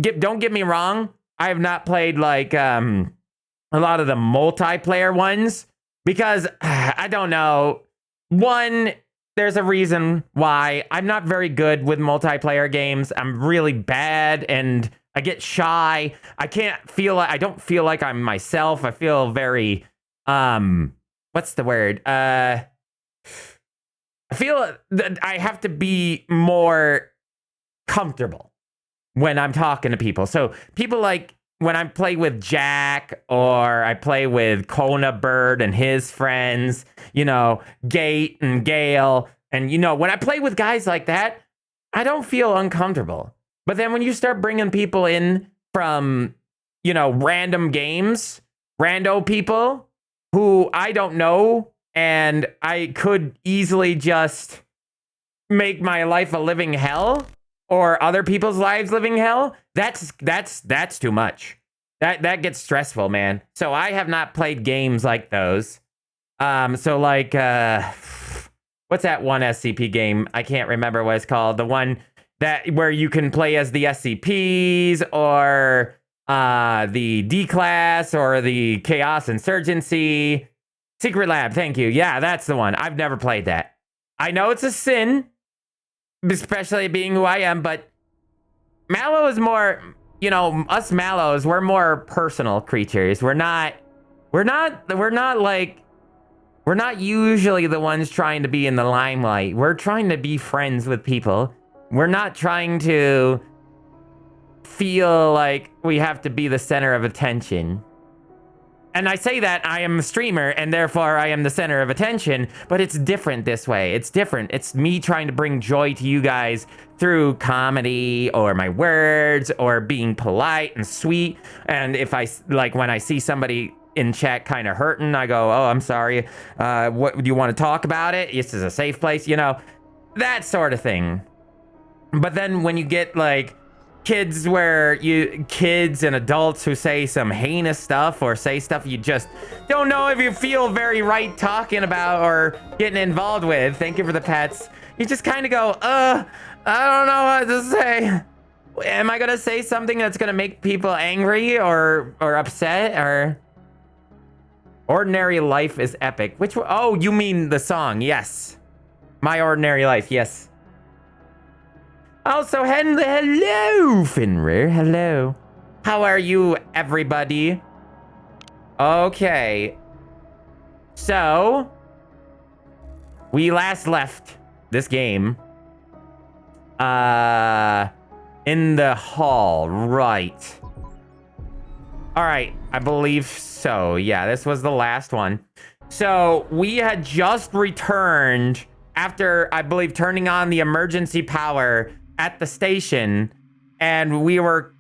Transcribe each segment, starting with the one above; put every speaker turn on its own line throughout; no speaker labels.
don't get me wrong. I have not played like a lot of the multiplayer ones because I don't know. One, there's a reason why I'm not very good with multiplayer games. I'm really bad and I get shy. I don't feel like I'm myself. I feel very what's the word? I feel that I have to be more comfortable when I'm talking to people. So people like when I play with Jack or I play with Kona Bird and his friends, Gate and Gale. And, when I play with guys like that, I don't feel uncomfortable. But then when you start bringing people in from, random games, rando people who I don't know, and I could easily just make my life a living hell or other people's lives living hell, that's too much. That gets stressful, man. So I have not played games like those. So like what's that one SCP game? I can't remember what it's called. The one that where you can play as the SCPs or the D class or the Chaos Insurgency. Secret Lab, thank you. Yeah, that's the one. I've never played that. I know it's a sin, especially being who I am, but MalO is more, us MalO's, we're more personal creatures. We're not usually the ones trying to be in the limelight. We're trying to be friends with people. We're not trying to feel like we have to be the center of attention. And I say that I am a streamer and therefore I am the center of attention, but it's different this way. It's different. It's me trying to bring joy to you guys through comedy or my words or being polite and sweet. And if when I see somebody in chat kind of hurting, I go, oh, I'm sorry. What do you want to talk about it? This is a safe place, that sort of thing. But then when you get like kids and adults who say some heinous stuff or say stuff you just don't know if you feel very right talking about or getting involved with, thank you for the pets. You just kind of go, I don't know what to say. Am I gonna say something that's gonna make people angry or upset or? Ordinary Life is epic. Oh, you mean the song? Yes. My Ordinary Life, yes. Also, hello, Finrir. Hello. How are you, everybody? Okay. So, we last left this game in the hall, right? All right, I believe so. Yeah, this was the last one. So we had just returned after, I believe, turning on the emergency power at the station, and we're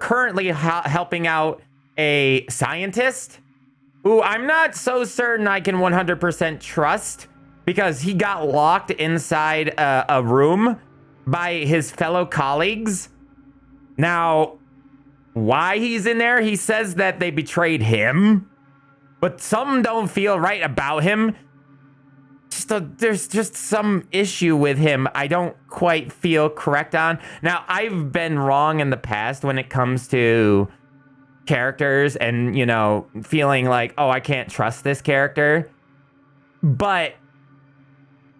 currently helping out a scientist who I'm not so certain I can 100% trust because he got locked inside a room by his fellow colleagues. Now, why he's in there, he says that they betrayed him, but something don't feel right about him. There's just some issue with him I don't quite feel correct on. Now, I've been wrong in the past when it comes to characters and, feeling like, oh, I can't trust this character. But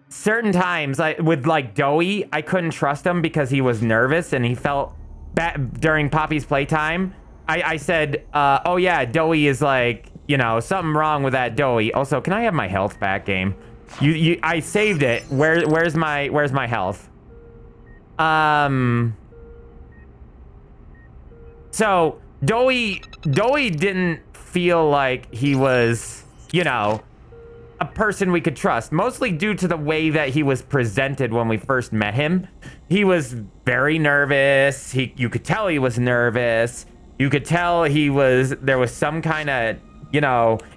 certain times, with Doey, I couldn't trust him because he was nervous and he felt bad during Poppy's playtime. I said, oh yeah, Doey is something wrong with that Doey. Also, can I have my health back, game? I saved it. Where's my health? So Doey didn't feel like he was, a person we could trust, mostly due to the way that he was presented when we first met him. He was very nervous. You could tell he was nervous. You could tell there was some kind of,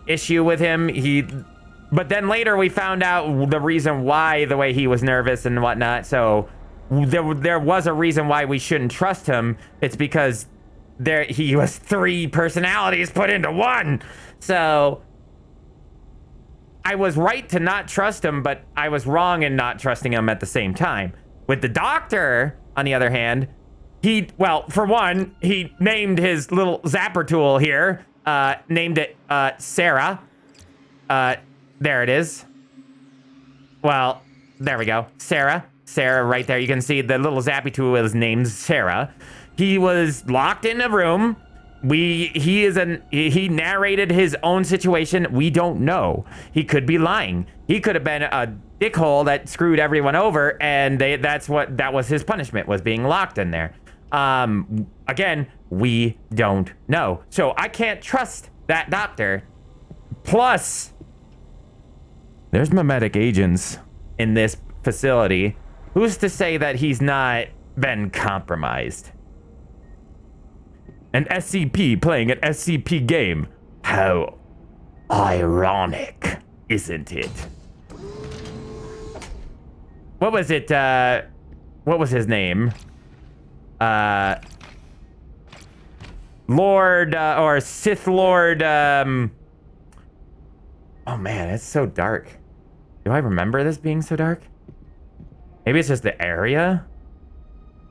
issue with him. But then later we found out the reason why, the way he was nervous and whatnot. So there was a reason why we shouldn't trust him. It's because he was 3 personalities put into one. So I was right to not trust him, but I was wrong in not trusting him at the same time. With the doctor, on the other hand, Well, for one, he named his little zapper tool here, named it, Sarah. There it is. Well, there we go. Sarah right there. You can see the little zappy tool is named Sarah. He was locked in a room. He narrated his own situation. We don't know. He could be lying. He could have been a dickhole that screwed everyone over, and that was his punishment, was being locked in there. Again, we don't know. So I can't trust that doctor. Plus, there's memetic agents in this facility. Who's to say that he's not been compromised? An SCP playing an SCP game. How ironic, isn't it? What was it? What was his name? Lord, or Sith Lord, oh man, it's so dark. Do I remember this being so dark? Maybe it's just the area?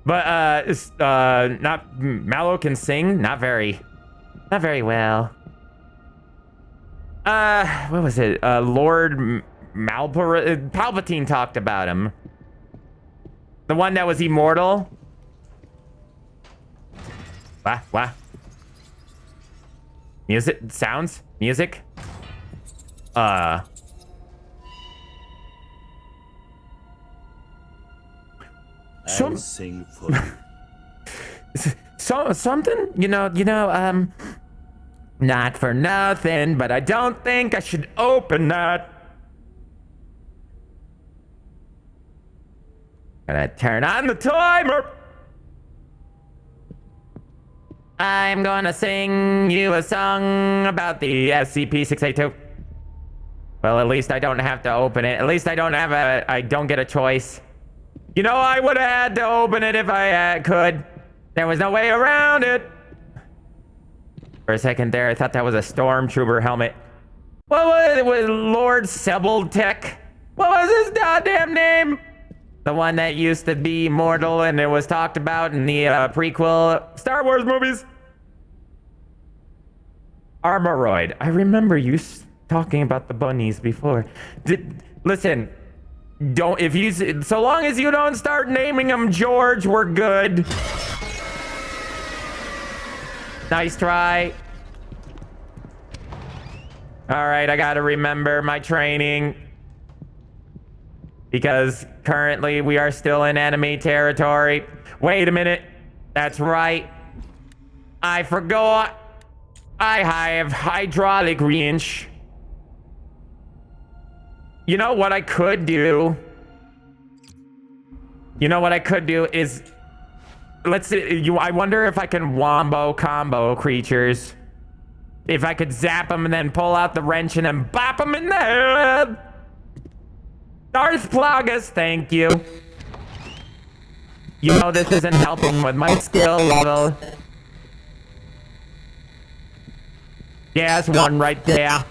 But, not, MalO can sing? Not very well. What was it? Lord Palpatine talked about him. The one that was immortal? What? Music? Sounds? Music?
I'll sing for you.
Something? You know, not for nothing, but I don't think I should open that. Gonna turn on the timer. I'm gonna sing you a song about the SCP-682. Well, at least I don't have to open it. At least I don't get a choice. You know, I would have had to open it if I could. There was no way around it. For a second there, I thought that was a stormtrooper helmet. What was it? Was Lord Sebeltech? What was his goddamn name? The one that used to be immortal and it was talked about in the prequel Star Wars movies. Armoroid. I remember you talking about the bunnies before. Listen, so long as you don't start naming them George, we're good. Nice try. All right, I gotta remember my training. Because currently we are still in enemy territory. Wait a minute. That's right. I forgot. I have hydraulic wrench. You know what I could do? Is... Let's see. I wonder if I can wombo combo creatures. If I could zap them and then pull out the wrench and then bop them in the head. Darth Plagueis, thank you. You know this isn't helping with my skill level. Yeah, there's one right there.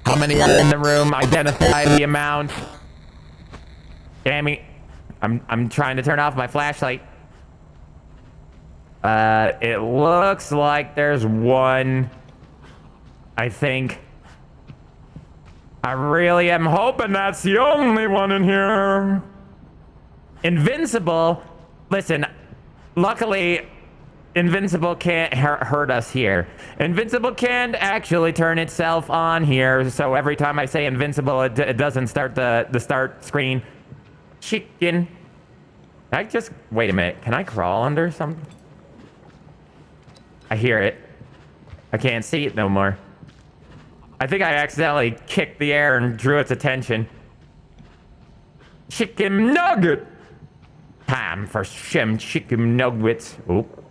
How many are in the room? Identify the amount. Damn it. I'm trying to turn off my flashlight. It looks like there's one. I think. I really am hoping that's the only one in here. Invincible. Listen, luckily, Invincible can't hurt us here. Invincible can't actually turn itself on here, so every time I say Invincible, it doesn't start the start screen. Chicken. Wait a minute. Can I crawl under something? I hear it. I can't see it no more. I think I accidentally kicked the air and drew its attention. Chicken nugget! Time for some chicken nuggets. Oop.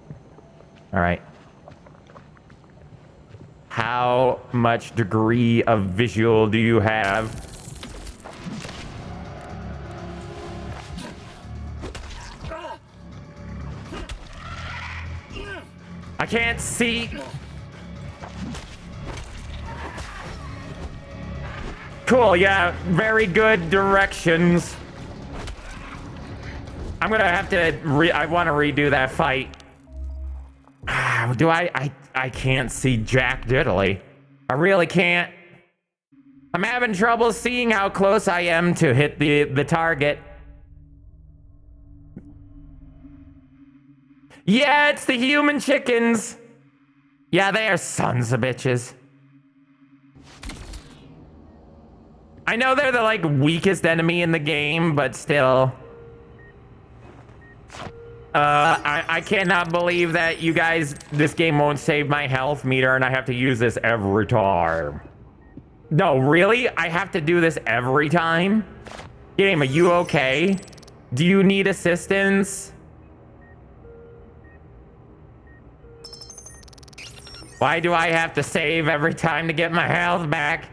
Alright. How much degree of visual do you have? I can't see. Cool, yeah, very good directions. I'm gonna have to I want to redo that fight. Do I can't see Jack diddly. I really can't. I'm having trouble seeing how close I am to hit the target. Yeah, it's the human chickens. Yeah, they are sons of bitches. I know they're the like weakest enemy in the game, but still. I cannot believe that you guys, this game won't save my health meter and I have to use this every time. No, really? I have to do this every time? Game, are you okay? Do you need assistance? Why do I have to save every time to get my health back?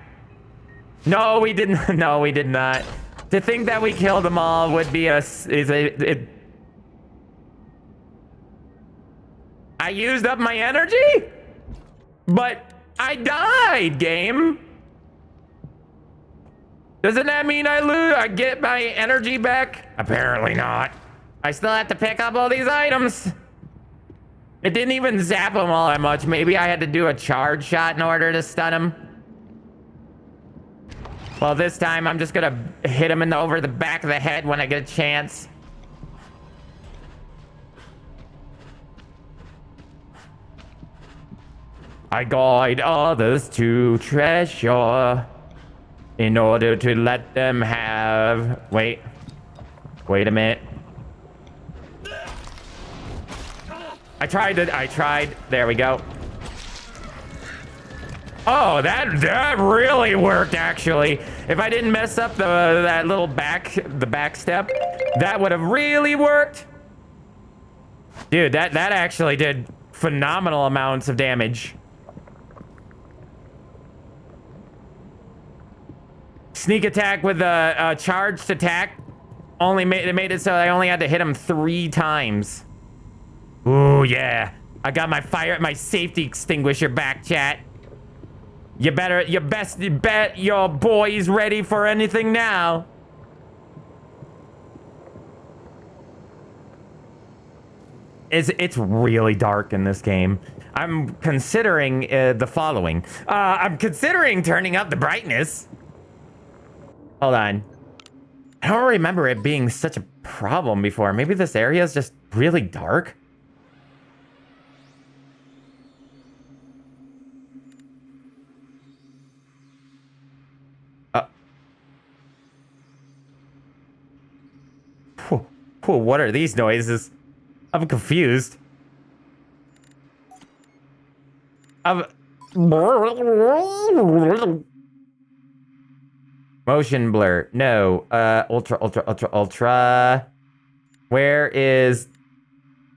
No, we didn't. No, we did not. To think that we killed them all would be I used up my energy? But I died, game. Doesn't that mean I get my energy back? Apparently not. I still have to pick up all these items. It didn't even zap them all that much. Maybe I had to do a charge shot in order to stun him. Well, this time I'm just gonna hit him over the back of the head when I get a chance. I guide others to treasure in order to let them have... Wait a minute. I tried. There we go. Oh, that really worked, actually. If I didn't mess up that little back step, that would have really worked. Dude, that actually did phenomenal amounts of damage. Sneak attack with a charged attack made it so I only had to hit him 3 times. Ooh, yeah. I got my safety extinguisher back, chat. You best bet your boy's ready for anything now. It's really dark in this game. I'm considering the following. I'm considering turning up the brightness. Hold on. I don't remember it being such a problem before. Maybe this area is just really dark. What are these noises? I'm confused. Motion blur. No. Ultra. Where is...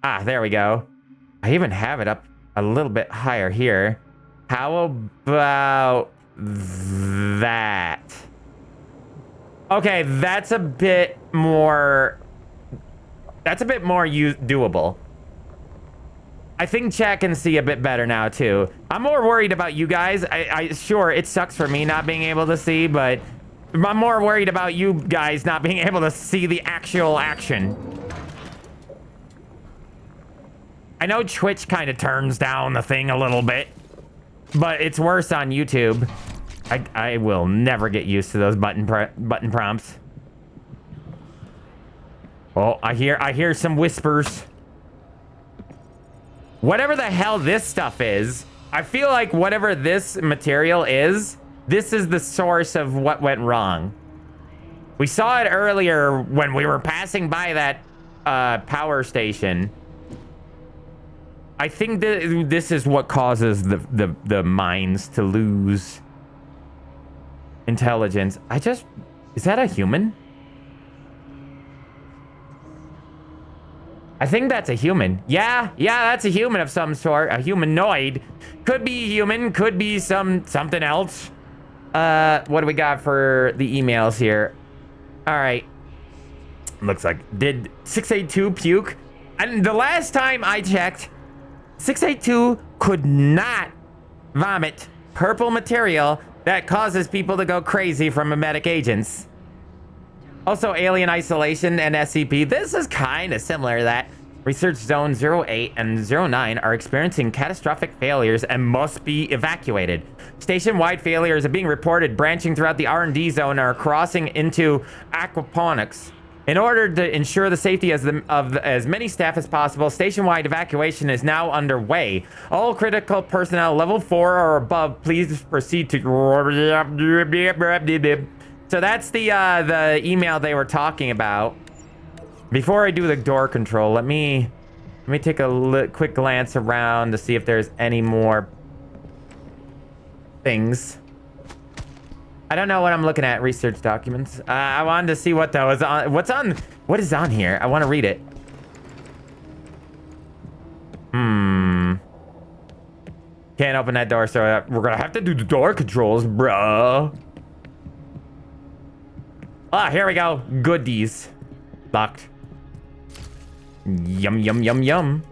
Ah, there we go. I even have it up a little bit higher here. How about that? Okay, that's a bit more... doable. I think chat can see a bit better now, too. I'm more worried about you guys. Sure, it sucks for me not being able to see, but I'm more worried about you guys not being able to see the actual action. I know Twitch kind of turns down the thing a little bit, but it's worse on YouTube. I will never get used to those button prompts. Oh, I hear some whispers. Whatever the hell this stuff is, I feel like whatever this material is, this is the source of what went wrong. We saw it earlier when we were passing by that power station. I think that this is what causes the mines to lose intelligence. Is that a human? I think that's a human. Yeah, that's a human of some sort. A humanoid. Could be human, could be something else. What do we got for the emails here? All right. Looks like, did 682 puke? And the last time I checked, 682 could not vomit purple material that causes people to go crazy from emetic agents. Also, Alien Isolation and SCP. This is kind of similar to that. Research Zone 08 and 09 are experiencing catastrophic failures and must be evacuated. Station-wide failures are being reported, branching throughout the R&D zone and are crossing into aquaponics. In order to ensure the safety of as many staff as possible, station-wide evacuation is now underway. All critical personnel level 4 or above, please proceed to... So that's the email they were talking about. Before I do the door control, let me take a quick glance around to see if there's any more things. I don't know what I'm looking at. Research documents. I wanted to see what that was on. What is on here? I want to read it. Can't open that door, so we're gonna have to do the door controls, bruh. Ah, here we go. Goodies. Locked. Yum, yum, yum, yum.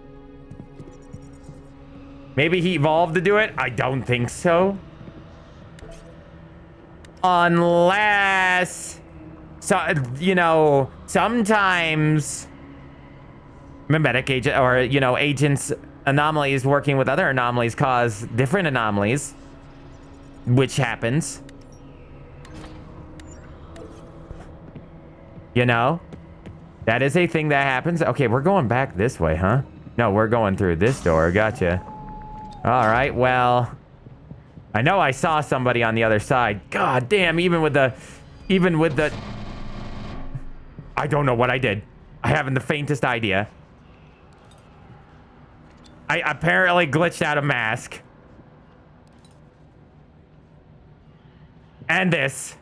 Maybe he evolved to do it? I don't think so. Unless... So, you know, sometimes... Mimetic agent, or, you know, agents, anomalies working with other anomalies cause different anomalies. Which happens. You know? That is a thing that happens. Okay, we're going back this way, huh? No, we're going through this door. Gotcha. All right, well... I know I saw somebody on the other side. God damn, even with the... I don't know what I did. I haven't the faintest idea. I apparently glitched out a mask. And this.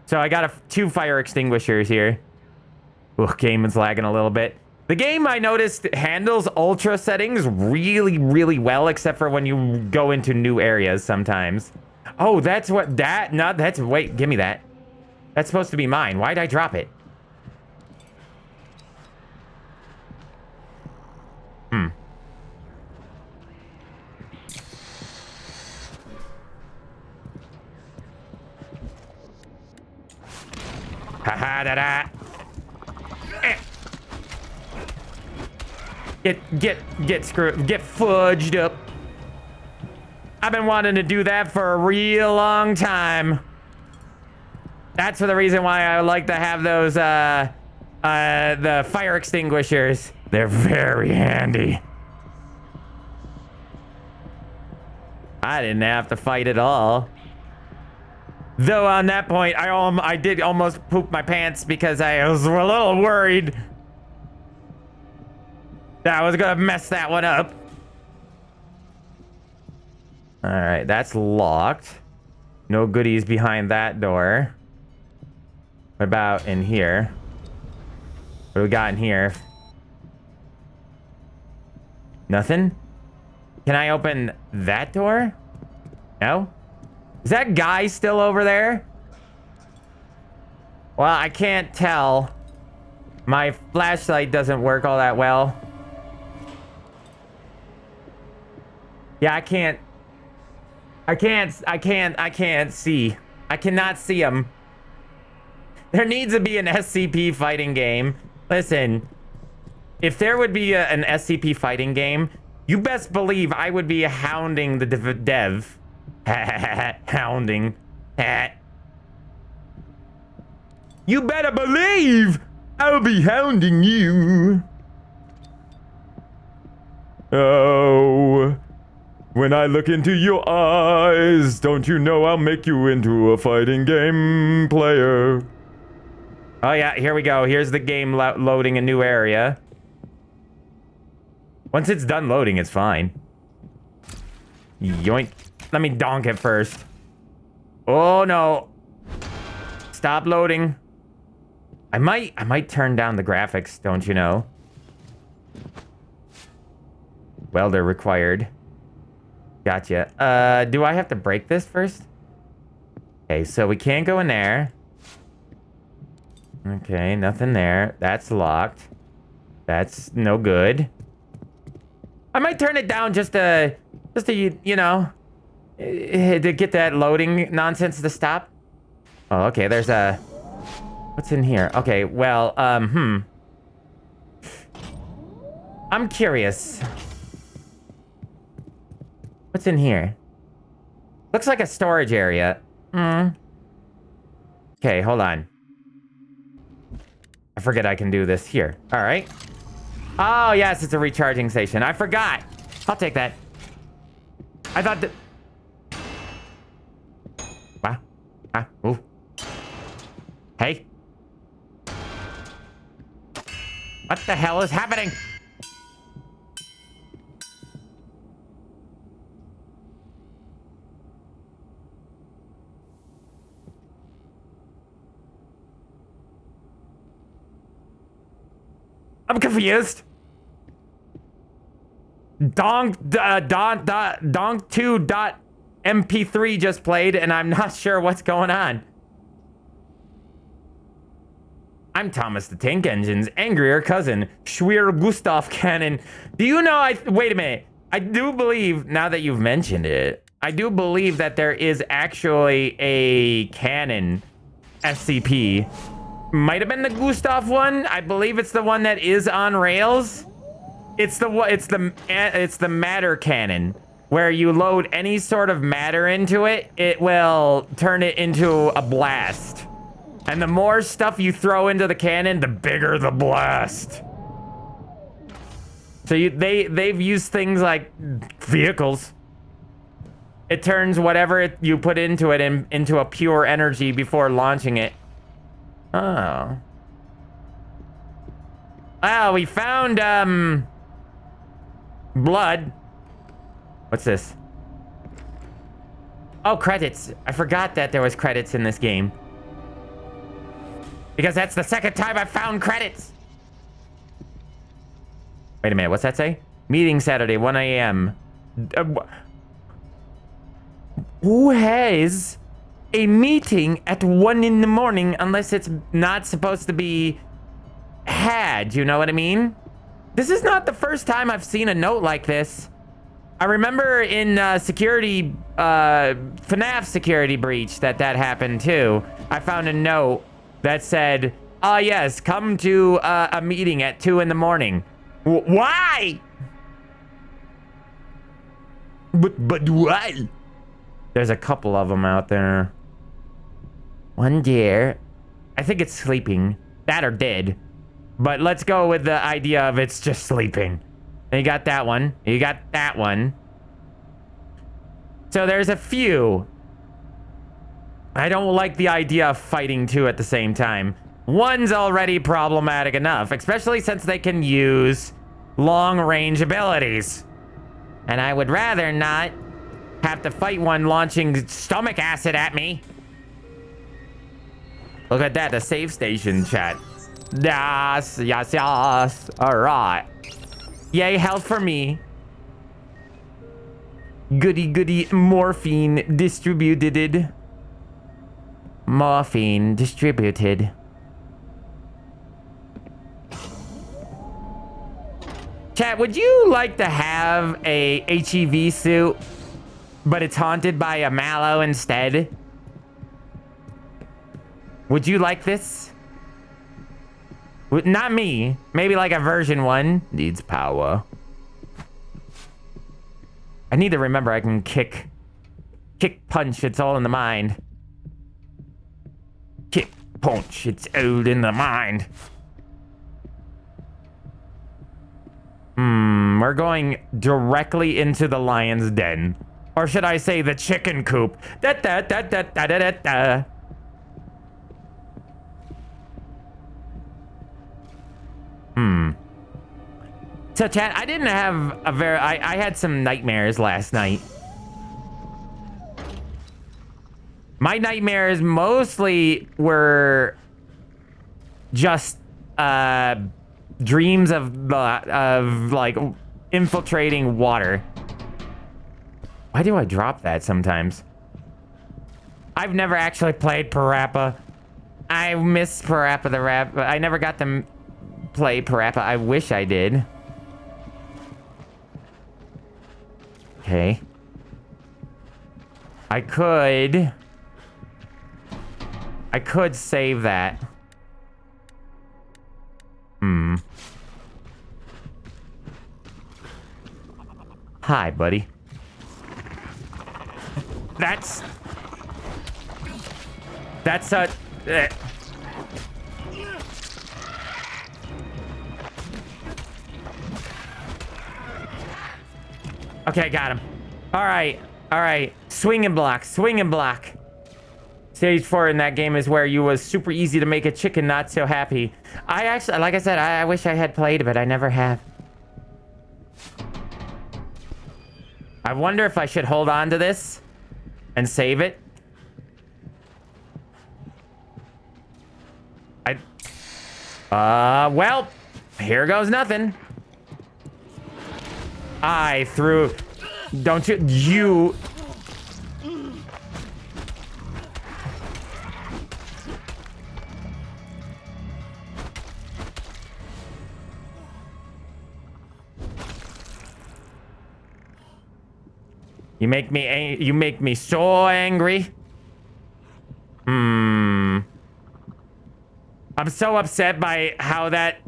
So I got 2 fire extinguishers here. Ugh, game is lagging a little bit. The game, I noticed, handles ultra settings really, really well, except for when you go into new areas sometimes. Oh, that's what that... No, that's... Wait, give me that. That's supposed to be mine. Why'd I drop it? Haha, da-da. Get screwed. Get fudged up. I've been wanting to do that for a real long time. That's for the reason why I like to have those, the fire extinguishers. They're very handy. I didn't have to fight at all. Though on that point, I did almost poop my pants because I was a little worried that I was gonna mess that one up. All right, that's locked. No goodies behind that door. What about in here? What do we got in here? Nothing? Can I open that door? No? Is that guy still over there? Well, I can't tell. My flashlight doesn't work all that well. Yeah, I can't see. I cannot see him. There needs to be an SCP fighting game. Listen, if there would be an SCP fighting game, you best believe I would be hounding the dev. Hounding. You better believe I'll be hounding you. Oh, when I look into your eyes, don't you know I'll make you into a fighting game player. Oh yeah, here we go. Here's the game loading a new area. Once it's done loading, it's fine. Yoink. Let me donk it first. Oh no. Stop loading. I might turn down the graphics, don't you know? Welder required. Gotcha. Do I have to break this first? Okay, so we can't go in there. Okay, nothing there. That's locked. That's no good. I might turn it down just to you know, to get that loading nonsense to stop. Oh, okay, there's a What's in here? Okay, well, I'm curious. What's in here? Looks like a storage area. Okay, hold on. I forget I can do this here. All right. Oh, yes, it's a recharging station. I forgot. I'll take that. I thought that... Wow. Ah, move. Hey. What the hell is happening? I'm confused. Donk2.mp3 just played, and I'm not sure what's going on. I'm Thomas the Tank Engine's angrier cousin, Schwer Gustav Cannon. Do you know wait a minute. I do believe, now that you've mentioned it, I do believe that there is actually a canon SCP. Might have been the Gustav one. I believe it's the one that is on rails. It's the matter cannon, where you load any sort of matter into it, it will turn it into a blast. And the more stuff you throw into the cannon, the bigger the blast. So they've used things like vehicles. It turns whatever you put into it into a pure energy before launching it. Oh. Wow, we found blood. What's this? Oh, credits. I forgot that there was credits in this game. Because that's the second time I found credits. Wait a minute, what's that say? Meeting Saturday, 1 a.m. Who has a meeting at 1 in the morning unless it's not supposed to be had, you know what I mean? This is not the first time I've seen a note like this. I remember in FNAF security breach that happened too. I found a note that said, "Oh yes, come to a meeting at 2 in the morning." Why? But why? There's a couple of them out there. One deer. I think it's sleeping. That or dead. But let's go with the idea of it's just sleeping. And you got that one. You got that one. So there's a few. I don't like the idea of fighting two at the same time. One's already problematic enough, especially since they can use long-range abilities. And I would rather not have to fight one launching stomach acid at me. Look at that, the save station chat. Yes, yes, yes. All right. Yay, health for me. Goody, goody, morphine distributed. Morphine distributed. Chat, would you like to have a HEV suit, but it's haunted by a MalO instead? Would you like this? Not me. Maybe like a version 1. Needs power. I need to remember I can kick, punch. It's all in the mind. Kick, punch. It's all in the mind. We're going directly into the lion's den. Or should I say the chicken coop? Da da da da da da da da. So chat, I didn't have a I had some nightmares last night. My nightmares mostly were just dreams of like infiltrating water. Why do I drop that sometimes? I've never actually played Parappa. I miss Parappa the Rap. I never got to play Parappa. I wish I did. Okay. I could save that. Hi, buddy. That's a... Okay, got him. All right. Swing and block. Stage 4 in that game is where you was super easy to make a chicken not so happy. I actually, like I said, I wish I had played, but I never have. I wonder if I should hold on to this and save it. Well, here goes nothing. Don't you... You make me so angry. I'm so upset by how that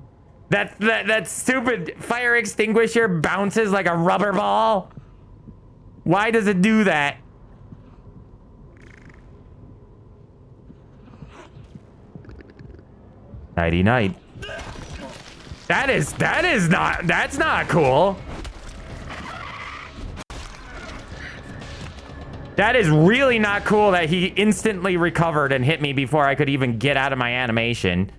stupid fire extinguisher bounces like a rubber ball. Why does it do that? Nighty night. That's not cool. That is really not cool that he instantly recovered and hit me before I could even get out of my animation.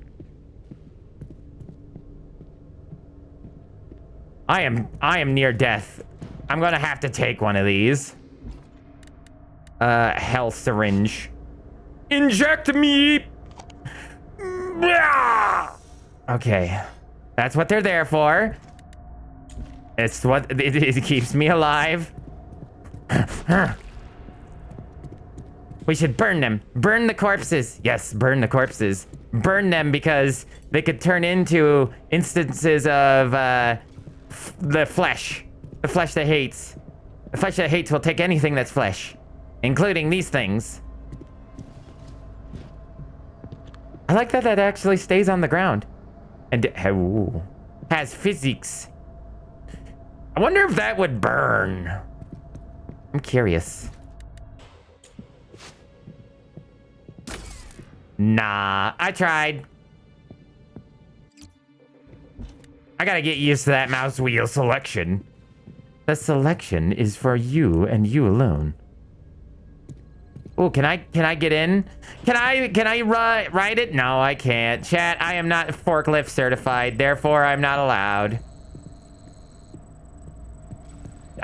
I am near death. I'm gonna have to take one of these. Health syringe. Inject me! Okay. That's what they're there for. It's what it keeps me alive. We should burn them. Burn the corpses. Yes, burn the corpses. Burn them because they could turn into instances of the flesh. The flesh that hates. The flesh that hates will take anything that's flesh, including these things. I like that actually stays on the ground. And has physics. I wonder if that would burn. I'm curious. Nah, I tried. I gotta get used to that mouse wheel selection. The selection is for you and you alone. Oh, can I get in? Can I ride it? No, I can't. Chat, I am not forklift certified, therefore I'm not allowed.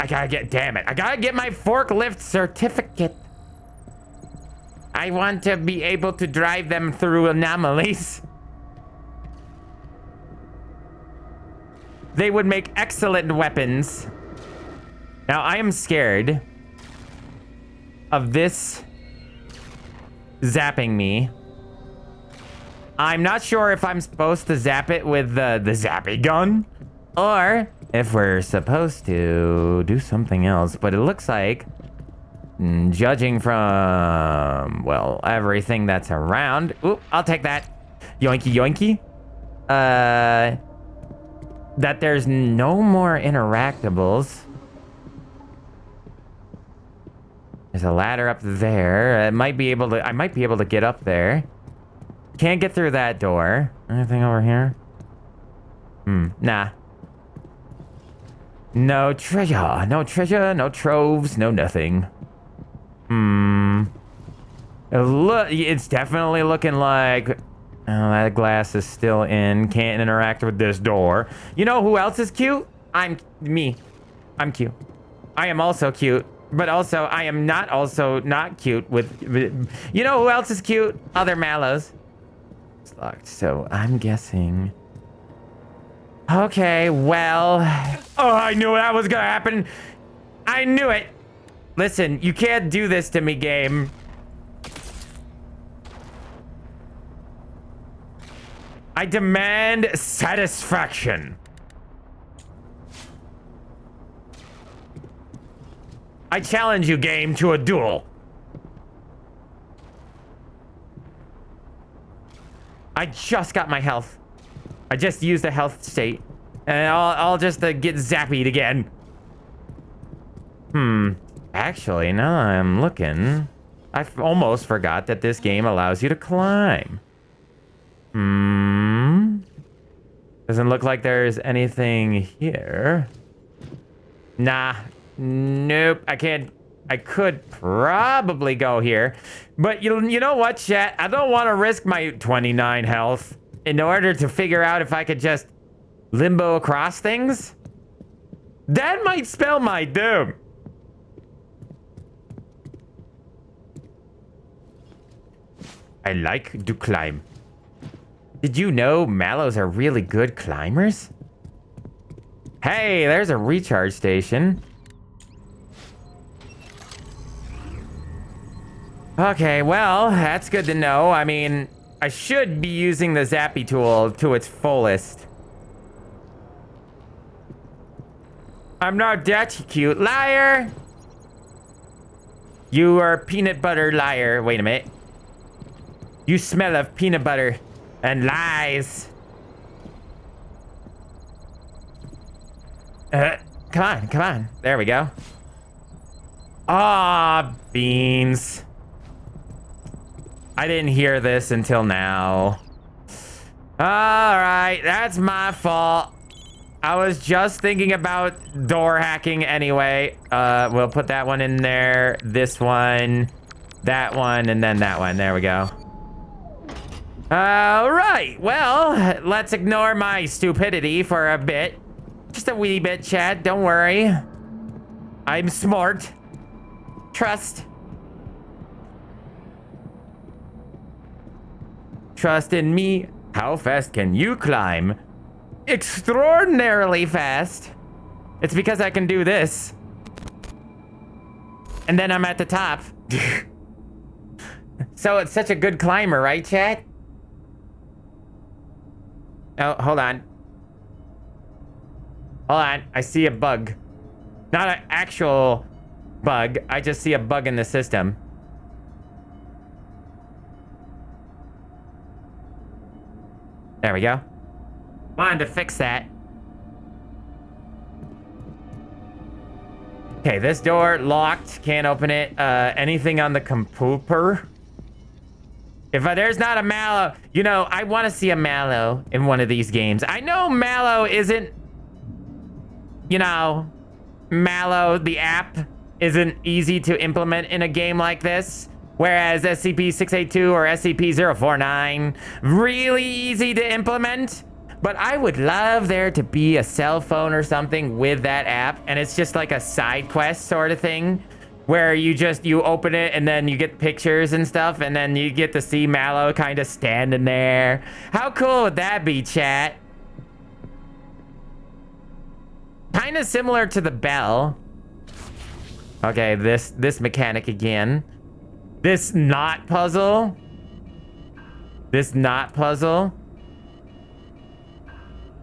Damn it. I gotta get my forklift certificate. I want to be able to drive them through anomalies. They would make excellent weapons. Now, I am scared of this zapping me. I'm not sure if I'm supposed to zap it with the zappy gun or if we're supposed to do something else, but it looks like, judging from, well, everything that's around. Oop, I'll take that. Yoinky yoinky. That there's no more interactables. There's a ladder up there. I might be able to get up there. Can't get through that door. Anything over here? Nah. No treasure. No treasure, no troves, no nothing. It's definitely looking like... Oh, that glass is still in. Can't interact with this door. You know who else is cute? Me. I'm cute. I am also cute. But also, I am not cute with... You know who else is cute? Other MalO's. It's locked, so I'm guessing... Okay, well... Oh, I knew that was gonna happen. I knew it. Listen, you can't do this to me, game. I demand satisfaction. I challenge you, game, to a duel. I just got my health. I just used a health state. And I'll just get zapped again. Actually, now I'm looking. I almost forgot that this game allows you to climb. Doesn't look like there's anything here. Nah. Nope. I can't. I could probably go here. But you know what, chat? I don't want to risk my 29 health in order to figure out if I could just limbo across things. That might spell my doom. I like to climb. Did you know MalO's are really good climbers? Hey, there's a recharge station. Okay, well, that's good to know. I mean, I should be using the Zappy tool to its fullest. I'm not that cute. Liar! You are peanut butter liar. Wait a minute. You smell of peanut butter and lies. Come on. There we go. Ah, beans. I didn't hear this until now. All right, that's my fault. I was just thinking about door hacking anyway. We'll put that one in there, this one, that one, and then that one. There we go. All right, well, let's ignore my stupidity for a bit. Just a wee bit, Chad, don't worry. I'm smart. Trust. Trust in me. How fast can you climb? Extraordinarily fast. It's because I can do this. And then I'm at the top. So it's such a good climber, right, Chad? Oh, hold on. Hold on. I see a bug. Not an actual bug. I just see a bug in the system. There we go. Wanted to fix that. Okay, this door locked. Can't open it. Anything on the computer? If there's not a MalO, you know, I want to see a MalO in one of these games. I know MalO isn't, you know, MalO, the app, isn't easy to implement in a game like this. Whereas SCP-682 or SCP-049, really easy to implement. But I would love there to be a cell phone or something with that app. And it's just like a side quest sort of thing. Where you open it and then you get pictures and stuff. And then you get to see MalO kind of standing there. How cool would that be, chat? Kind of similar to the bell. Okay, this mechanic again. This knot puzzle.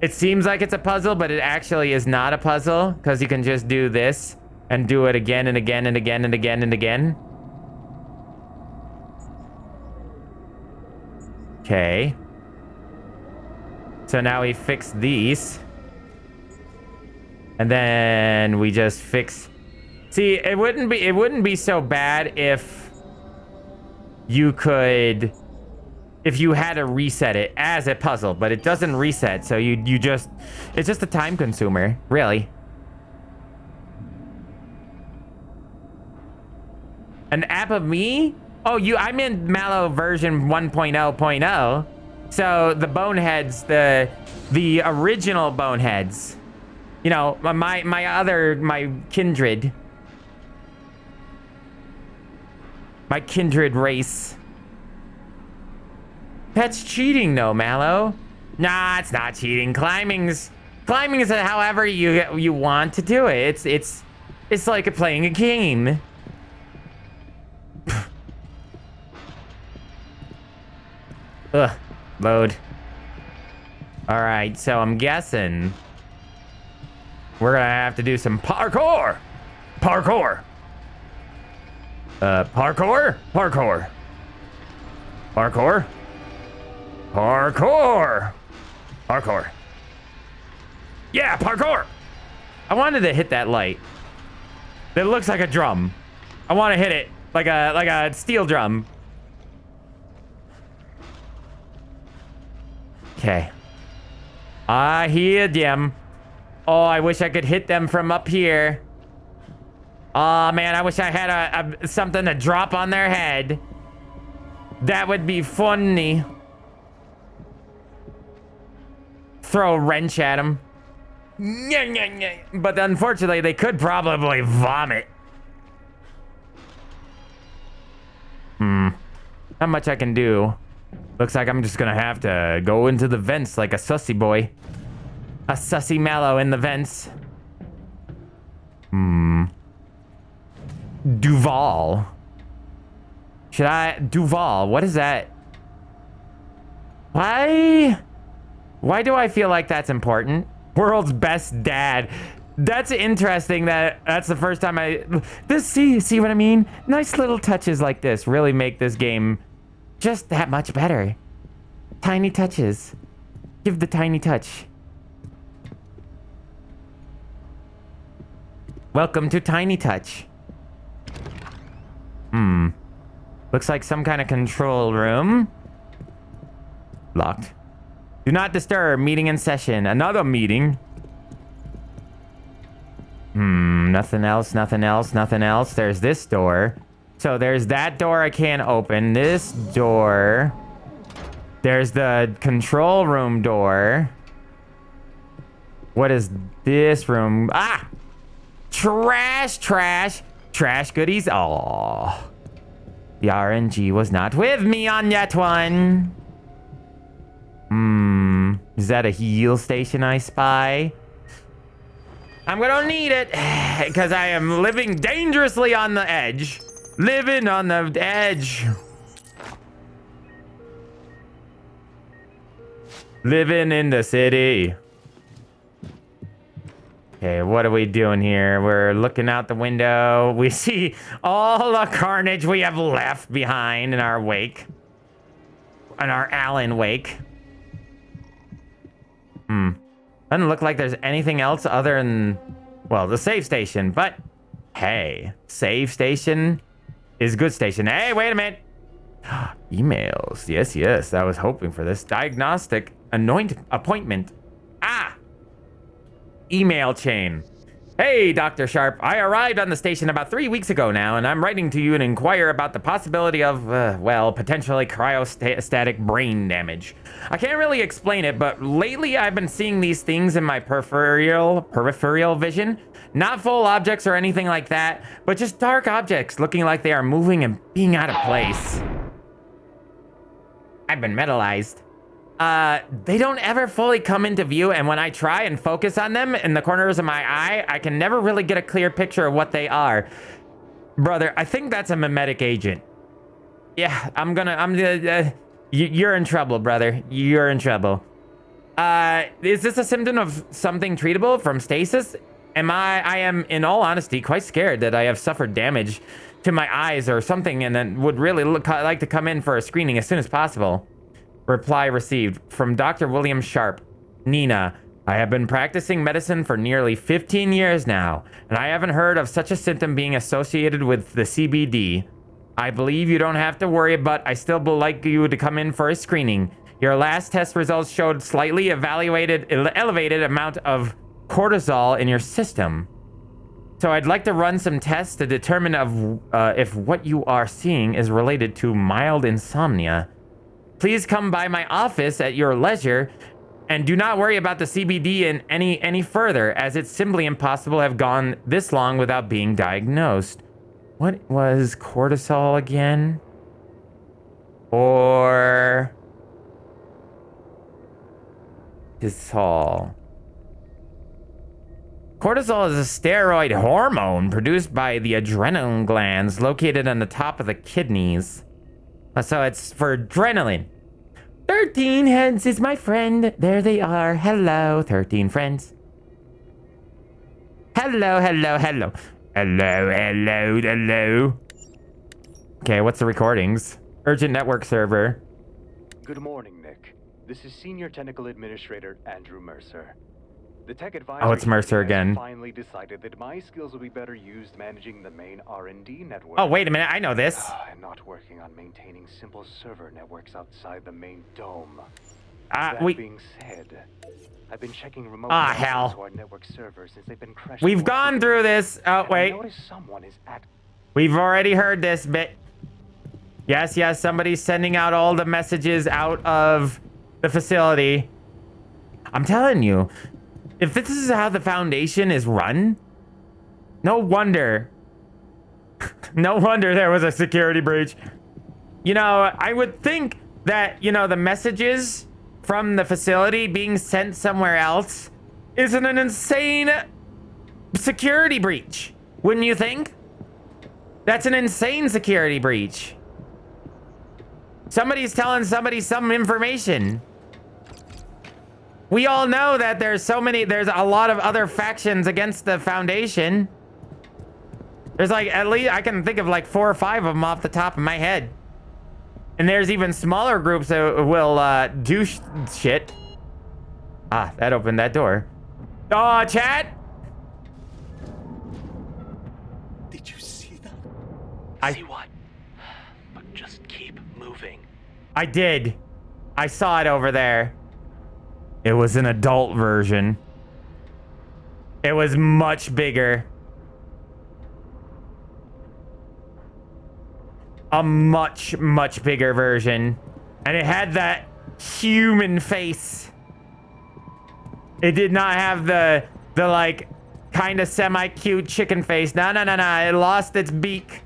It seems like it's a puzzle, but it actually is not a puzzle because you can just do this and do it again and again and again and again and again. Okay. So now we fix these. And then we just fix. See, it wouldn't be so bad if you could, if you had to reset it as a puzzle, but it doesn't reset, so you just, it's just a time consumer, really. An app of me? Oh, I'm in MalO version 1.0.0. So the boneheads, the original boneheads, you know, my kindred. My kindred race. That's cheating, though, MalO. Nah, it's not cheating. Climbing's however you want to do it. It's like playing a game. Ugh, load. All right, so I'm guessing we're gonna have to do some parkour. Parkour. Parkour? Parkour. Parkour? Parkour! Parkour. Yeah, parkour! I wanted to hit that light. that looks like a drum. I want to hit it like a steel drum. Okay. I hear them. Oh, I wish I could hit them from up here. Oh man, I wish I had something to drop on their head. That would be funny. Throw a wrench at them. But unfortunately, they could probably vomit. Not much I can do. Looks like I'm just gonna have to go into the vents like a sussy boy. A sussy MalO in the vents. Duval. Duval, what is that? Why do I feel like that's important? World's best dad. That's interesting that's the first time see what I mean? Nice little touches like this really make this game just that much better. Tiny touches. Give the tiny touch. Welcome to Tiny Touch. Looks like some kind of control room. Locked. Do not disturb. Meeting in session. Another meeting. Nothing else, nothing else, nothing else. There's this door. So there's that door I can't open. This door. There's the control room door. What is this room? Ah! Trash, trash, trash goodies. Oh, the RNG was not with me on that one. Is that a heal station I spy? I'm gonna need it because I am living dangerously on the edge. Living on the edge. Living in the city. Okay, what are we doing here? We're looking out the window. We see all the carnage we have left behind in our wake. In our Allen wake. Doesn't look like there's anything else other than, well, the save station. But, hey, save station is good station. Hey, wait a minute. Emails. Yes, yes. I was hoping for this. Diagnostic appointment. Ah! Email chain. Hey, Dr. Sharp. I arrived on the station about 3 weeks ago now, and I'm writing to you and inquire about the possibility of, well, potentially cryostatic brain damage. I can't really explain it, but lately I've been seeing these things in my peripheral vision. Not full objects or anything like that, but just dark objects looking like they are moving and being out of place. I've been metalized. They don't ever fully come into view, and when I try and focus on them in the corners of my eye, I can never really get a clear picture of what they are. Brother, I think that's a mimetic agent. Yeah, you're in trouble, brother. You're in trouble. Is this a symptom of something treatable from stasis? I am, in all honesty, quite scared that I have suffered damage to my eyes or something, and then would really like to come in for a screening as soon as possible. Reply received from Dr. William Sharp. Nina, I have been practicing medicine for nearly 15 years now, and I haven't heard of such a symptom being associated with the CBD. I believe you don't have to worry, but I still would like you to come in for a screening. Your last test results showed slightly elevated amount of cortisol in your system. So I'd like to run some tests to determine if what you are seeing is related to mild insomnia. Please come by my office at your leisure, and do not worry about the CBD in any further, as it's simply impossible to have gone this long without being diagnosed. What was cortisol again? Or cortisol. Cortisol is a steroid hormone produced by the adrenaline glands located on the top of the kidneys. So it's for adrenaline. 13 heads is my friend. There they are. Hello, 13 friends. Hello, hello, hello. Hello, hello, hello. Okay, what's the recordings? Urgent network server.
Good morning, Nick. This is Senior Technical Administrator Andrew Mercer. The tech
Oh, it's Mercer
advisory committee has
again.
finally decided that my skills will be better used managing the main R&D network.
Oh, wait a minute. I know this.
And not working on maintaining simple server networks outside the main dome. Being said, I've been checking remote
hell.
to our network servers since they've been crashing.
We've gone through this. Oh, wait. We've already heard this bit. Yes, yes, somebody's sending out all the messages out of the facility. I'm telling you, if this is how the Foundation is run, no wonder. No wonder there was a security breach. You know, I would think that, you know, the messages from the facility being sent somewhere else isn't an insane security breach. Wouldn't you think? That's an insane security breach. Somebody's telling somebody some information. We all know that there's a lot of other factions against the Foundation. There's like, at least I can think of like 4 or 5 of them off the top of my head. And there's even smaller groups that will do shit. Ah, that opened that door. Oh, chat.
Did you see that?
See what? But just keep moving.
I did. I saw it over there. It was an adult version. It was much bigger. A much, much bigger version. And it had that human face. It did not have the like, kind of semi-cute chicken face. No, no, no, no. It lost its beak.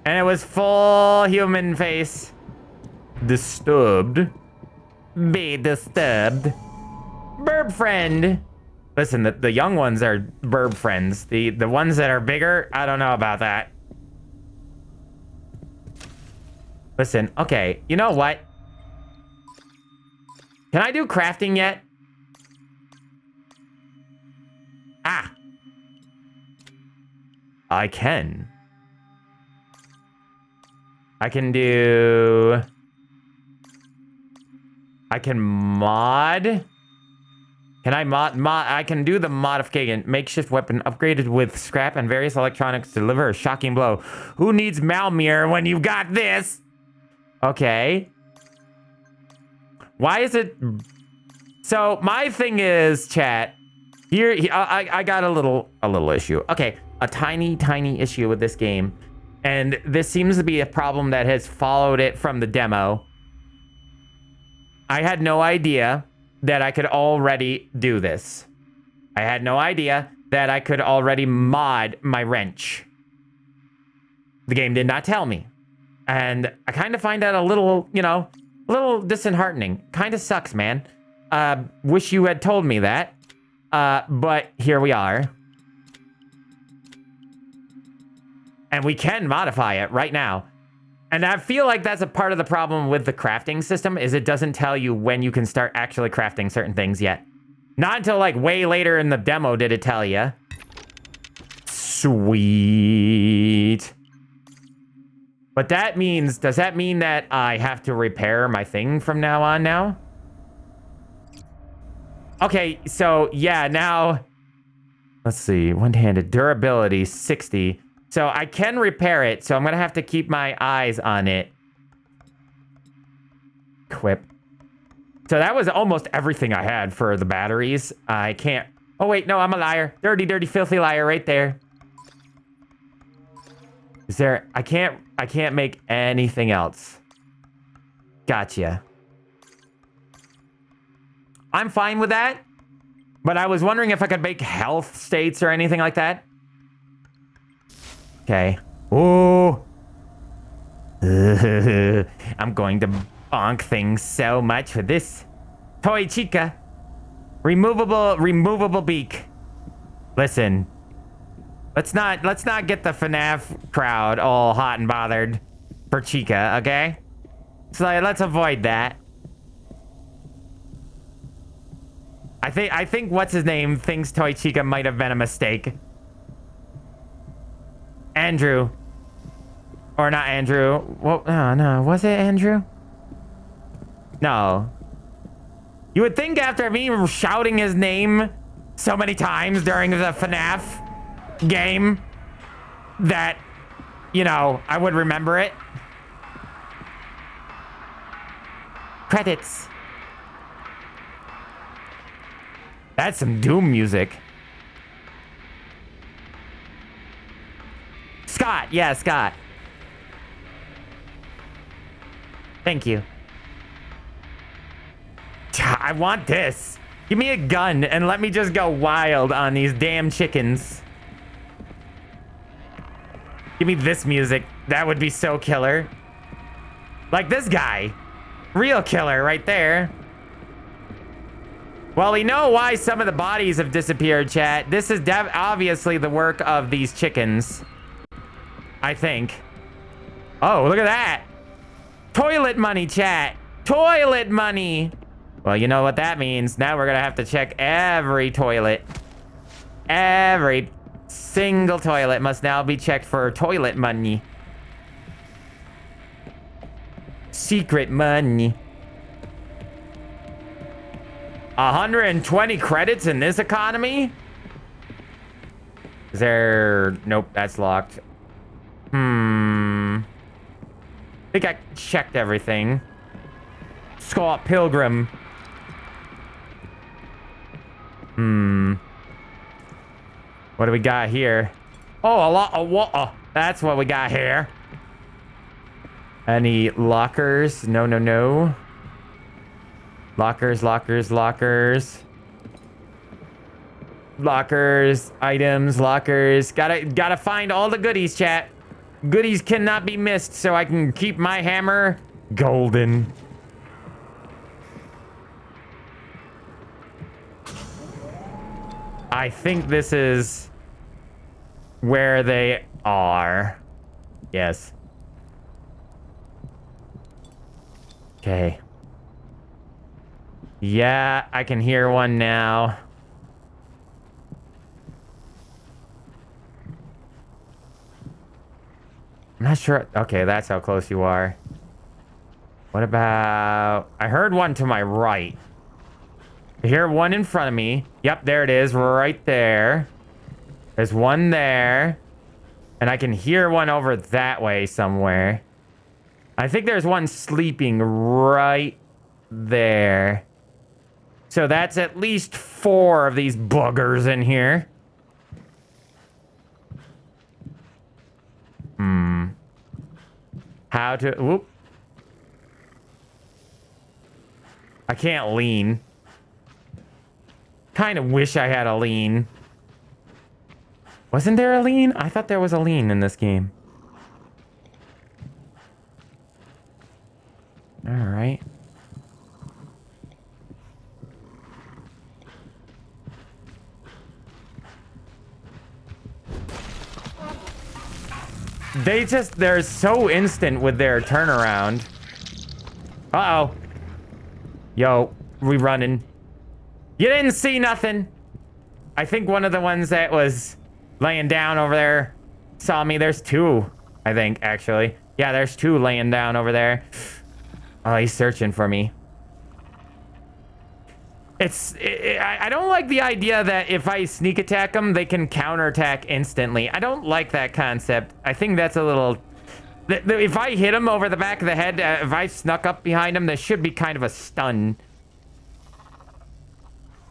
And it was full human face. Disturbed. Be disturbed. Burb friend. Listen, the young ones are burb friends. The ones that are bigger, I don't know about that. Listen, okay, you know what? Can I do crafting yet? Ah. I can. I can mod. Can I mod? I can do the modification. Makeshift weapon upgraded with scrap and various electronics to deliver a shocking blow. Who needs Malmir when you've got this? Okay. Why is it? So my thing is, chat. Here, I got a little issue. Okay, a tiny issue with this game, and this seems to be a problem that has followed it from the demo. I had no idea that I could already do this. I had no idea that I could already mod my wrench. The game did not tell me. And I kind of find that a little, you know, a little disheartening. Kind of sucks, man. Wish you had told me that. But here we are. And we can modify it right now. And I feel like that's a part of the problem with the crafting system, is it doesn't tell you when you can start actually crafting certain things yet. Not until like way later in the demo did it tell you. Sweet. But that means, does that mean that I have to repair my thing from now on now? Okay, so yeah, now, let's see, one-handed durability, 60. So I can repair it, so I'm gonna have to keep my eyes on it. Equip. So that was almost everything I had for the batteries. I can't, oh wait, no, I'm a liar. Dirty, dirty, filthy liar right there. Is there, I can't make anything else. Gotcha. I'm fine with that. But I was wondering if I could make health states or anything like that. Okay. Ooh. I'm going to bonk things so much for this. Toy Chica. Removable beak. Listen. Let's not get the FNAF crowd all hot and bothered for Chica, okay? So let's avoid that. I think what's his name thinks Toy Chica might have been a mistake. Andrew. Or not Andrew. Well, no, was it Andrew? No. You would think after me shouting his name so many times during the FNAF game that, you know, I would remember it. Credits. That's some Doom music. Scott. Yeah, Scott. Thank you. I want this. Give me a gun and let me just go wild on these damn chickens. Give me this music. That would be so killer. Like this guy. Real killer right there. Well, we know why some of the bodies have disappeared, chat. This is obviously the work of these chickens. I think. Oh, look at that. Toilet money, chat. Toilet money. Well, you know what that means. Now we're going to have to check every toilet. Every single toilet must now be checked for toilet money. Secret money. 120 credits in this economy? Is there... Nope, that's locked. I think I checked everything. Scott Pilgrim. What do we got here? Oh, a lot of what? Oh, that's what we got here. Any lockers? No, no, no. Lockers, lockers, lockers. Lockers, items, lockers. Gotta find all the goodies, chat. Goodies cannot be missed so I can keep my hammer golden. I think this is where they are. Yes. Okay. Yeah, I can hear one now. I'm not sure. Okay, that's how close you are. What about... I heard one to my right. I hear one in front of me. Yep, there it is, right there. There's one there. And I can hear one over that way somewhere. I think there's one sleeping right there. So that's at least 4 of these buggers in here. How to... Whoop. I can't lean. Kind of wish I had a lean. Wasn't there a lean? I thought there was a lean in this game. All right. They're so instant with their turnaround. Uh-oh. Yo, we running. You didn't see nothing. I think one of the ones that was laying down over there saw me. There's 2, I think, actually. Yeah, there's 2 laying down over there. Oh, he's searching for me. I don't like the idea that if I sneak attack them, they can counterattack instantly. I don't like that concept. I think that's a little... If I hit him over the back of the head, if I snuck up behind him, there should be kind of a stun.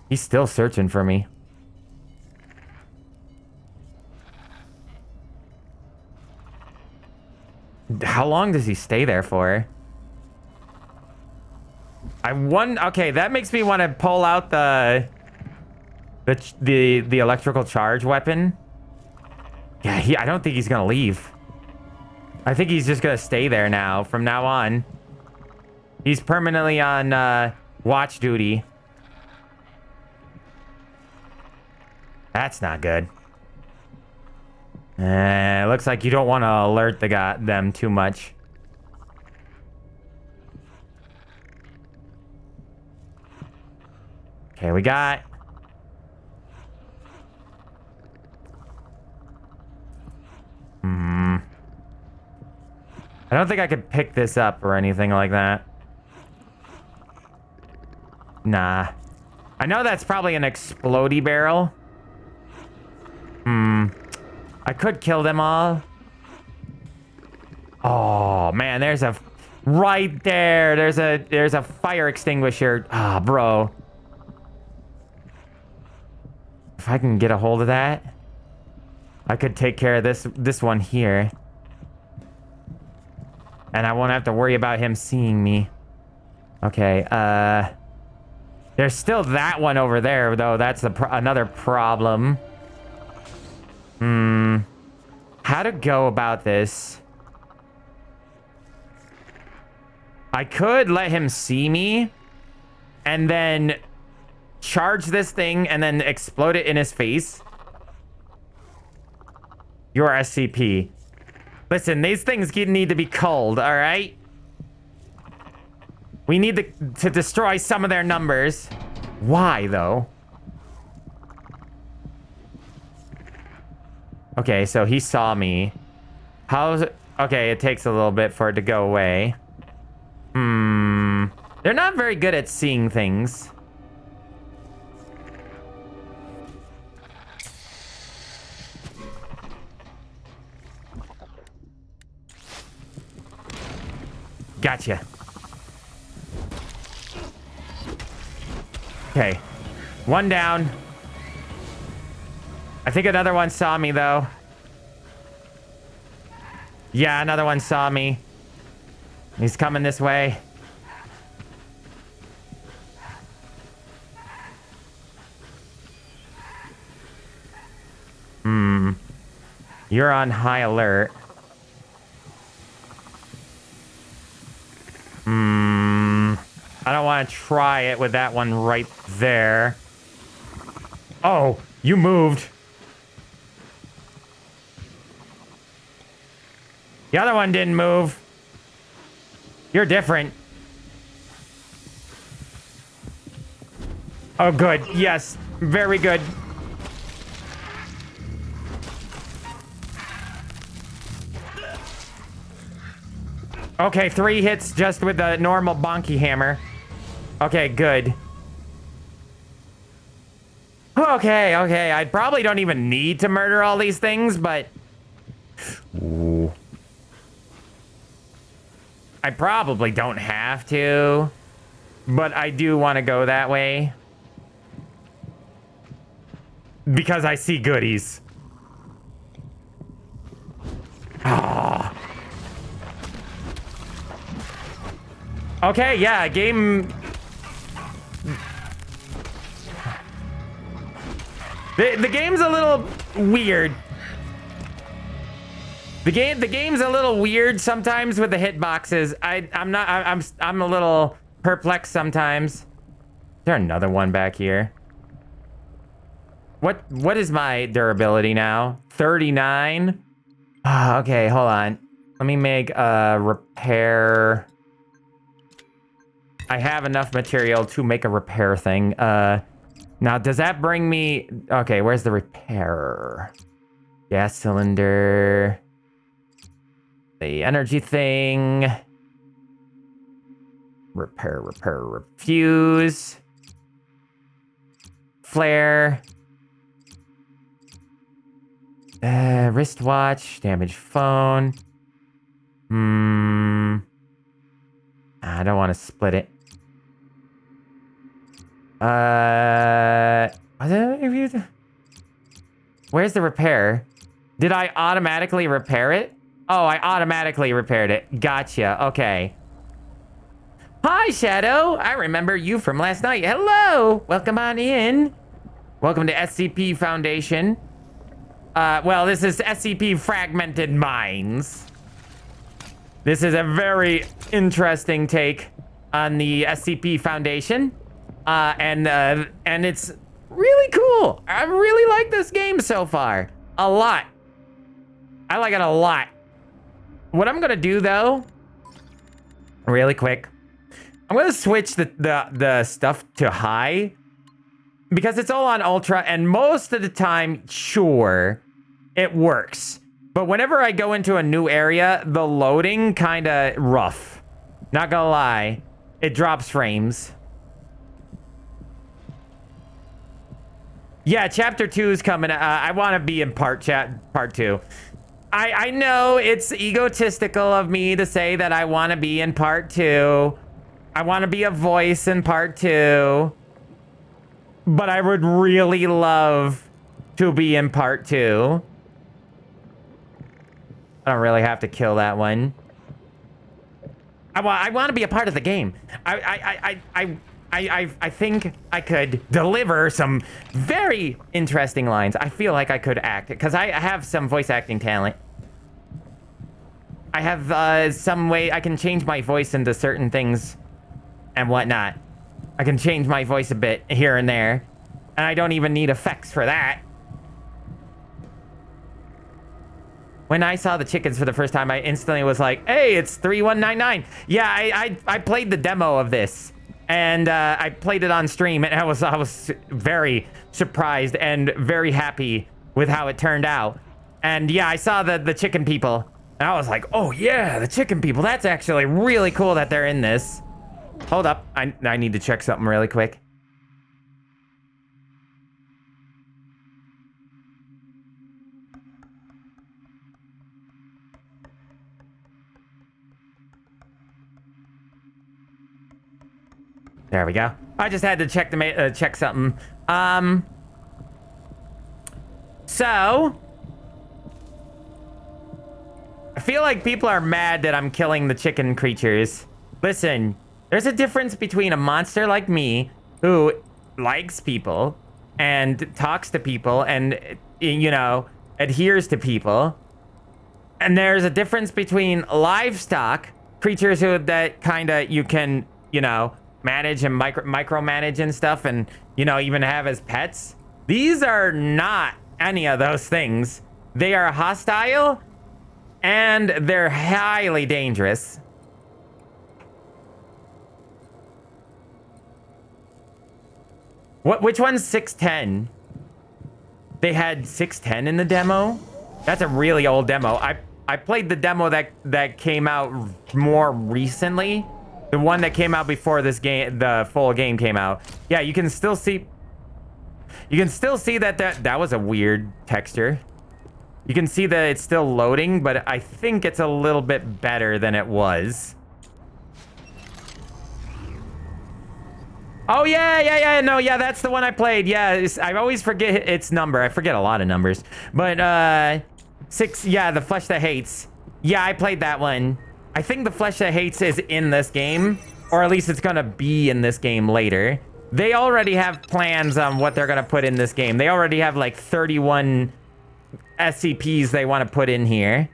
He's still searching for me. How long does he stay there for? Okay, that makes me want to pull out the electrical charge weapon. Yeah, I don't think he's gonna leave. I think he's just gonna stay there now from now on. He's permanently on watch duty. That's not good. Looks like you don't want to alert them too much. Okay, we got... I don't think I could pick this up or anything like that. Nah. I know that's probably an explodey barrel. I could kill them all. Oh man, there's a right there. There's a fire extinguisher. Ah, bro. If I can get a hold of that, I could take care of this one here. And I won't have to worry about him seeing me. Okay, there's still that one over there, though. That's another problem. How to go about this? I could let him see me and then charge this thing and then explode it in his face. You're SCP. Listen, these things need to be culled, all right? We need to destroy some of their numbers. Why, though? Okay, so he saw me. How's it? Okay, it takes a little bit for it to go away. They're not very good at seeing things. Gotcha. Okay. One down. I think another one saw me, though. Yeah, another one saw me. He's coming this way. You're on high alert. I don't want to try it with that one right there. Oh, you moved. The other one didn't move. You're different. Oh, good. Yes. Very good. Okay, 3 hits just with the normal bonky hammer. Okay, good. Okay. I probably don't even need to murder all these things, but... Ooh. I probably don't have to, but I do want to go that way. Because I see goodies. Ah. Okay, yeah, game... The game's a little weird. The game's a little weird sometimes with the hitboxes. I'm a little perplexed sometimes. Is there another one back here? What is my durability now? 39? Okay, hold on. Let me make a repair. I have enough material to make a repair thing. Now, does that bring me... Okay, where's the repair? Gas cylinder. The energy thing. Repair, fuse. Flare. Wristwatch. Damaged phone. I don't want to split it. Where's the repair? Did I automatically repair it? Oh, I automatically repaired it. Gotcha. Okay. Hi, Shadow. I remember you from last night. Hello. Welcome on in. Welcome to SCP Foundation. Well, this is SCP Fragmented Minds. This is a very interesting take on the SCP Foundation. And it's really cool. I really like this game so far. A lot. I like it a lot. What I'm gonna do though, really quick, I'm gonna switch the stuff to high because it's all on ultra, and most of the time, sure, it works. But whenever I go into a new area, the loading kinda rough. Not gonna lie, it drops frames. Yeah, chapter 2 is coming. I want to be in part 2. I know it's egotistical of me to say that I want to be in part 2. I want to be a voice in part 2. But I would really love to be in part 2. I don't really have to kill that one. I want to be a part of the game. I think I could deliver some very interesting lines. I feel like I could act because I have some voice acting talent. I have some way I can change my voice into certain things and whatnot. I can change my voice a bit here and there, and I don't even need effects for that. When I saw the chickens for the first time, I instantly was like, hey, it's 3199. Yeah, I played the demo of this, and I played it on stream, and I was very surprised and very happy with how it turned out. And yeah, I saw the chicken people, and I was like, oh yeah, the chicken people. That's actually really cool that they're in this. Hold up, I need to check something really quick. There we go. I just had to check check something. So I feel like people are mad that I'm killing the chicken creatures. Listen, there's a difference between a monster like me who likes people and talks to people and, you know, adheres to people. And there's a difference between livestock creatures that kind of you can, you know, manage and micromanage and stuff, and, you know, even have as pets. These are not any of those things. They are hostile and they're highly dangerous. Which one's 610? They had 610 in the demo? That's a really old demo. I played the demo that came out more recently. The one that came out before this game, the full game came out. Yeah, you can still see. You can still see that was a weird texture. You can see that it's still loading, but I think it's a little bit better than it was. Oh yeah, no, yeah, that's the one I played. Yeah, I always forget its number. I forget a lot of numbers, but 6. Yeah, the Flesh That Hates. Yeah, I played that one. I think the Flesh That Hates is in this game, or at least it's gonna be in this game later. They already have plans on what they're gonna put in this game. They already have like 31 SCPs they want to put in here.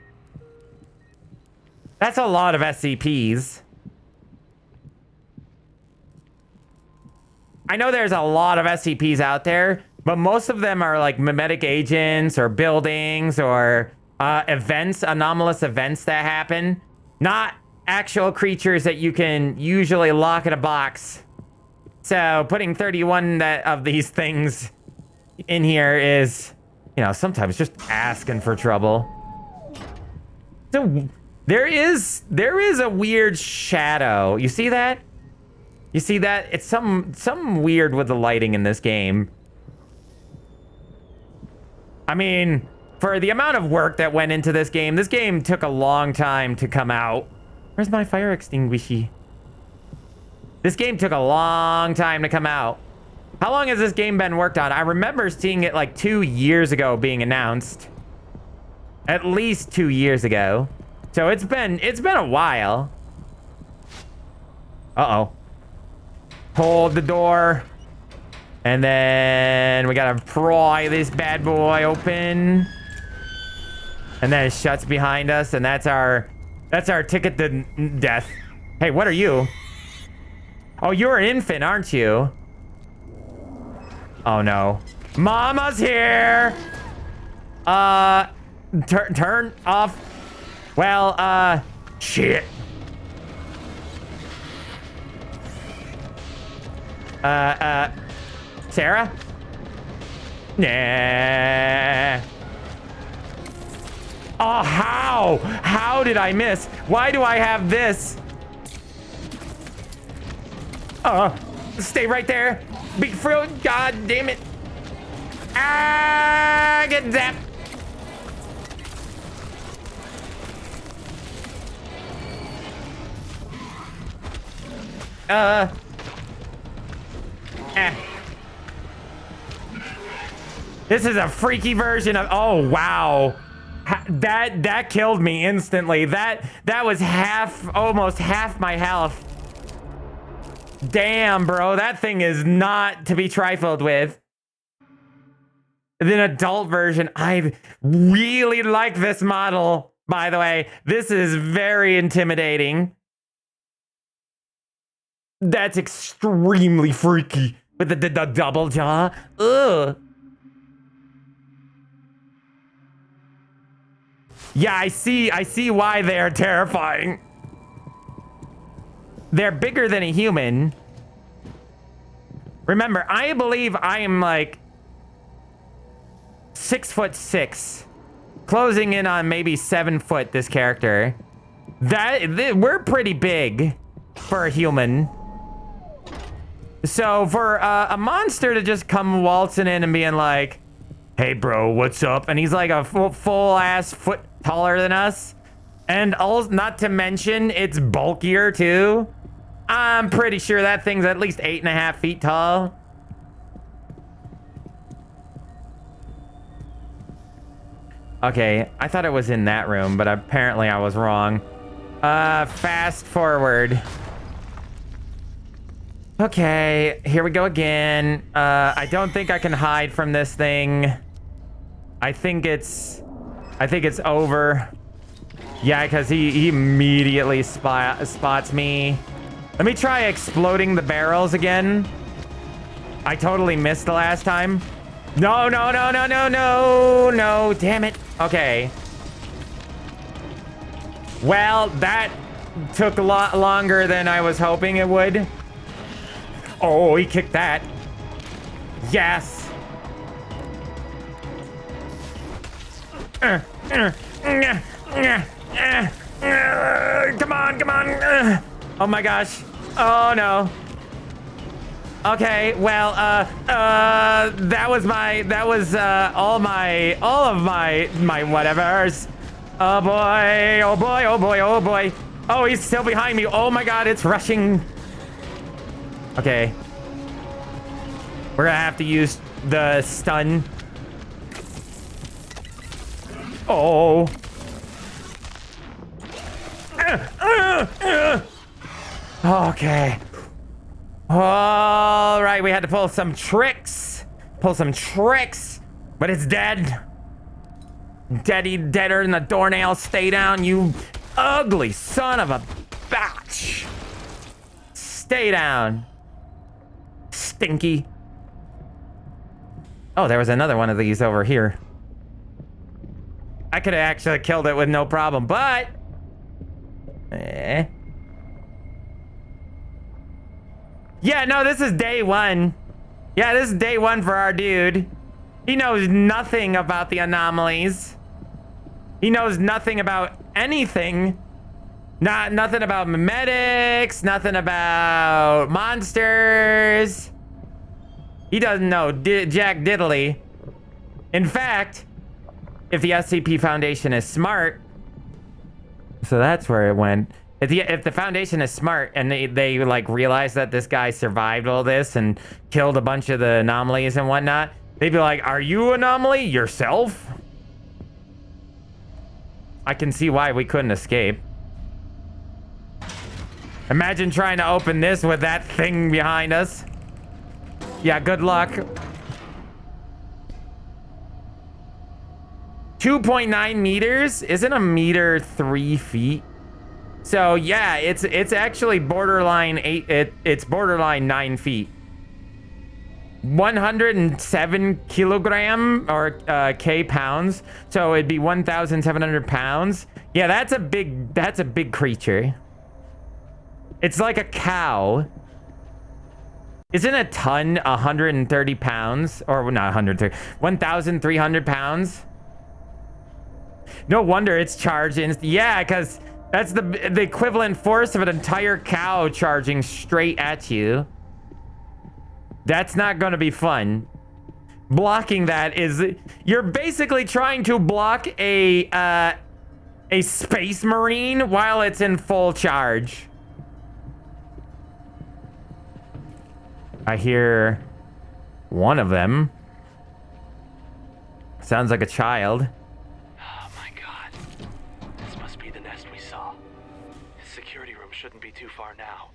That's a lot of SCPs. I know there's a lot of SCPs out there, but most of them are like mimetic agents or buildings or events, anomalous events that happen. Not actual creatures that you can usually lock in a box. So putting 31 of these things in here is, you know, sometimes just asking for trouble. So there is a weird shadow. You see that? You see that? It's something weird with the lighting in this game. I mean, for the amount of work that went into this game took a long time to come out. Where's my fire extinguisher? This game took a long time to come out. How long has this game been worked on? I remember seeing it like 2 years ago being announced. At least 2 years ago. So it's been a while. Uh-oh. Hold the door. And then we gotta pry this bad boy open. And then it shuts behind us, and that's our ticket to death. Hey, what are you? Oh, you're an infant, aren't you? Oh no. Mama's here! Turn off. Well, shit. Sarah? Nah. Oh, how? How did I miss? Why do I have this? Stay right there. Big fruit. God damn it. Ah, get zapped. This is a freaky version of, oh wow. That killed me instantly. That was almost half my health. Damn, bro, that thing is not to be trifled with. The adult version, I really like this model, by the way. This is very intimidating. That's extremely freaky with the double jaw. Ugh. Yeah, I see why they're terrifying. They're bigger than a human. Remember, I believe I am like 6'6", closing in on maybe 7 foot. This character, we're pretty big for a human. So for a monster to just come waltzing in and being like, "Hey, bro, what's up?" and he's like a full ass foot taller than us, and also not to mention it's bulkier too. I'm pretty sure that thing's at least 8.5 feet tall. Okay, I thought it was in that room, but apparently I was wrong. Fast forward. Okay, here we go again. I don't think I can hide from this thing. I think it's over. Yeah, because he immediately spots me. Let me try exploding the barrels again. I totally missed the last time. No, no, no, no, no, no, no, damn it. Okay. Well, that took a lot longer than I was hoping it would. Oh, he kicked that. Yes. Come on, come on. Oh my gosh. Oh no. Okay, well, that was all of my whatevers. Oh boy, oh boy, oh boy, oh boy. Oh, he's still behind me. Oh my god, it's rushing. Okay. We're gonna have to use the stun. Oh. Okay. All right, we had to pull some tricks. But it's dead. Deader than the doornail. Stay down, you ugly son of a bitch. Stay down. Stinky. Oh, there was another one of these over here. I could have actually killed it with no problem, but... Yeah, no, this is day one. Yeah, this is day one for our dude. He knows nothing about the anomalies. He knows nothing about anything. Nothing about memetics, nothing about monsters. He doesn't know jack diddly. In fact, if the SCP Foundation is smart, so that's where it went. If the Foundation is smart and they like realize that this guy survived all this and killed a bunch of the anomalies and whatnot, they'd be like, "Are you anomaly yourself?" I can see why we couldn't escape. Imagine trying to open this with that thing behind us. Yeah, good luck. 2.9 meters? Isn't a meter 3 feet? So yeah, it's actually borderline it's borderline 9 feet. 107 kilogram or pounds. So it'd be 1,700 pounds. Yeah, that's a big creature. It's like a cow. Isn't a ton 130 pounds? Or not 130, 1,300 pounds? No wonder it's charged in. Yeah, because that's the equivalent force of an entire cow charging straight at you. That's not going to be fun. blocking that is you're basically trying to block a space marine while it's in full charge. I hear one of them. Sounds like a child.
Oh my god. This must be the nest we saw. The security room shouldn't be too far now.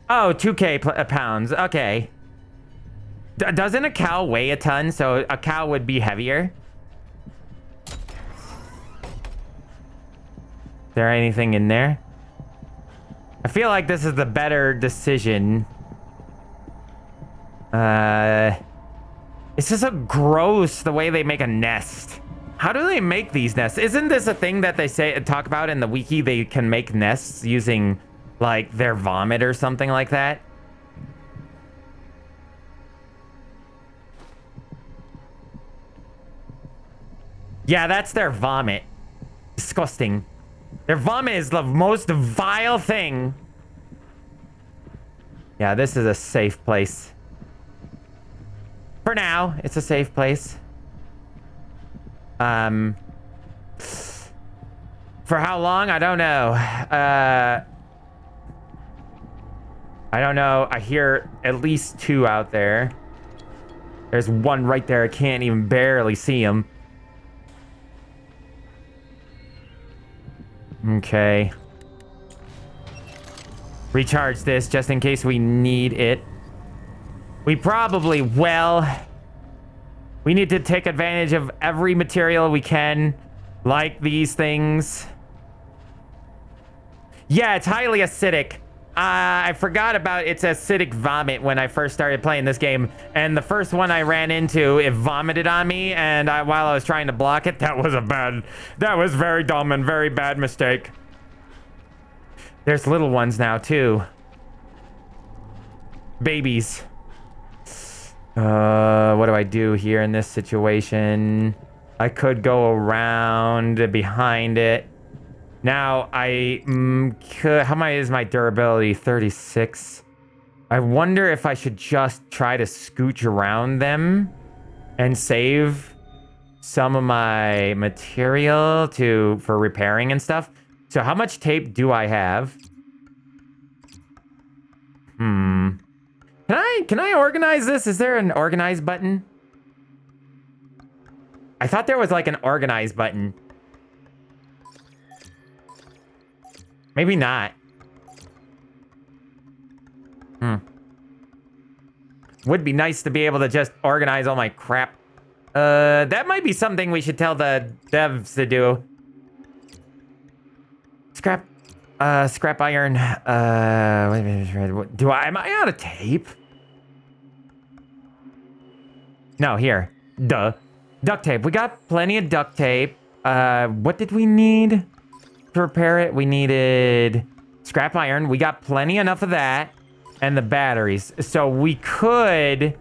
Oh, 2K pounds. Okay. Doesn't a cow weigh a ton? So a cow would be heavier. Is there anything in there? I feel like this is the better decision. It's just so gross the way they make a nest. How do they make these nests? Isn't this a thing that they talk about in the wiki? They can make nests using like their vomit or something like that. Yeah, that's their vomit. Disgusting. Their vomit is the most vile thing. Yeah, this is a safe place. For now, it's a safe place. For how long? I don't know. I don't know. I hear at least 2 out there. There's one right there. I can't even barely see him. Okay. Recharge this just in case we need it. We probably will. We need to take advantage of every material we can, like these things. Yeah, it's highly acidic. I forgot about its acidic vomit when I first started playing this game. And the first one I ran into, it vomited on me. And while I was trying to block it, that was very dumb and very bad mistake. There's little ones now, too. Babies. What do I do here in this situation? I could go around behind it. Now, how much is my durability? 36. I wonder if I should just try to scooch around them and save some of my material for repairing and stuff. So how much tape do I have? Can I organize this? Is there an organize button? I thought there was like an organize button. Maybe not. Would be nice to be able to just organize all my crap. That might be something we should tell the devs to do. Scrap iron. Wait a minute. Am I out of tape? No, here. Duh. Duct tape. We got plenty of duct tape. What did we need to repair it? We needed scrap iron. We got enough of that. And the batteries. So we could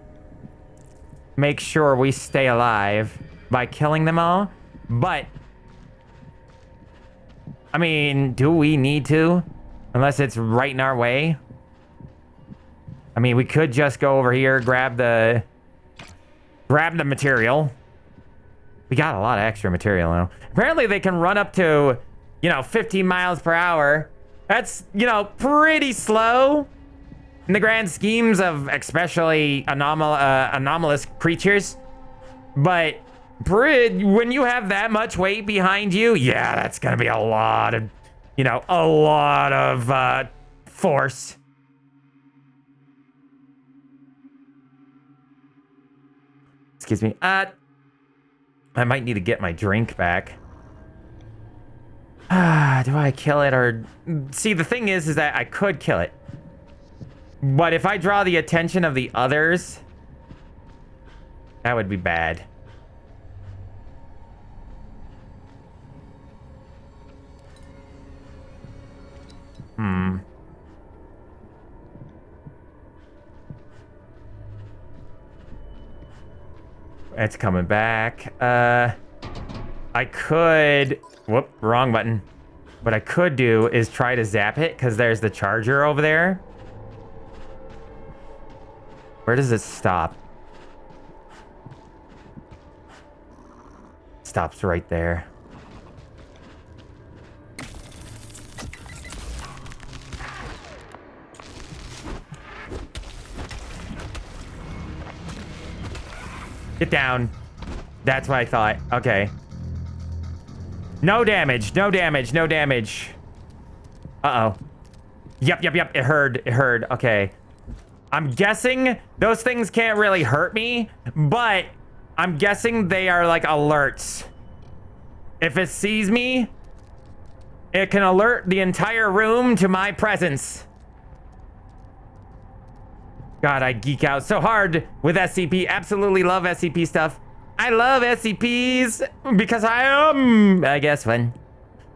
make sure we stay alive by killing them all. But I mean, do we need to? Unless it's right in our way. I mean, we could just go over here, grab the material. We got a lot of extra material now. Apparently they can run up to, 15 miles per hour. That's, pretty slow in the grand schemes of especially anomalous creatures. But when you have that much weight behind you, yeah, that's gonna be a lot of, force. Excuse me. I might need to get my drink back. Do I kill it or... See, the thing is that I could kill it. But if I draw the attention of the others, that would be bad. It's coming back. I could... Whoop, wrong button. What I could do is try to zap it, because there's the charger over there. Where does it stop? stops right there. Get down. That's what I thought. Okay. No damage. No damage. No damage. Uh-oh. Yep. It heard. Okay. I'm guessing those things can't really hurt me, but I'm guessing they are like alerts. If it sees me, it can alert the entire room to my presence. God, I geek out so hard with SCP. Absolutely love SCP stuff. I love SCPs because I am, I guess, one.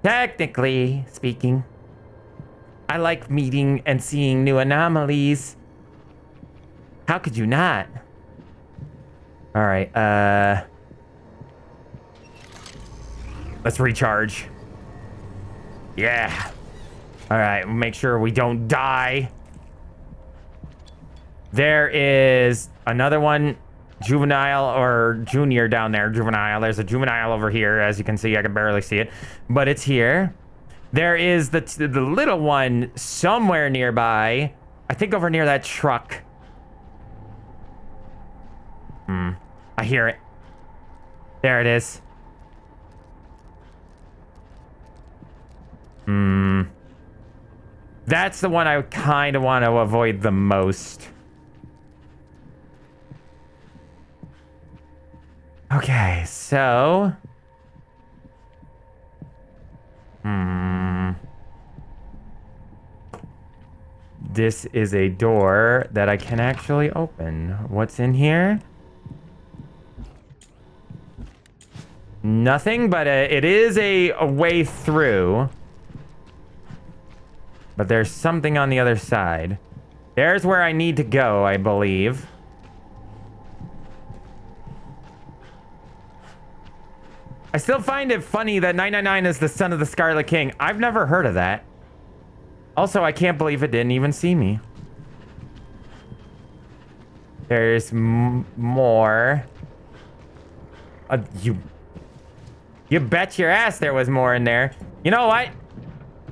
Technically speaking, I like meeting and seeing new anomalies. How could you not? All right, let's recharge. Yeah. All right, make sure we don't die. There is another one, juvenile or junior down there. Juvenile. There's a juvenile over here. As you can see, I can barely see it, but it's here. There is the little one somewhere nearby. I think over near that truck. I hear it. There it is. That's the one I kind of want to avoid the most. Okay, so... This is a door that I can actually open. What's in here? Nothing, but it is a way through. But there's something on the other side. There's where I need to go, I believe. I still find it funny that 999 is the son of the Scarlet King. I've never heard of that. Also, I can't believe it didn't even see me. There's more. You bet your ass there was more in there. You know what?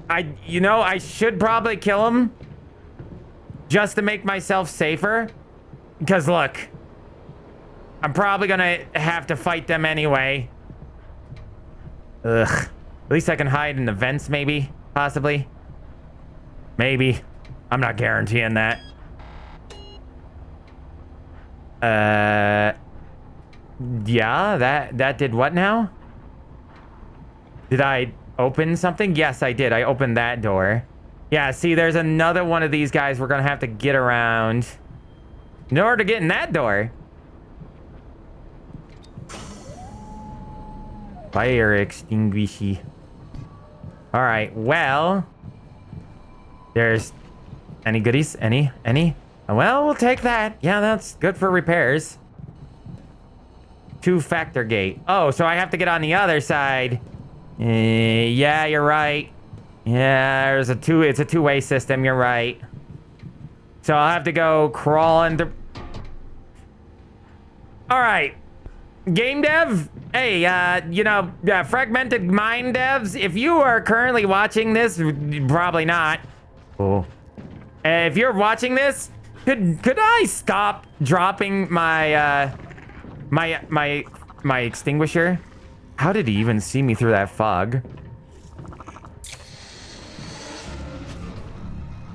I should probably kill him just to make myself safer. Because look, I'm probably gonna have to fight them anyway. Ugh. At least I can hide in the vents, maybe, possibly. Maybe. I'm not guaranteeing that. Yeah, that did what now? Did I open something? Yes, I did. I opened that door. Yeah, see, there's another one of these guys we're gonna have to get around in order to get in that door. Fire extinguishy. All right, well, there's any goodies? Any? Well, we'll take that. Yeah, that's good for repairs. 2-factor gate. Oh, so I have to get on the other side. Yeah, you're right. Yeah, it's a two-way system. You're right. So I'll have to go crawling through. All right. Game dev, hey, fragmented mind devs, if you are currently watching this, probably not. Oh. If you're watching this, could I stop dropping my my extinguisher? How did he even see me through that fog?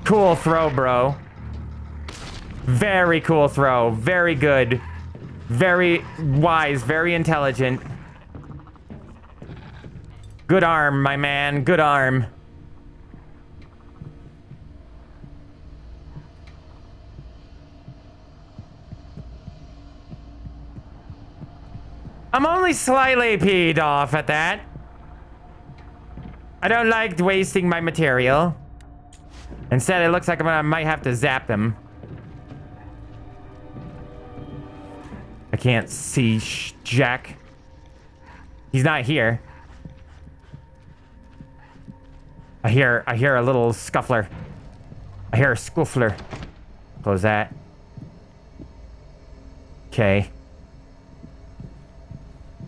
Cool throw, bro. Very cool throw. Very good. Very wise, very intelligent. Good arm, my man. Good arm. I'm only slightly peed off at that. I don't like wasting my material. Instead, it looks like I might have to zap them. I can't see Jack. He's not here. I hear a little scuffler. I hear a scuffler. Close that. Okay.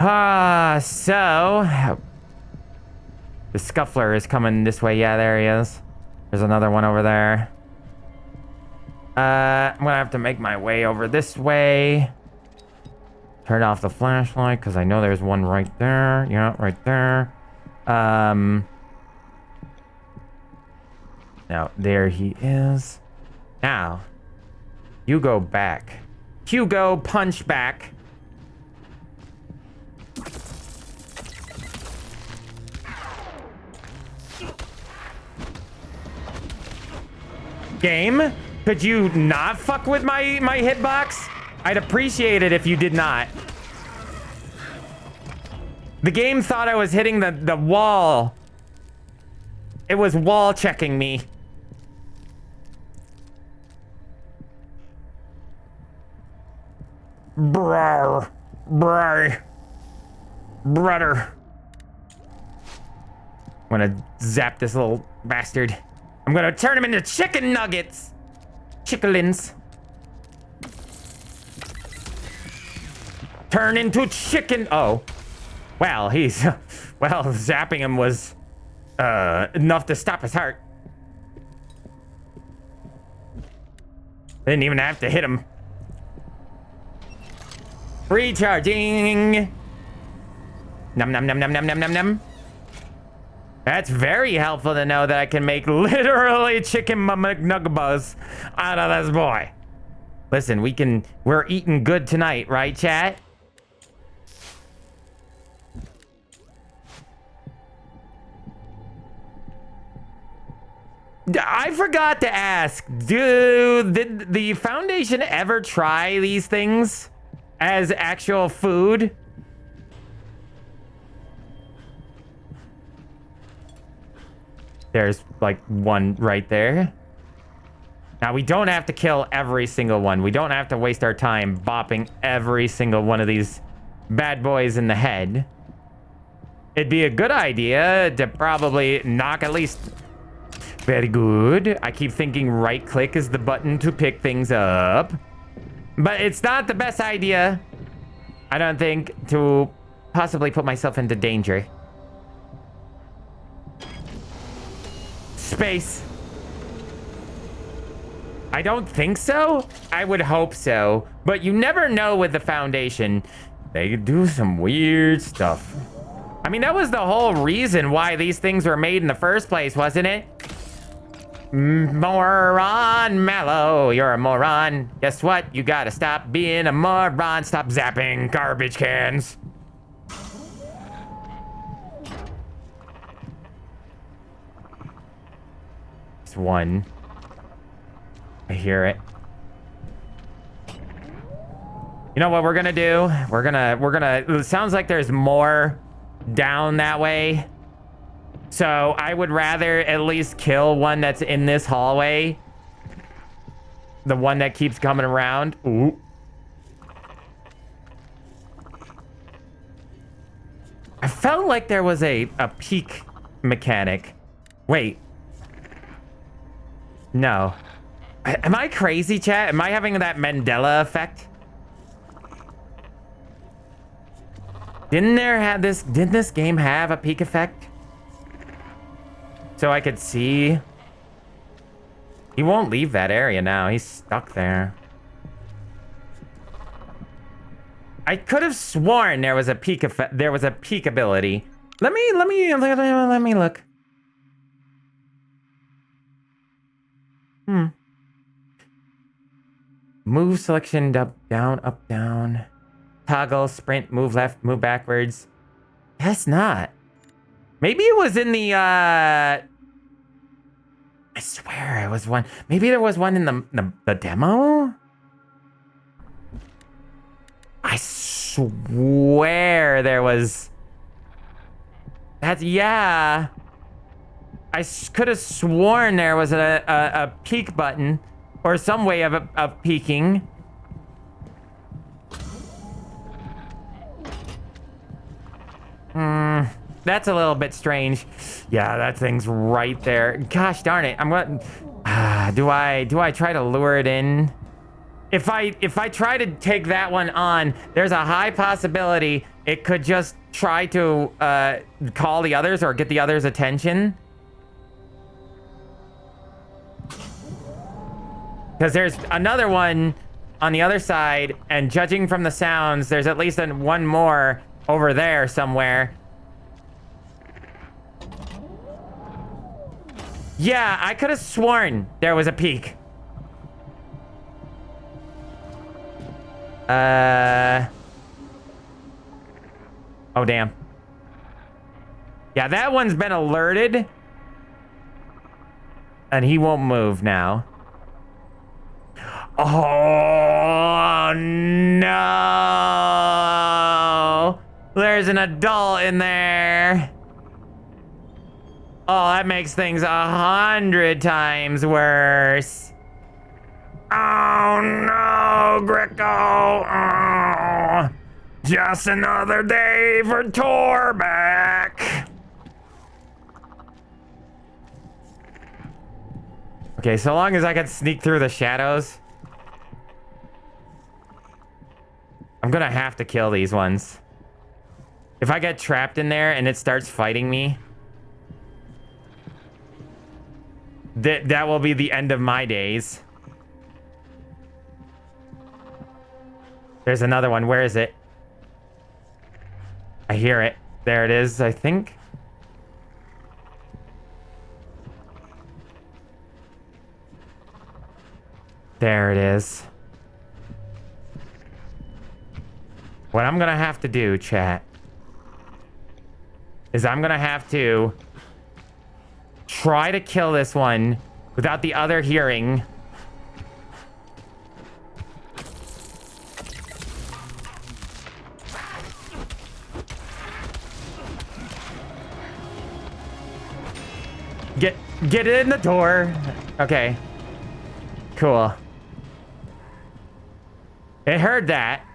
So the scuffler is coming this way. Yeah, there he is. There's another one over there. I'm gonna have to make my way over this way. Turn off the flashlight because I know there's one right there. Yeah, right there. Now, there he is. Now, you go back. Hugo, punch back. Game, could you not fuck with my hitbox? I'd appreciate it if you did not. The game thought I was hitting the wall. It was wall checking me. Brr. Brr. Brother. I'm gonna zap this little bastard. I'm gonna turn him into chicken nuggets. Chickalins. Turn into chicken. Oh. Well, he's... Well, zapping him was enough to stop his heart. Didn't even have to hit him. Recharging. Num num num num num num num num. That's very helpful to know that I can make literally chicken McNuggets out of this boy. Listen, we're eating good tonight, right, chat? I forgot to ask, did the Foundation ever try these things as actual food? There's like one right there. Now we don't have to kill every single one. We don't have to waste our time bopping every single one of these bad boys in the head. It'd be a good idea to probably knock at least... Very good. I keep thinking right click is the button to pick things up. But it's not the best idea, I don't think, to possibly put myself into danger. Space. I don't think so. I would hope so. But you never know with the Foundation. They do some weird stuff. I mean, that was the whole reason why these things were made in the first place, wasn't it? Moron, MalO, you're a moron. Guess what? You gotta stop being a moron. Stop zapping garbage cans. It's one. I hear it. You know what we're gonna do? We're gonna, it sounds like there's more down that way. So I would rather at least kill one that's in this hallway. The one that keeps coming around. Ooh. I felt like there was a peek mechanic. Wait. No. Am I crazy, chat? Am I having that Mandela effect? Didn't this game have a peek effect? So I could see. He won't leave that area now. He's stuck there. I could have sworn there was a peek effect. There was a peek ability. Let me look. Move selection up, down. Toggle, sprint, move left, move backwards. Guess not. Maybe it was in the I swear it was one. Maybe there was one in the demo? I swear there was. Yeah. I could have sworn there was a peek button or some way of peeking. That's a little bit strange. Yeah, that thing's right there. Gosh darn it. I'm going do I try to lure it in? If I try to take that one on, there's a high possibility it could just try to call the others or get the others' attention. Because there's another one on the other side, and judging from the sounds, there's at least one more over there somewhere. Yeah, I could have sworn there was a peak. Oh, damn. Yeah, that one's been alerted. And he won't move now. Oh, no. There's an adult in there. Oh, that makes things 100 times worse. Oh, no, Greco. Oh, just another day for Torbeck. Okay, so long as I can sneak through the shadows. I'm gonna have to kill these ones. If I get trapped in there and it starts fighting me, that will be the end of my days. There's another one. Where is it? I hear it. There it is, I think. There it is. What I'm gonna have to do, chat, is I'm gonna have to try to kill this one without the other hearing. Get it in the door. Okay. Cool. It heard that.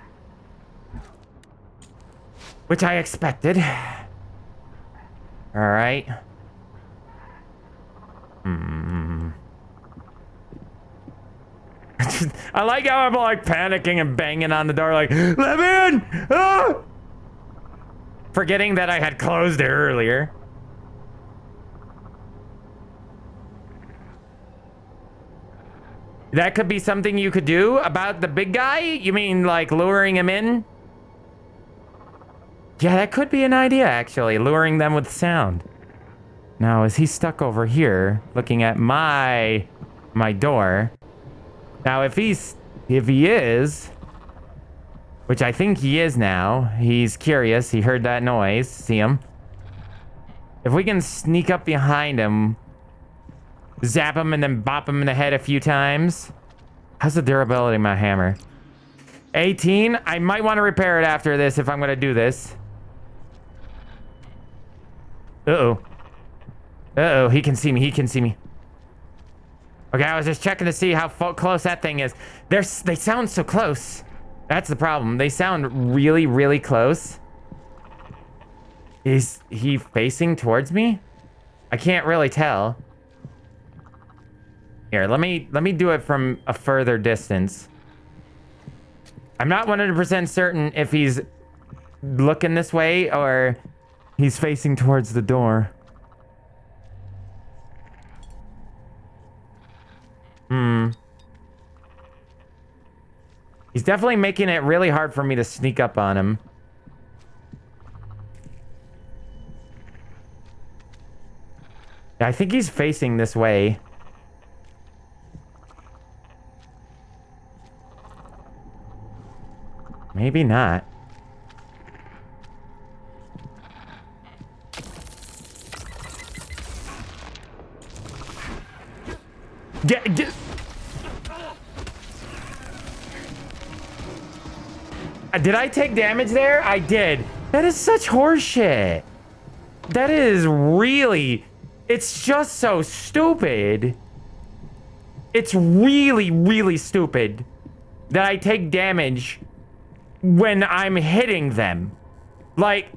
Which I expected. Alright. I like how I'm like panicking and banging on the door like, let me in! Ah! Forgetting that I had closed it earlier. That could be something you could do about the big guy? You mean like luring him in? Yeah, that could be an idea, actually. Luring them with sound. Now, is he stuck over here looking at my door? Now, if he is, which I think he is now, he's curious. He heard that noise. See him? If we can sneak up behind him, zap him and then bop him in the head a few times. How's the durability of my hammer? 18? I might want to repair it after this if I'm going to do this. Uh-oh. Uh-oh, he can see me. He can see me. Okay, I was just checking to see how close that thing is. They sound so close. That's the problem. They sound really, really close. Is he facing towards me? I can't really tell. Here, let me do it from a further distance. I'm not 100% certain if he's looking this way or he's facing towards the door. He's definitely making it really hard for me to sneak up on him. Yeah, I think he's facing this way. Maybe not. Get. Did I take damage there? I did. That is such horseshit. That is really... It's just so stupid. It's really, really stupid that I take damage when I'm hitting them. Like,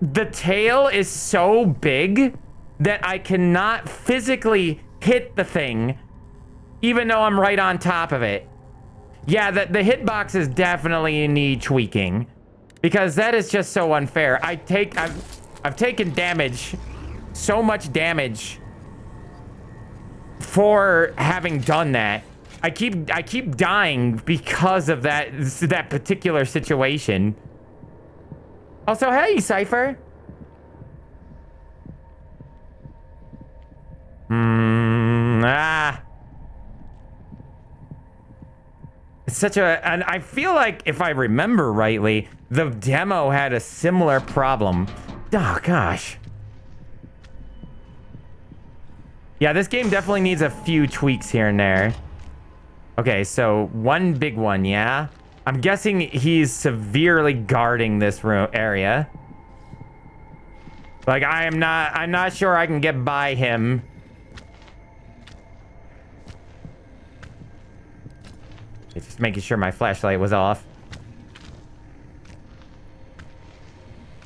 the tail is so big that I cannot physically hit the thing, even though I'm right on top of it. Yeah, the hitboxes definitely need tweaking. Because that is just so unfair. I've taken damage, so much damage for having done that. I keep dying because of that particular situation. Also, hey, Cypher. It's such a, and I feel like if I remember rightly, the demo had a similar problem. Oh gosh. Yeah, this game definitely needs a few tweaks here and there. Okay, so one big one, yeah? I'm guessing he's severely guarding this room area. Like, I'm not sure I can get by him. It's just making sure my flashlight was off.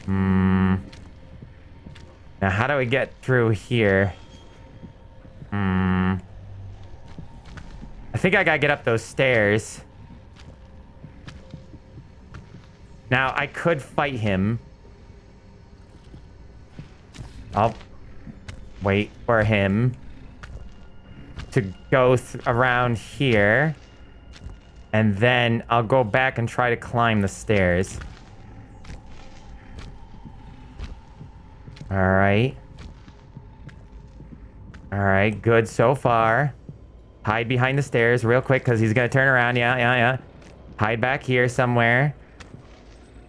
Now, how do we get through here? I think I gotta get up those stairs. Now, I could fight him. I'll wait for him to go around here. And then I'll go back and try to climb the stairs. All right. All right, good so far. Hide behind the stairs real quick because he's going to turn around. Yeah. Hide back here somewhere.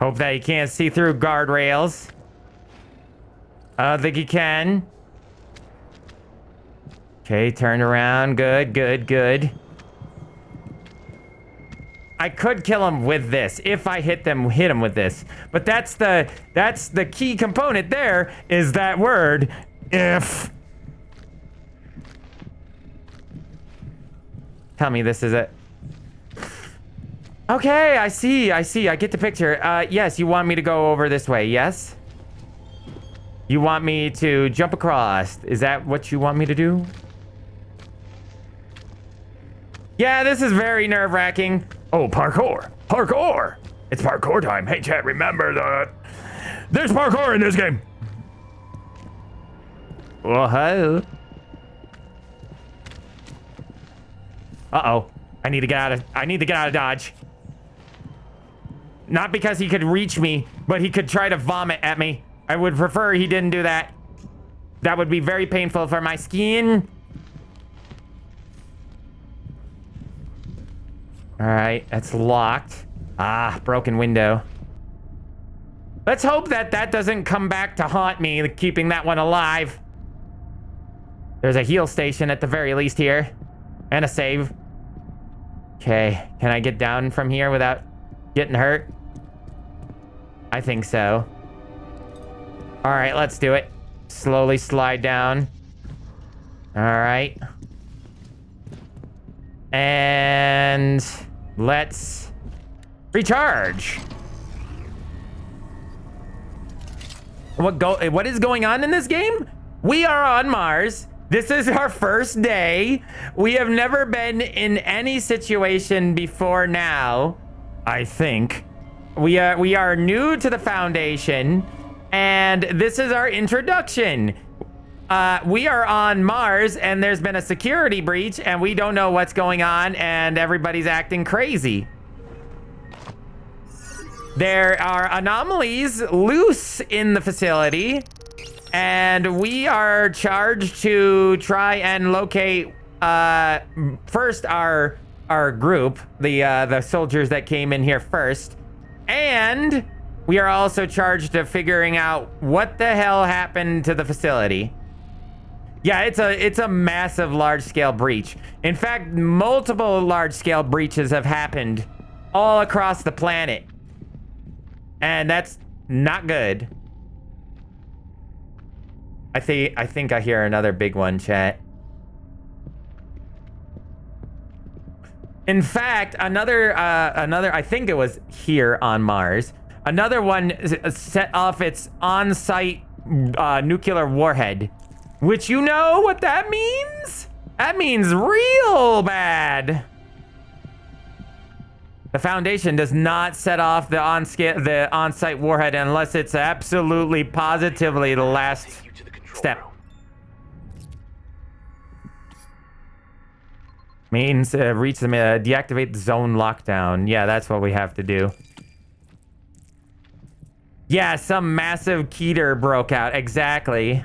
Hope that he can't see through guardrails. I don't think he can. Okay, turn around. Good. I could kill him with this if I hit him with this. But that's the key component there is that word, if. Tell me this is it. Okay, I see. I get the picture. Yes, you want me to go over this way, yes? You want me to jump across. Is that what you want me to do? Yeah, this is very nerve-wracking. Oh, parkour. It's parkour time. Hey, chat, remember that there's parkour in this game. Whoa. Uh-oh. I need to get out of Dodge. Not because he could reach me, but he could try to vomit at me. I would prefer he didn't do that. That would be very painful for my skin. All right, that's locked. Ah, broken window. Let's hope that doesn't come back to haunt me, keeping that one alive. There's a heal station at the very least here. And a save. Okay, can I get down from here without getting hurt? I think so. All right, let's do it. Slowly slide down. All right. And let's recharge. What is going on in this game? We are on Mars. This is our first day. We have never been in any situation before now, I think. We are new to the Foundation, and this is our introduction. We are on Mars, and there's been a security breach, and we don't know what's going on, and everybody's acting crazy. There are anomalies loose in the facility, and we are charged to try and locate first our group, the soldiers that came in here first, and we are also charged to figuring out what the hell happened to the facility. Yeah, it's a massive large-scale breach. In fact, multiple large-scale breaches have happened all across the planet. And that's not good. I think I hear another big one, chat. In fact, another I think it was here on Mars. Another one set off its on-site nuclear warhead. Which, you know what that means? That means real bad. The Foundation does not set off the on-site warhead unless it's absolutely positively the last step. Means reach them, deactivate the zone lockdown. Yeah, that's what we have to do. Yeah, some massive Keter broke out. Exactly.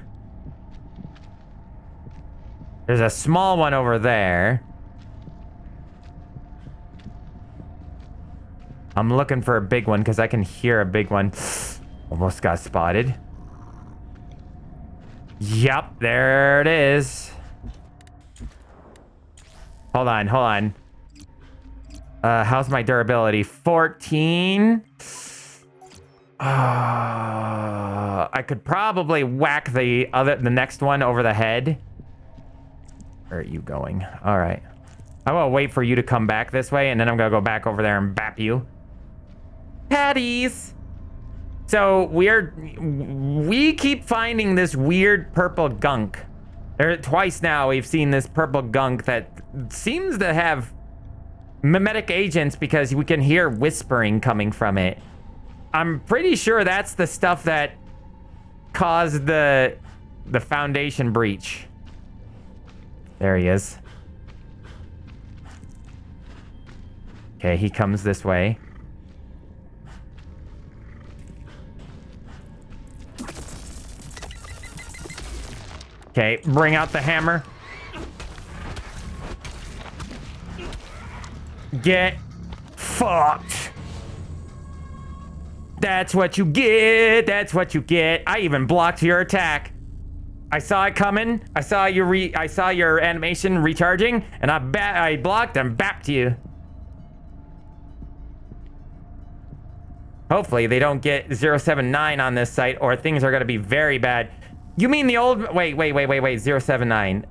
There's a small one over there. I'm looking for a big one because I can hear a big one. Almost got spotted. Yep, there it is. Hold on, hold on. How's my durability? 14. I could probably whack the next one over the head. Where are you going? All right. I will wait for you to come back this way, and then I'm gonna go back over there and bap you. Patties. So we keep finding this weird purple gunk. Twice now we've seen this purple gunk that seems to have mimetic agents because we can hear whispering coming from it. I'm pretty sure that's the stuff that caused the Foundation breach. There he is. Okay, he comes this way. Okay, bring out the hammer. Get fucked. That's what you get. That's what you get. I even blocked your attack. I saw it coming. I saw your animation recharging, and I blocked and bapped you. Hopefully they don't get 079 on this site, or things are gonna be very bad. You mean the old... Wait, 079.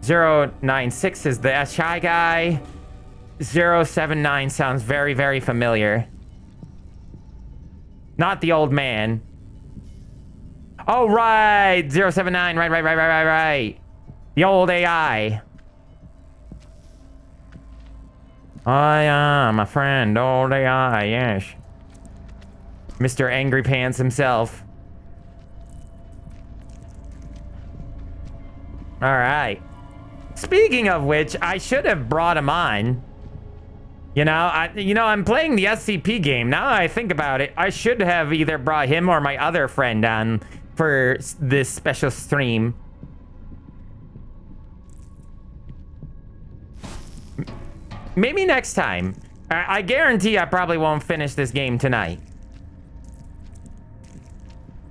096 is the SHI guy. 079 sounds very, very familiar. Not the old man. Oh, right. 079. Right. The old AI. I am my friend, old AI, yes. Mr. Angry Pants himself. All right. Speaking of which, I should have brought him on. I'm playing the SCP game. Now that I think about it, I should have either brought him or my other friend on for this special stream. Maybe next time. I guarantee I probably won't finish this game tonight.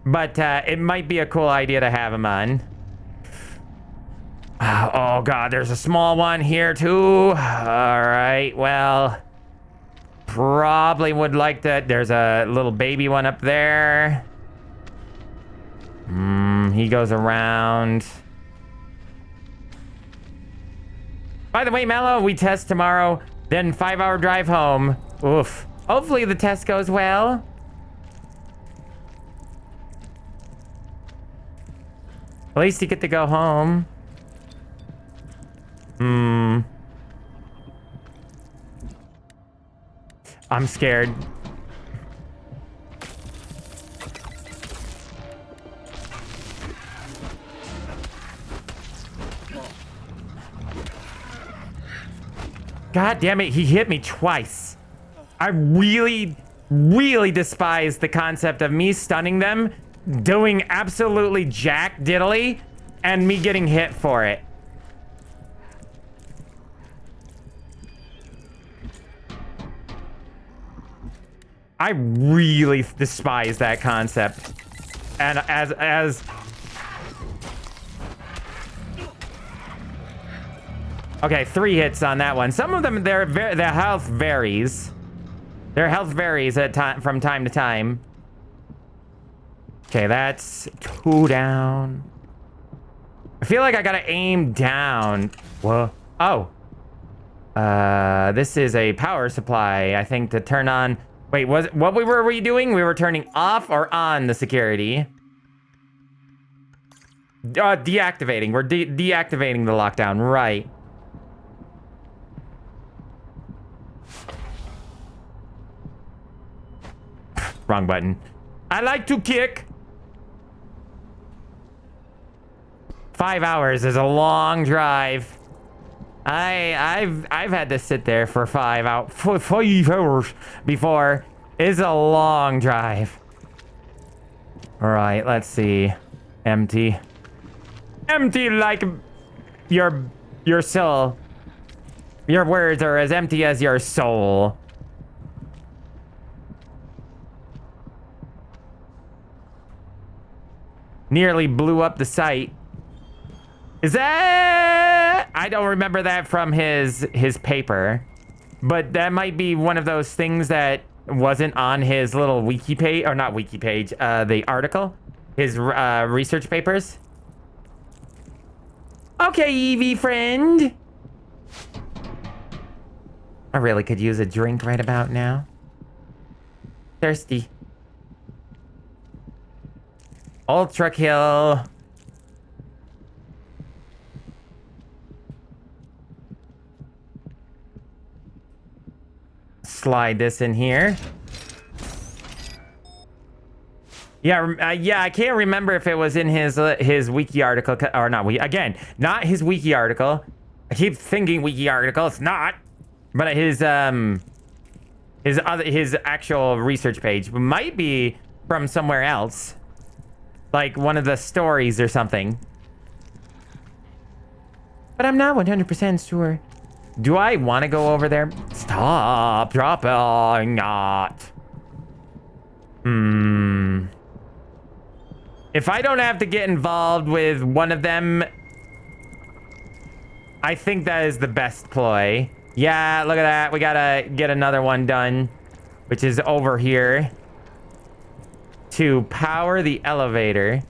But it might be a cool idea to have him on. Oh god, there's a small one here too. Alright, well, probably would like to... There's a little baby one up there. He goes around. By the way, MalO, we test tomorrow, then 5-hour drive home. Oof. Hopefully the test goes well. At least you get to go home. I'm scared. God damn it, he hit me twice. I really, really despise the concept of me stunning them, doing absolutely jack diddly, and me getting hit for it. I really despise that concept. And as okay, 3 hits on that one. Some of them, their health varies. Their health varies from time to time. Okay, that's 2 down. I feel like I gotta aim down. Whoa. Oh. This is a power supply, I think, to turn on. Wait, what were we doing? We were turning off or on the security? Deactivating. We're deactivating the lockdown, right. Wrong button. I like to kick. 5 hours is a long drive. I've had to sit there for 5 hours before. It's a long drive. All right, let's see. Empty. Empty like your soul. Your words are as empty as your soul. Nearly blew up the site. Is that... I don't remember that from his paper. But that might be one of those things that wasn't on his little wiki page, or not wiki page, the article. His research papers. Okay, Evie friend. I really could use a drink right about now. Thirsty. Ultra kill. Slide this in here. Yeah, yeah, I can't remember if it was in his wiki article or not. Again, not his wiki article. I keep thinking wiki article. It's not, but his actual research page might be from somewhere else, like one of the stories or something. But I'm not 100% sure. Do I want to go over there? Stop dropping not. If I don't have to get involved with one of them, I think that is the best ploy. Yeah, look at that. We gotta get another one done, which is over here to power the elevator.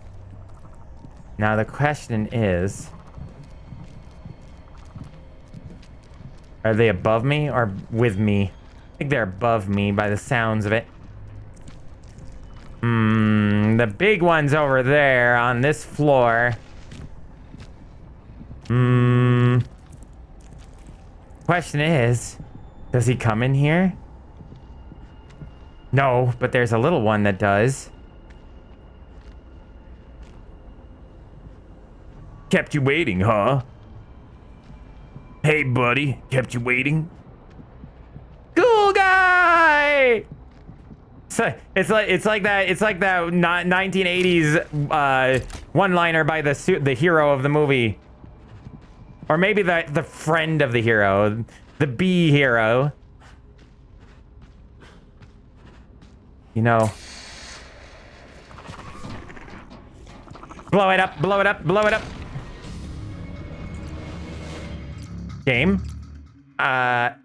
Now the question is, are they above me or with me? I think they're above me by the sounds of it. The big one's over there on this floor. Question is, does he come in here? No, but there's a little one that does. Kept you waiting, huh? Hey, buddy, kept you waiting? Cool guy! So it's like that 1980s one-liner by the hero of the movie, or maybe the friend of the hero, the B hero. You know, blow it up, blow it up, blow it up. Game. Bap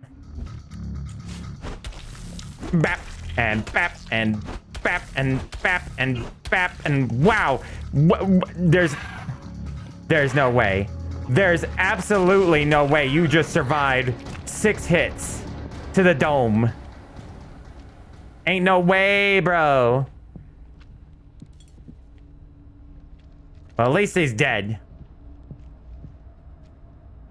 and bap and bap and bap and bap and wow. There's no way. There's absolutely no way you just survived 6 hits to the dome. Ain't no way, bro. Well, at least he's dead.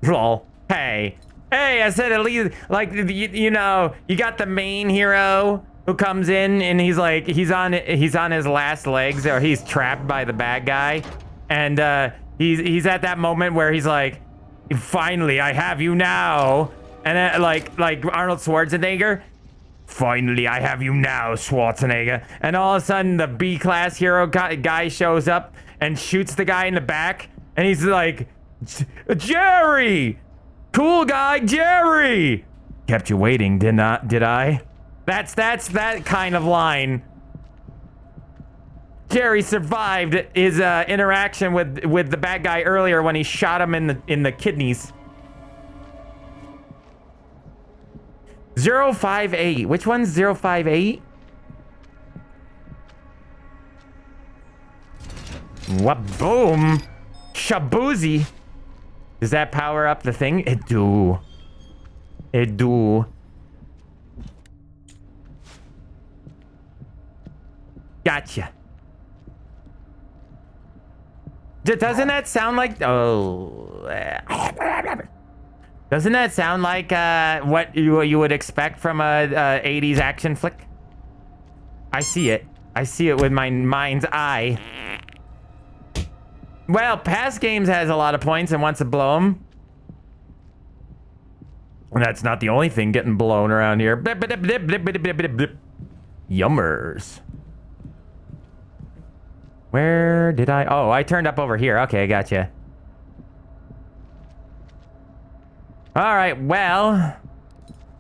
Lol. Hey, I said at least, like, you know, you got the main hero who comes in and he's like, he's on his last legs, or he's trapped by the bad guy, and he's at that moment where he's like, finally, I have you now, and then, like Arnold Schwarzenegger, finally, I have you now, Schwarzenegger, and all of a sudden the B-class hero guy shows up and shoots the guy in the back, and he's like, Jerry. Cool guy, Jerry! Kept you waiting, did I? That's that kind of line. Jerry survived his interaction with the bad guy earlier when he shot him in the kidneys. 058. Which one's 058? What boom? Shabuzi. Does that power up the thing? It do. It do. Gotcha. Doesn't that sound like... Oh. Doesn't that sound like what you would expect from a 80s action flick? I see it. I see it with my mind's eye. Well, past games has a lot of points and wants to blow them. And that's not the only thing getting blown around here. Yummers. Where did I... Oh, I turned up over here. Okay, gotcha. All right, well...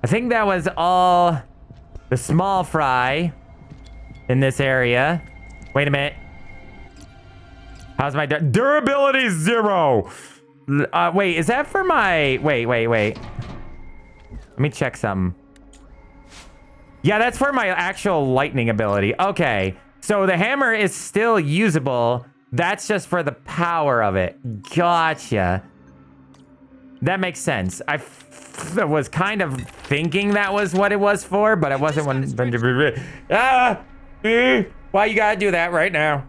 I think that was all the small fry in this area. Wait a minute. How's my durability 0? Wait, is that for my... Wait. Let me check something. Yeah, that's for my actual lightning ability. Okay, so the hammer is still usable. That's just for the power of it. Gotcha. That makes sense. I was kind of thinking that was what it was for, but it wasn't one. Why you gotta do that right now?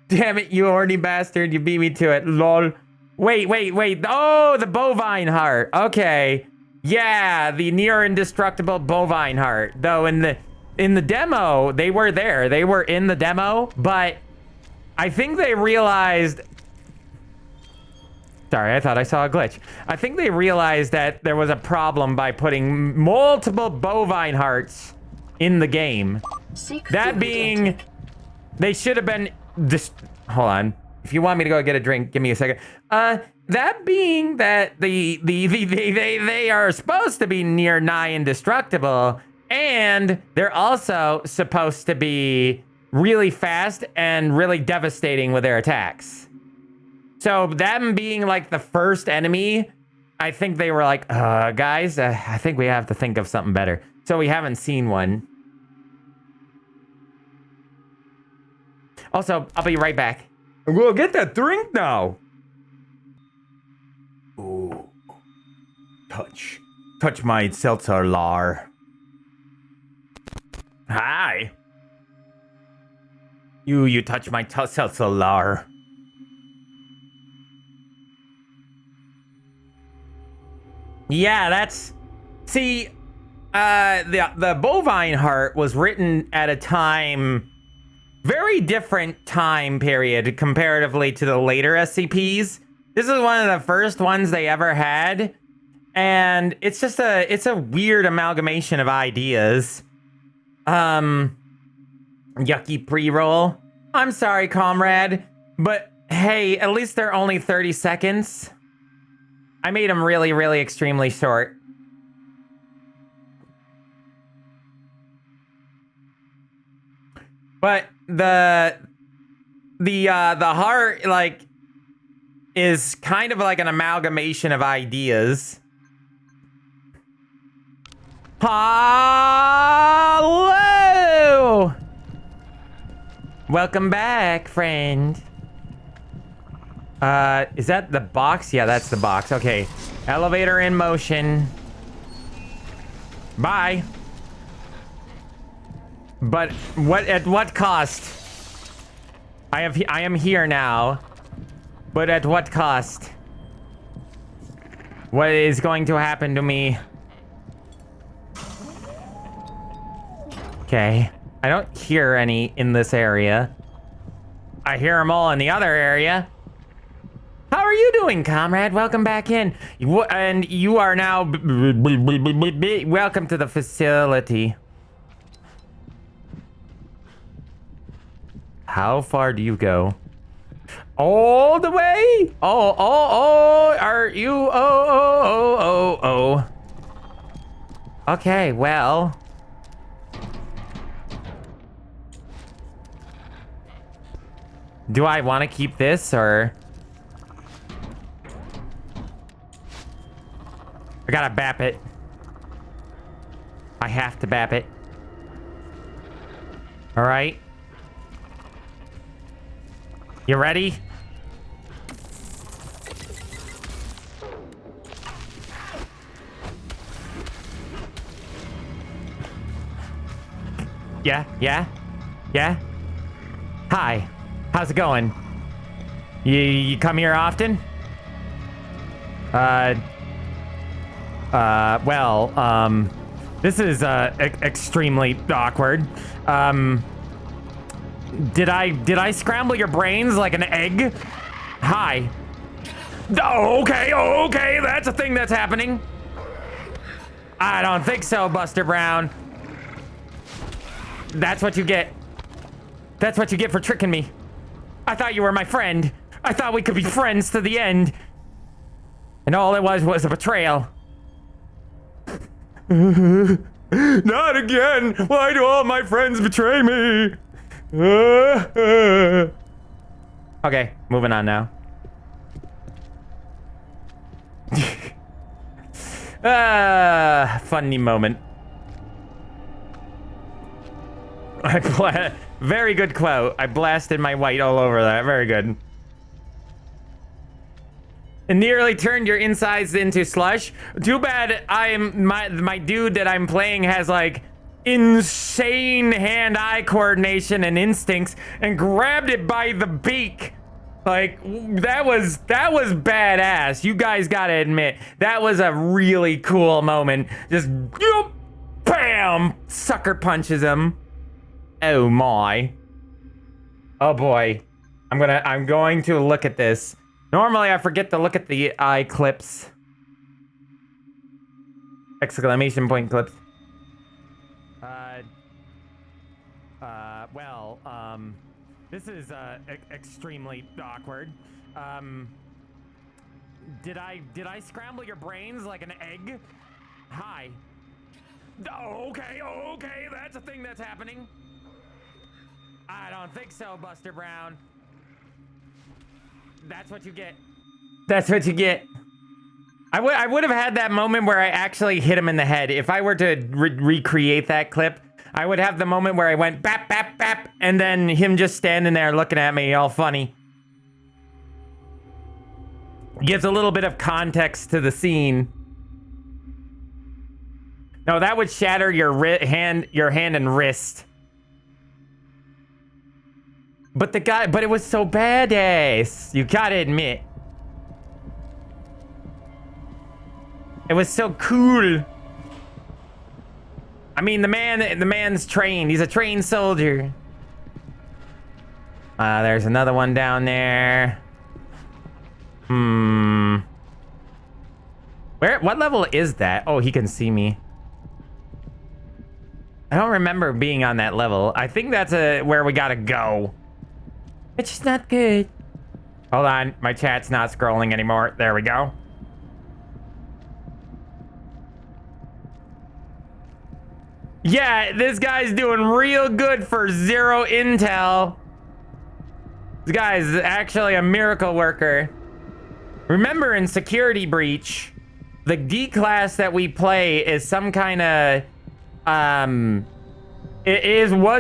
Damn it, you horny bastard. You beat me to it. Lol. Wait. Oh, the bovine heart. Okay. Yeah, the near indestructible bovine heart. Though in the demo, they were there. They were in the demo, but I think they realized... Sorry, I thought I saw a glitch. I think they realized that there was a problem by putting multiple bovine hearts in the game. That being, they should have been just... Hold on. If you want me to go get a drink, give me a second. That being that they are supposed to be nigh indestructible, and they're also supposed to be really fast and really devastating with their attacks. So them being like the first enemy, I think they were like, guys, I think we have to think of something better. So we haven't seen one. Also, I'll be right back. We'll get that drink now. Ooh. Touch my seltzer lar. Hi. You touch my seltzer lar. Yeah, that's... See, the bovine heart was written at a time... Very different time period comparatively to the later SCPs. This is one of the first ones they ever had. And it's just it's a weird amalgamation of ideas. Yucky pre-roll. I'm sorry, comrade. But hey, at least they're only 30 seconds. I made them really, really extremely short. But the heart, like, is kind of like an amalgamation of ideas. Hello! Welcome back, friend. Is that the box? Yeah, that's the box. Okay. Elevator in motion. Bye. But at what cost? I am here now. But at what cost? What is going to happen to me? Okay. I don't hear any in this area. I hear them all in the other area. How are you doing, comrade? Welcome back in. And you are now... Welcome to the facility. How far do you go? All the way? Oh, are you? Oh. Okay, well. Do I want to keep this, or? I gotta bap it. I have to bap it. All right. You ready? Yeah. Hi. How's it going? You come here often? This is extremely awkward. Did I scramble your brains like an egg? Hi. Oh, okay, that's a thing that's happening. I don't think so, Buster Brown. That's what you get. That's what you get for tricking me. I thought you were my friend. I thought we could be friends to the end. And all it was a betrayal. Not again! Why do all my friends betray me? Okay, moving on now. Funny moment. Very good quote. I blasted my white all over that. Very good. It nearly turned your insides into slush. Too bad my dude that I'm playing has like insane hand-eye coordination and instincts and grabbed it by the beak. Like that was badass. You guys gotta admit that was a really cool moment. Just bam, sucker punches him. Oh my. Oh boy. I'm going to look at this. Normally I forget to look at the eye clips. Exclamation point clips. This is extremely awkward. Did I scramble your brains like an egg? Hi. Oh, okay, that's a thing that's happening. I don't think so, Buster Brown. That's what you get. That's what you get. I would have had that moment where I actually hit him in the head. If I were to recreate that clip, I would have the moment where I went bap, bap, bap, and then him just standing there looking at me all funny. Gives a little bit of context to the scene. No, that would shatter your hand and wrist. But it was so badass. You gotta admit. It was so cool. I mean, the man's trained. He's a trained soldier. There's another one down there. What level is that? Oh, he can see me. I don't remember being on that level. I think that's where we gotta go. Which is not good. Hold on, my chat's not scrolling anymore. There we go. Yeah, this guy's doing real good for 0 intel. This guy's actually a miracle worker. Remember, in Security Breach, the D class that we play is some kind of was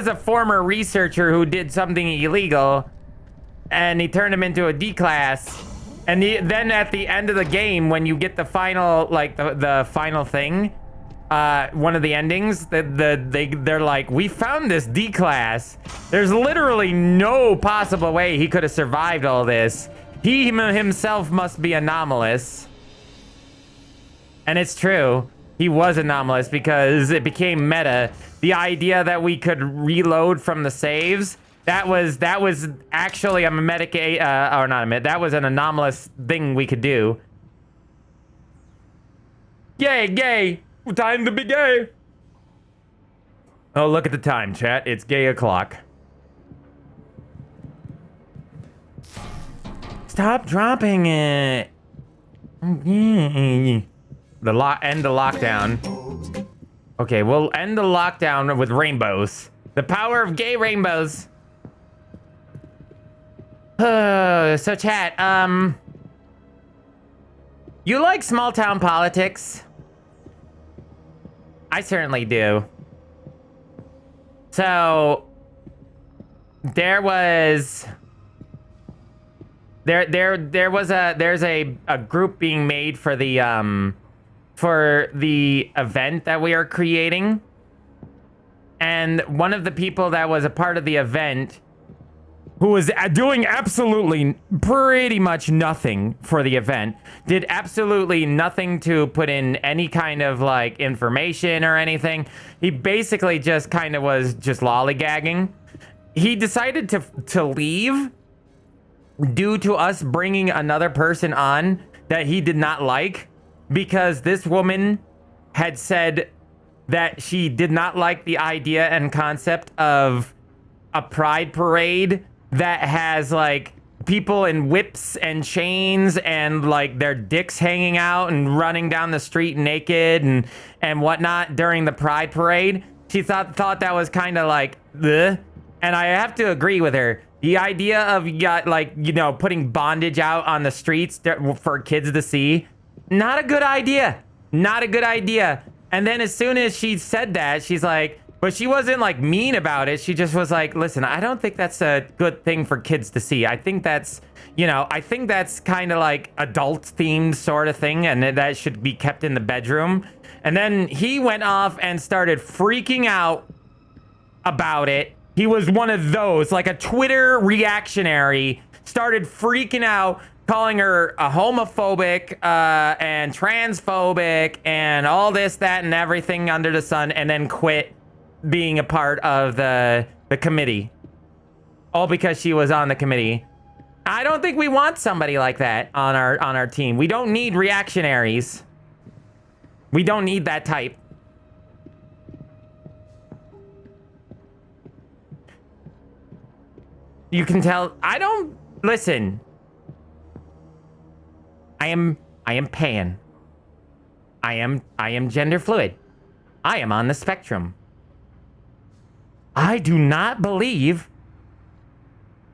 a former researcher who did something illegal, and he turned him into a D class. And then at the end of the game, when you get the final, like the final thing, one of the endings, they're like, we found this D class. There's literally no possible way he could have survived all this. He himself must be anomalous. And it's true. He was anomalous because it became meta. The idea that we could reload from the saves, that was actually a medic, or not a med, that was an anomalous thing we could do. Yay, gay. Time to be gay. Oh, look at the time, chat. It's gay o'clock. Stop dropping it. End the lockdown. Okay, we'll end the lockdown with rainbows. The power of gay rainbows. So chat, you like small town politics? I certainly do. So there's a group being made for the event that we are creating. And one of the people that was a part of the event who was doing absolutely pretty much nothing for the event, did absolutely nothing to put in any kind of like information or anything. He basically just kind of was just lollygagging. He decided to leave due to us bringing another person on that he did not like, because this woman had said that she did not like the idea and concept of a pride parade that has like people in whips and chains and like their dicks hanging out and running down the street naked and whatnot during the pride parade. She thought that was kind of like ugh. And I have to agree with her. The idea of like, you know, putting bondage out on the streets for kids to see, not a good idea. Not a good idea. And then as soon as she said that, she's like, but she wasn't like mean about it. She just was like, listen, I don't think that's a good thing for kids to see. I think that's, you know, I think that's kind of like adult themed sort of thing. And that should be kept in the bedroom. And then he went off and started freaking out about it. He was one of those, like a Twitter reactionary, started freaking out, calling her a homophobic and transphobic and all this, that, and everything under the sun, and then quit being a part of the committee. All because she was on the committee. I don't think we want somebody like that on our team. We don't need reactionaries. We don't need that type. You can tell. Listen. I am pan. I am gender fluid. I am on the spectrum. I do not believe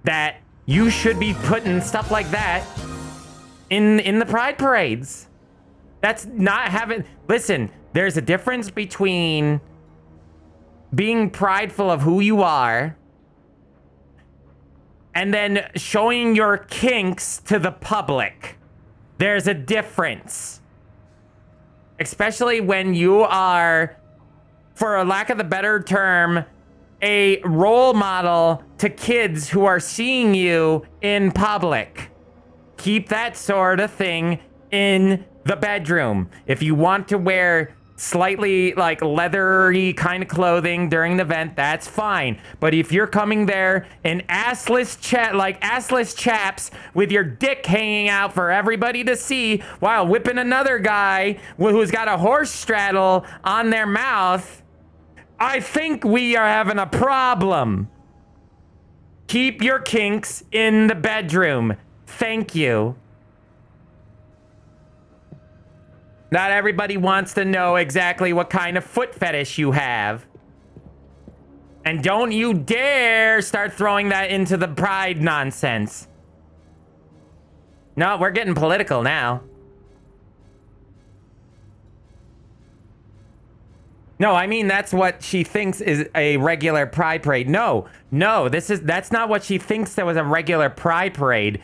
that you should be putting stuff like that in the pride parades. That's not having. Listen, there's a difference between being prideful of who you are and then showing your kinks to the public. There's a difference. Especially when you are, for a lack of a better term, a role model to kids who are seeing you in public. Keep that sort of thing in the bedroom. If you want to wear slightly like leathery kind of clothing during the event, that's fine. But if you're coming there in assless chaps with your dick hanging out for everybody to see while whipping another guy who's got a horse straddle on their mouth, I think we are having a problem. Keep your kinks in the bedroom. Thank you. Not everybody wants to know exactly what kind of foot fetish you have. And don't you dare start throwing that into the pride nonsense. No, we're getting political now. No, I mean, that's what she thinks is a regular pride parade. No, that's not what she thinks that was a regular pride parade.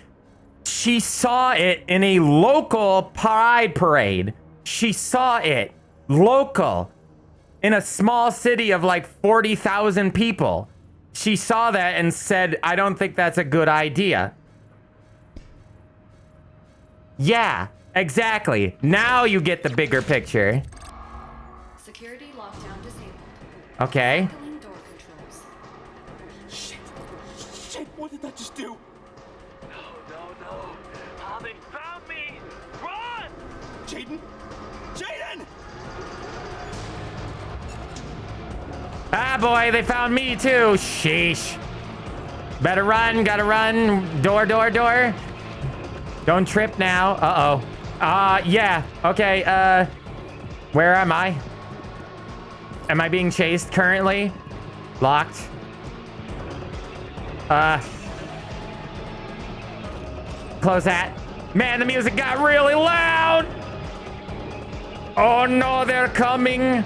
She saw it in a local pride parade. She saw it local in a small city of like 40,000 people. She saw that and said, I don't think that's a good idea. Yeah, exactly. Now you get the bigger picture.
Security lockdown disabled.
Okay.
Cycling door controls.
Shit, what did that just do?
No. They found me! Run!
Jaden?
Ah, boy, they found me too. Sheesh. Better run, gotta run. Door. Don't trip now. Uh-oh. Yeah. Okay, where am I? Am I being chased currently? Locked. Close that. Man, the music got really loud. Oh no, they're coming.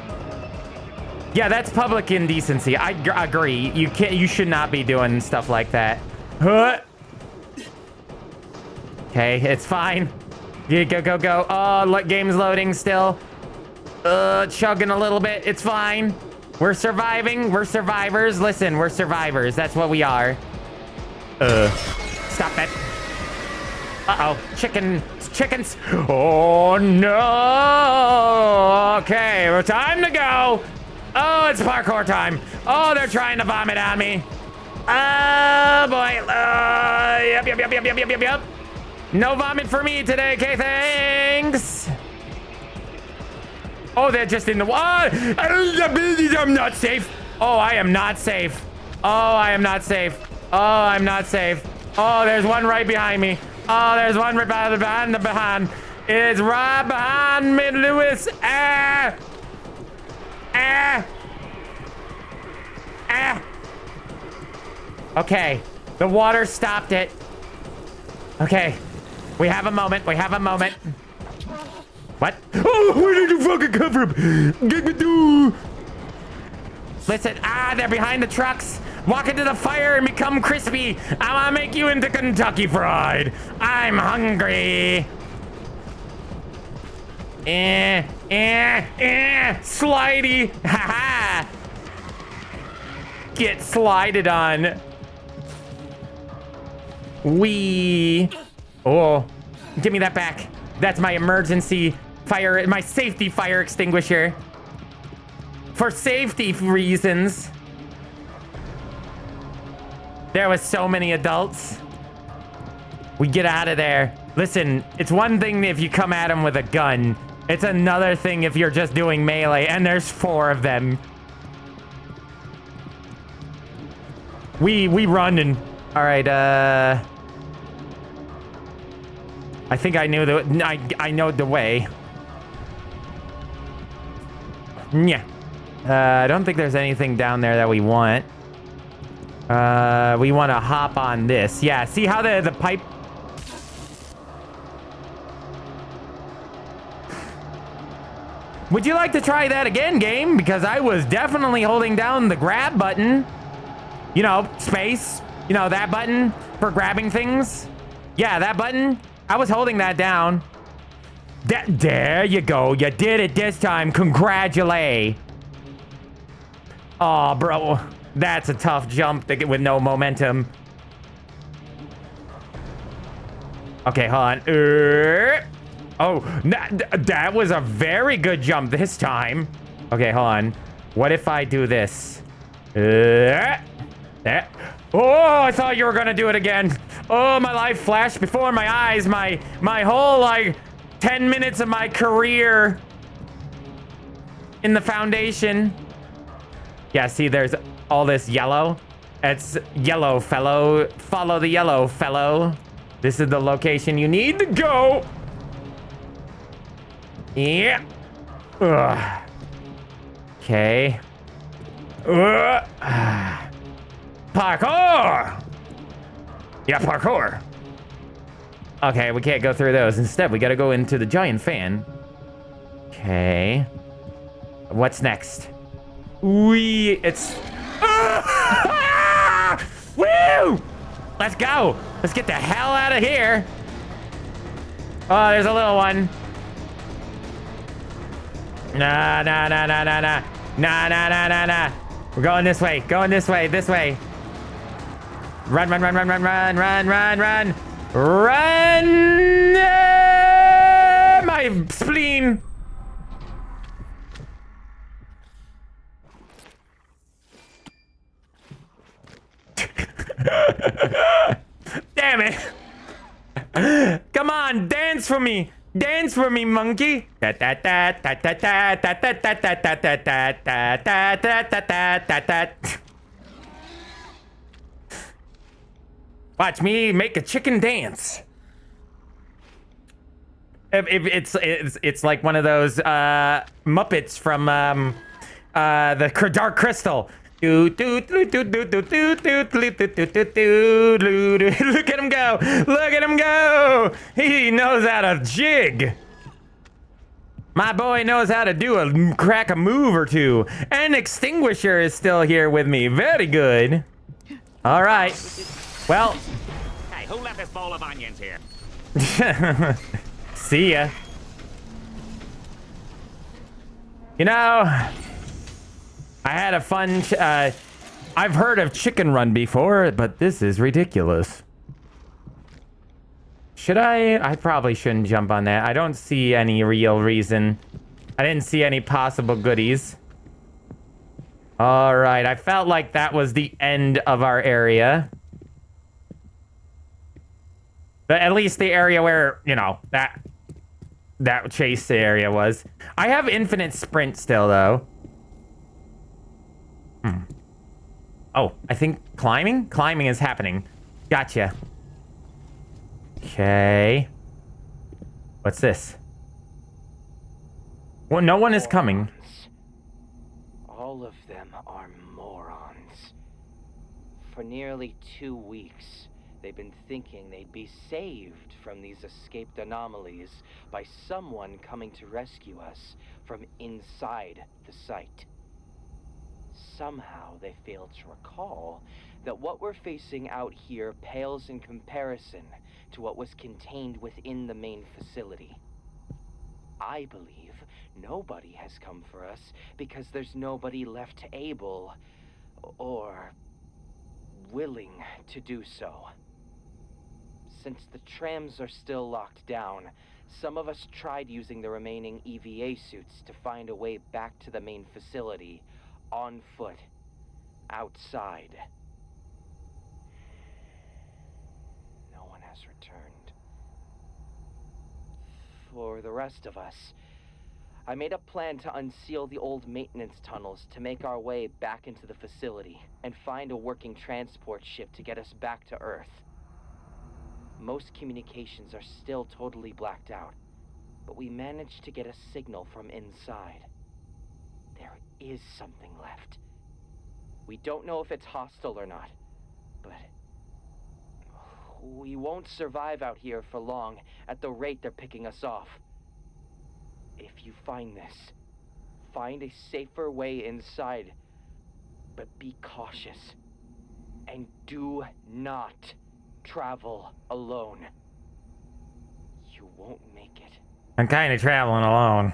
Yeah, that's public indecency. I agree. You should not be doing stuff like that. Huh. Okay, it's fine. Yeah, go. Oh, game's loading still. Chugging a little bit. It's fine. We're surviving. We're survivors. Listen, we're survivors. That's what we are. Stop that. Uh-oh. Chickens. Oh, no. Okay, well, time to go. Oh, it's parkour time. Oh, they're trying to vomit on me. Oh, boy. Yep. No vomit for me today, okay, thanks. Oh, they're just in the water. I'm not safe. Oh, I am not safe. Oh, I am not safe. Oh, I'm not safe. Oh, there's one right behind me. Oh, there's one right behind. It's right behind me, Lewis. Okay, the water stopped it. Okay, we have a moment. What? Oh, where did you fucking come from? Get me through. Listen, they're behind the trucks. Walk into the fire and become crispy. I want to make you into Kentucky Fried. I'm hungry. Slidey. Haha. Get slided on. Oh, give me that back. That's my emergency fire, my safety fire extinguisher. For safety reasons. There was so many adults. We get out of there. Listen, it's one thing if you come at them with a gun. It's another thing if you're just doing melee, and there's 4 of them. We running. All right, I think I knew I know the way. Yeah. I don't think there's anything down there that we want. We want to hop on this. Yeah, see how the pipe... Would you like to try that again, game? Because I was definitely holding down the grab button. You know, space. You know, that button for grabbing things. Yeah, that button. I was holding that down. There you go. You did it this time. Congratulate. Oh, bro. That's a tough jump to get with no momentum. Okay, hold on. Oh, that was a very good jump this time. Okay, hold on. What if I do this? Oh, I thought you were gonna do it again. Oh, my life flashed before my eyes. My whole, like, 10 minutes of my career in the Foundation. Yeah, see, there's all this yellow. It's yellow, fellow. Follow the yellow, fellow. This is the location you need to go. Yeah. Ugh. Okay. Parkour! Yeah, parkour. Okay, we can't go through those. Instead, we gotta go into the giant fan. Okay. What's next? It's... Woo! Let's go. Let's get the hell out of here. Oh, there's a little one. Nah. Nah. We're going this way. This way. Run. My spleen. Damn it. Come on, dance for me. Dance for me, monkey. Watch me make a chicken dance. It's like one of those Muppets from the Dark Crystal. Look at him go. He knows how to jig. My boy knows how to crack a move or two. And Extinguisher is still here with me. Very good. All right. Well.
Hey, who left this bowl of onions here?
See ya. You know, I had a fun I've heard of Chicken Run before, but this is ridiculous. Should I? I probably shouldn't jump on that. I don't see any real reason. I didn't see any possible goodies. All right, I felt like that was the end of our area. But at least the area where, you know, that chase area was. I have infinite sprint still, though. Oh, I think climbing? Climbing is happening. Gotcha. Okay. What's this? Well, no one is coming.
All of them are morons. For nearly 2 weeks, they've been thinking they'd be saved from these escaped anomalies by someone coming to rescue us from inside the site. Somehow they failed to recall that what we're facing out here pales in comparison to what was contained within the main facility. I believe nobody has come for us because there's nobody left able or willing to do so. Since the trams are still locked down, some of us tried using the remaining EVA suits to find a way back to the main facility on foot, outside. No one has returned. For the rest of us, I made a plan to unseal the old maintenance tunnels to make our way back into the facility and find a working transport ship to get us back to Earth. Most communications are still totally blacked out, but we managed to get a signal from inside. There is something left. We don't know if it's hostile or not, but we won't survive out here for long at the rate they're picking us off. If you find this, find a safer way inside, but be cautious. And do not travel alone. You won't make it.
I'm kind of traveling alone.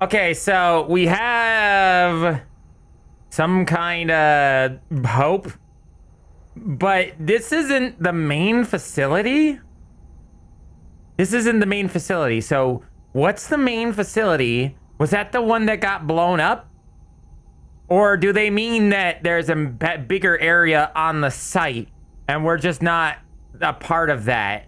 Okay, so we have some kind of hope, but this isn't the main facility. This isn't the main facility. So what's the main facility? Was that the one that got blown up? Or do they mean that there's a bigger area on the site and we're just not a part of that?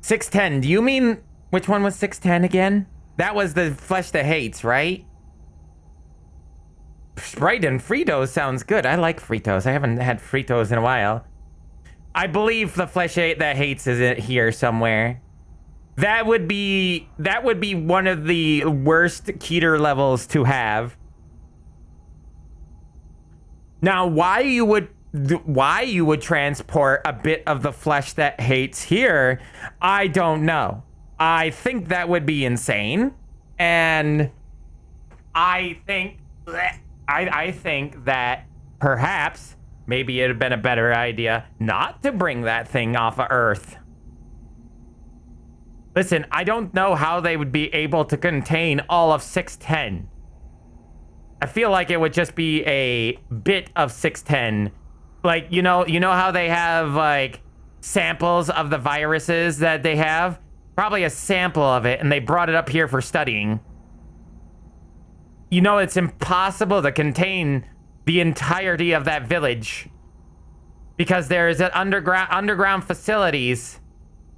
$610. Do you mean which one was 610 again? That was the flesh that hates, right? Sprite and Fritos sounds good. I like Fritos. I haven't had Fritos in a while. I believe the flesh that hates is here somewhere. That would be one of the worst Keter levels to have. Now, why you would transport a bit of the flesh that hates here, I don't know. I think that would be insane, and I think that perhaps maybe it'd have been a better idea not to bring that thing off of Earth. Listen, I don't know how they would be able to contain all of 610. I feel like it would just be a bit of 610. Like, you know how they have like samples of the viruses that they have? Probably a sample of it, and they brought it up here for studying. You know, it's impossible to contain the entirety of that village because there's an underground facilities.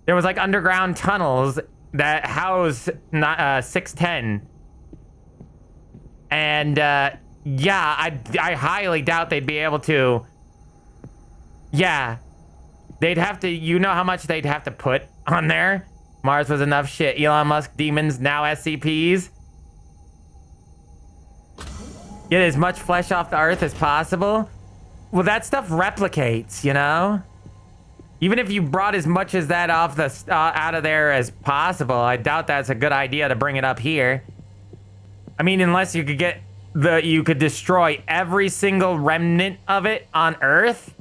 There was like underground tunnels that house 610. And yeah, I highly doubt they'd be able to. Yeah, they'd have to, you know how much they'd have to put on there? Mars was enough shit. Elon Musk demons, now SCPs. Get as much flesh off the Earth as possible. Well, that stuff replicates, you know? Even if you brought as much as that off the out of there as possible, I doubt that's a good idea to bring it up here. I mean, unless you could you could destroy every single remnant of it on Earth.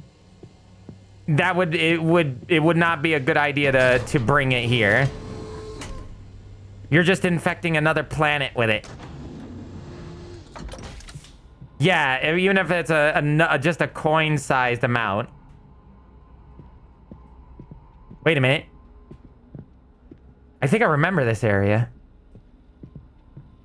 It would not be a good idea to bring it here. You're just infecting another planet with it. Yeah, even if it's just a coin-sized amount. Wait a minute. I think I remember this area.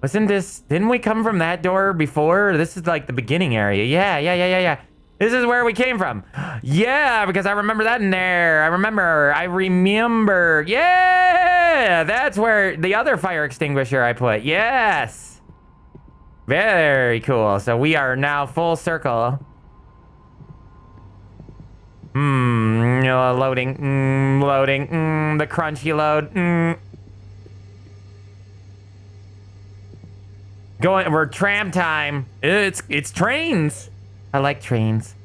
Didn't we come from that door before? This is like the beginning area. Yeah. This is where we came from. Yeah, because I remember that in there. I remember. Yeah, that's where the other fire extinguisher I put. Yes. Very cool. So we are now full circle. Loading. Loading. The crunchy load. We're tram time. It's trains. I like trains.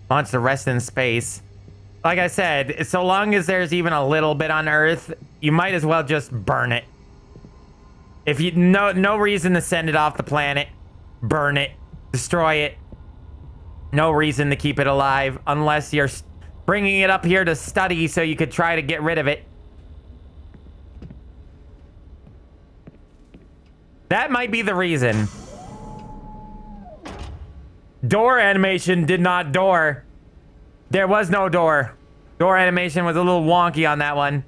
Wants to rest in space. Like I said, so long as there's even a little bit on Earth, you might as well just burn it. If you no reason to send it off the planet, burn it, destroy it. No reason to keep it alive unless you're bringing it up here to study so you could try to get rid of it. That might be the reason. Door animation did not door. There was no door. Door animation was a little wonky on that one.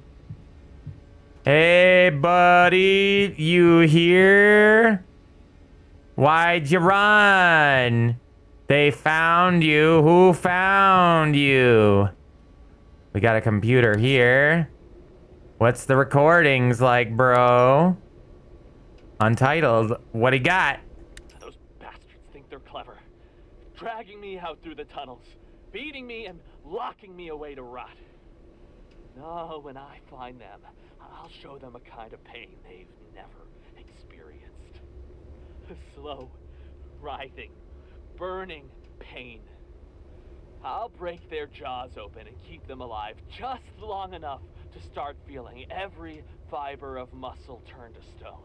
Hey, buddy, you here? Why'd you run? They found you. Who found you? We got a computer here. What's the recordings like, bro? Untitled. What do you got?
Those bastards think they're clever. Dragging me out through the tunnels, beating me and locking me away to rot. No, when I find them, I'll show them a kind of pain they've never experienced. Slow, writhing, burning pain. I'll break their jaws open and keep them alive just long enough to start feeling every fiber of muscle turn to stone.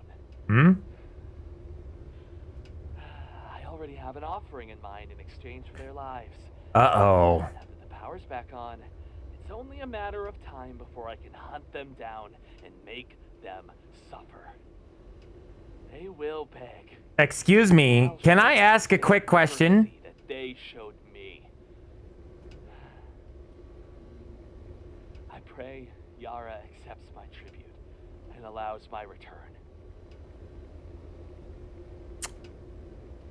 I already have an offering in mind in exchange for their lives.
Uh-oh.
Now that the power's back on, it's only a matter of time before I can hunt them down and make them suffer. They will beg.
Excuse me, can I ask a quick question?
That they showed me. I pray Yara accepts my tribute and allows my return.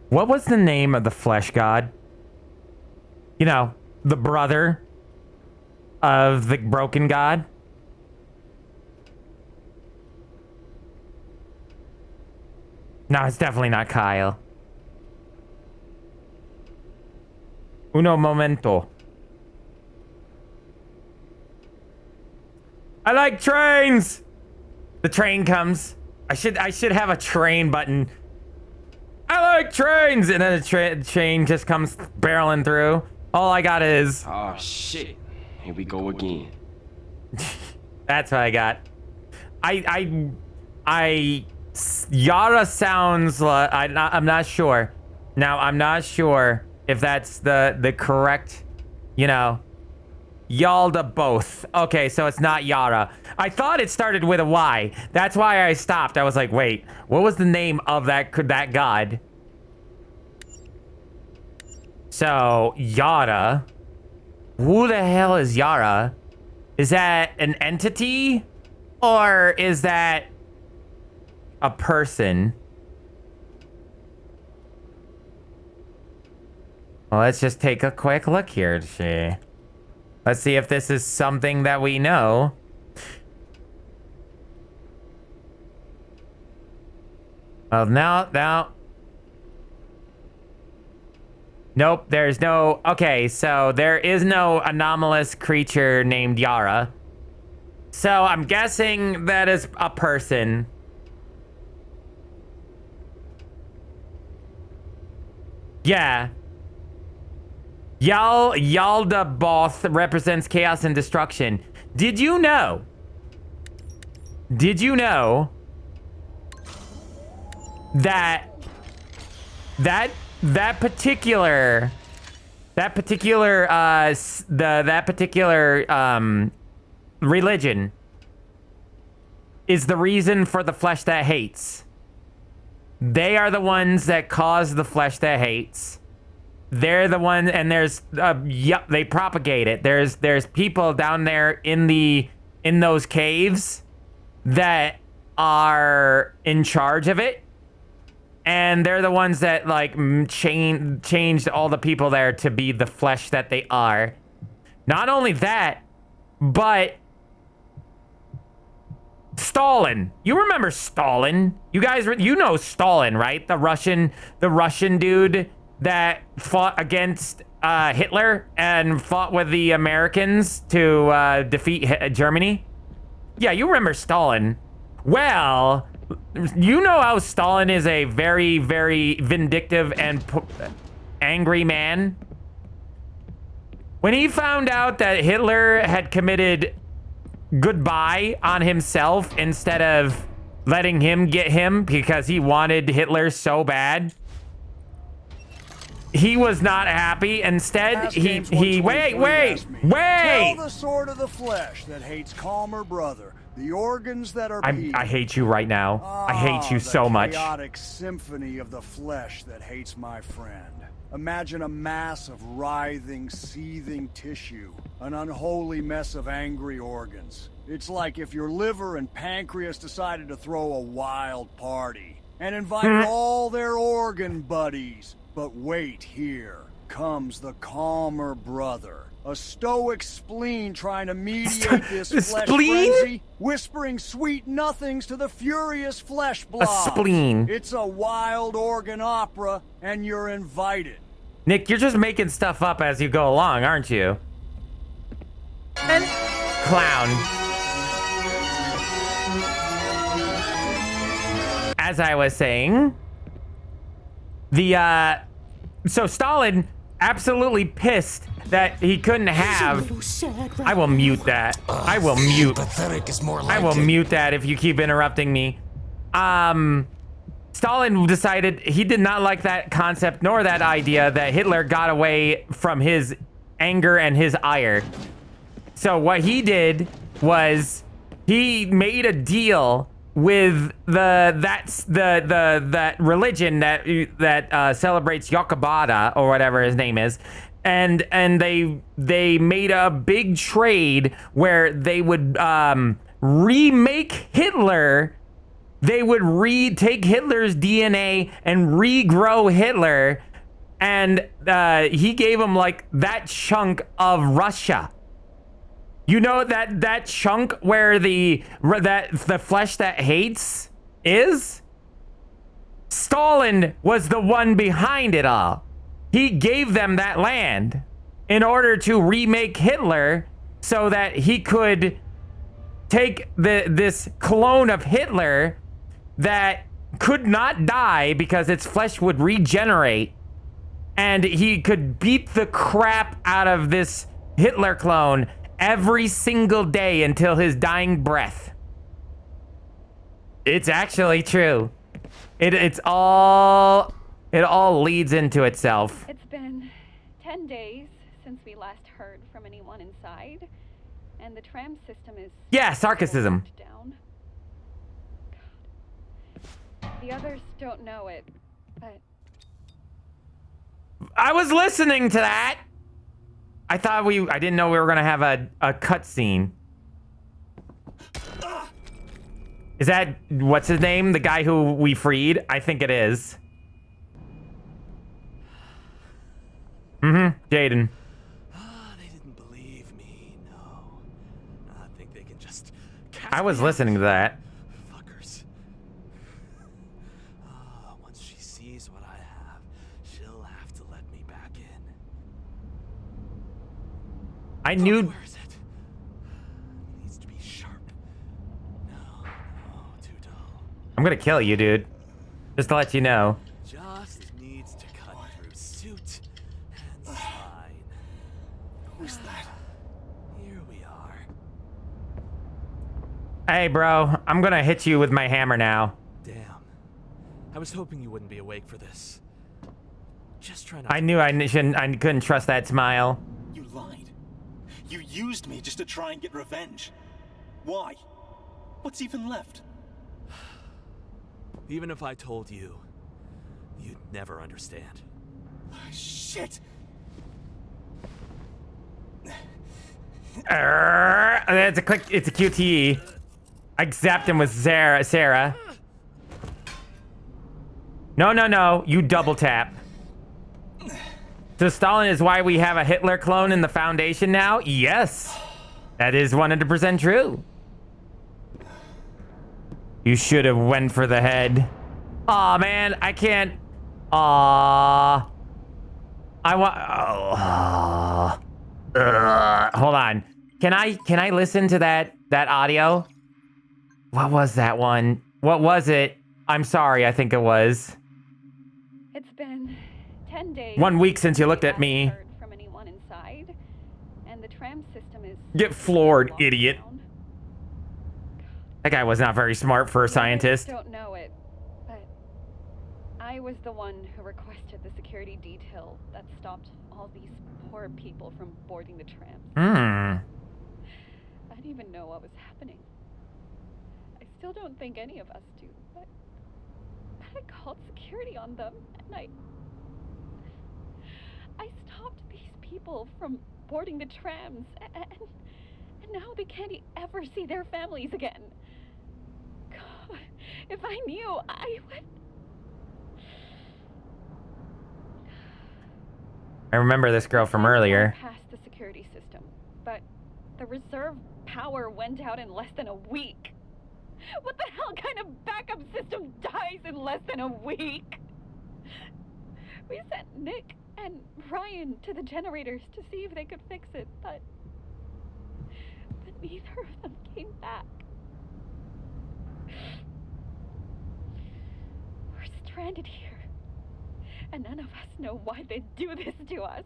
What was the name of the flesh god? You know, the brother of the broken god? No, it's definitely not Kyle. Uno momento. I like trains! The train comes. I should have a train button. I like trains! And then the train just comes barreling through. All I got is...
Oh, shit. Here we go again.
That's what I got. Yara sounds like... I'm not sure. Now, I'm not sure if that's the correct, you know... Yalda both. Okay, so it's not Yara. I thought it started with a Y. That's why I stopped. I was like, wait, what was the name of that god? So, Yara. Who the hell is Yara? Is that an entity? Or is that a person? Well, let's just take a quick look here, Let's see if this is something that we know. Well, now. Nope, there's no... Okay, so there is no anomalous creature named Yara. So I'm guessing that is a person. Yeah. Yalda Both represents chaos and destruction. Did you know that particular religion is the reason for the flesh that hates. They are the ones that cause the flesh that hates. They're the one, and there's yep, they propagate it. There's people down there in those caves that are in charge of it, and they're the ones that like changed all the people there to be the flesh that they are. Not only that, but Stalin. You remember Stalin? You guys, you know Stalin, right? The Russian dude that fought against Hitler and fought with the Americans to defeat Germany. Yeah, you remember Stalin. Well, you know how Stalin is a very, very vindictive and angry man. When he found out that Hitler had committed goodbye on himself instead of letting him get him because he wanted Hitler so bad, he was not happy. Instead, he wait.
Tell the sword of the flesh that hates calmer brother. The organs that are
I hate you right now. I hate you so much.
The chaotic symphony of the flesh that hates my friend. Imagine a mass of writhing, seething tissue. An unholy mess of angry organs. It's like if your liver and pancreas decided to throw a wild party and invited all their organ buddies. But wait, here comes the calmer brother. A stoic spleen trying to mediate this flesh frenzy, whispering sweet nothings to the furious flesh blobs.
A spleen.
It's a wild organ opera, and you're invited.
Nick, you're just making stuff up as you go along, aren't you? And clown. As I was saying, so Stalin absolutely pissed that he couldn't have. I will mute that. I will mute.
Pathetic is more like
I will mute that if you keep interrupting me. Stalin decided he did not like that concept nor that idea that Hitler got away from his anger and his ire. So what he did was he made a deal with that religion that celebrates Yokobada or whatever his name is, and they made a big trade where they would remake Hitler. They would take Hitler's DNA and regrow Hitler, and he gave him like that chunk of Russia. You know that chunk where the flesh that hates is? Stalin was the one behind it all. He gave them that land in order to remake Hitler so that he could take this clone of Hitler that could not die because its flesh would regenerate, and he could beat the crap out of this Hitler clone every single day until his dying breath. It's actually true. It all leads into itself.
It's been 10 days since we last heard from anyone inside, and the tram system is
sarcasm.
Down. God. The others don't know it, but
I was listening to that. I didn't know we were gonna have a cutscene. Is that, what's his name? The guy who we freed? I think it is. Jaden.
They didn't believe me, no. I think they can just
I was listening to that.
Fuckers. Once she sees what I have, she'll have to let me back in.
I knew.
Where is it? It needs to be sharp. No, too dull.
I'm gonna kill you, dude. Just to let you know.
Just needs to cut through suit and spine.
Who's that?
Here we are.
Hey, bro. I'm gonna hit you with my hammer now.
Damn. I was hoping you wouldn't be awake for this. Just trying to.
I knew I couldn't trust that smile.
You lied. You used me just to try and get revenge. Why? What's even left?
Even if I told you, you'd never understand.
Shit!
It's a QTE. I zapped him with Sarah. No. You double tap. So Stalin is why we have a Hitler clone in the Foundation now? Yes. That is 100% true. You should have went for the head. Aw, man. I can't. Aw. I want. Hold on. Can I listen to that audio? What was that one? What was it? I'm sorry, I think it was.
It's been 10 days.
1 week since you looked at
last
me.
heard from anyone inside, and the tram system is
Get floored,
locked
idiot.
down.
That guy was not very smart for a scientist.
I don't know it, but I was the one who requested the security detail that stopped all these poor people from boarding the tram.
Hmm.
I didn't even know what was happening. I still don't think any of us do, but I called security on them, and I stopped these people from boarding the trams, and now they can't ever see their families again. God, if I knew, I would...
I remember this girl from earlier.
Past the security system, but the reserve power went out in less than a week. What the hell kind of backup system dies in less than a week? We sent Nick and Ryan to the generators to see if they could fix it, but neither of them came back. We're stranded here, and none of us know why they do this to us.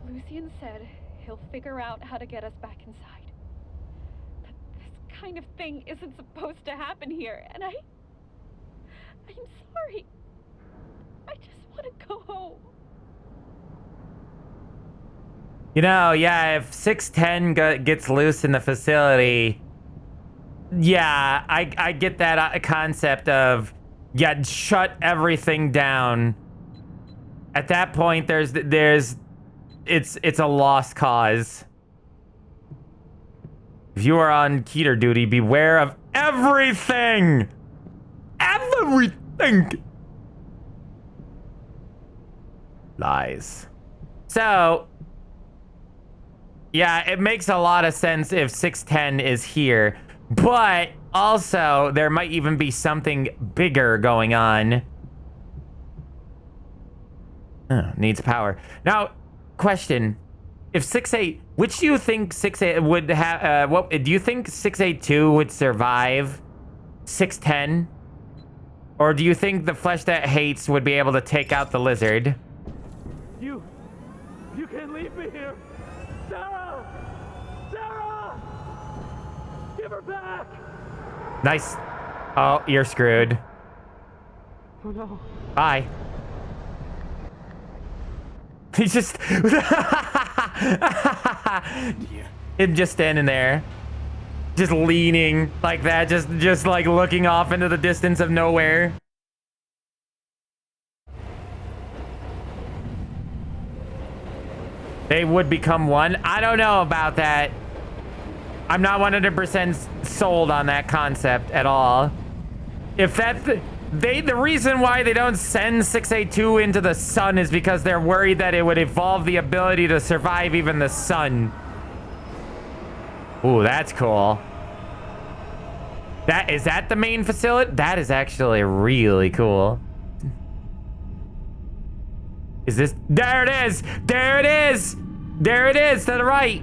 Lucian said he'll figure out how to get us back inside. But this kind of thing isn't supposed to happen here, and I'm sorry. I just want to go home.
You know, yeah, if 610 gets loose in the facility, yeah, I get that concept of, yeah, shut everything down. At that point, it's a lost cause. If you are on Keter duty, beware of everything! Everything! Lies. So, yeah, it makes a lot of sense if 610 is here, but also there might even be something bigger going on. Oh, needs power. Now, question. If 68, which do you think 68 would have, what do you think 682 would survive 610? Or do you think the flesh that hates would be able to take out the lizard?
You can't leave me here! Sarah! Sarah! Give her back!
Nice. Oh, you're screwed.
Oh no.
Bye. He's just... Him just standing there. Just leaning like that. Just like looking off into the distance of nowhere. They would become one. I don't know about that. I'm not 100% sold on that concept at all. If that's... The reason why they don't send 682 into the sun is because they're worried that it would evolve the ability to survive even the sun. Ooh, that's cool. Is that the main facility? That is actually really cool. Is this? There it is! There it is! There it is to the right.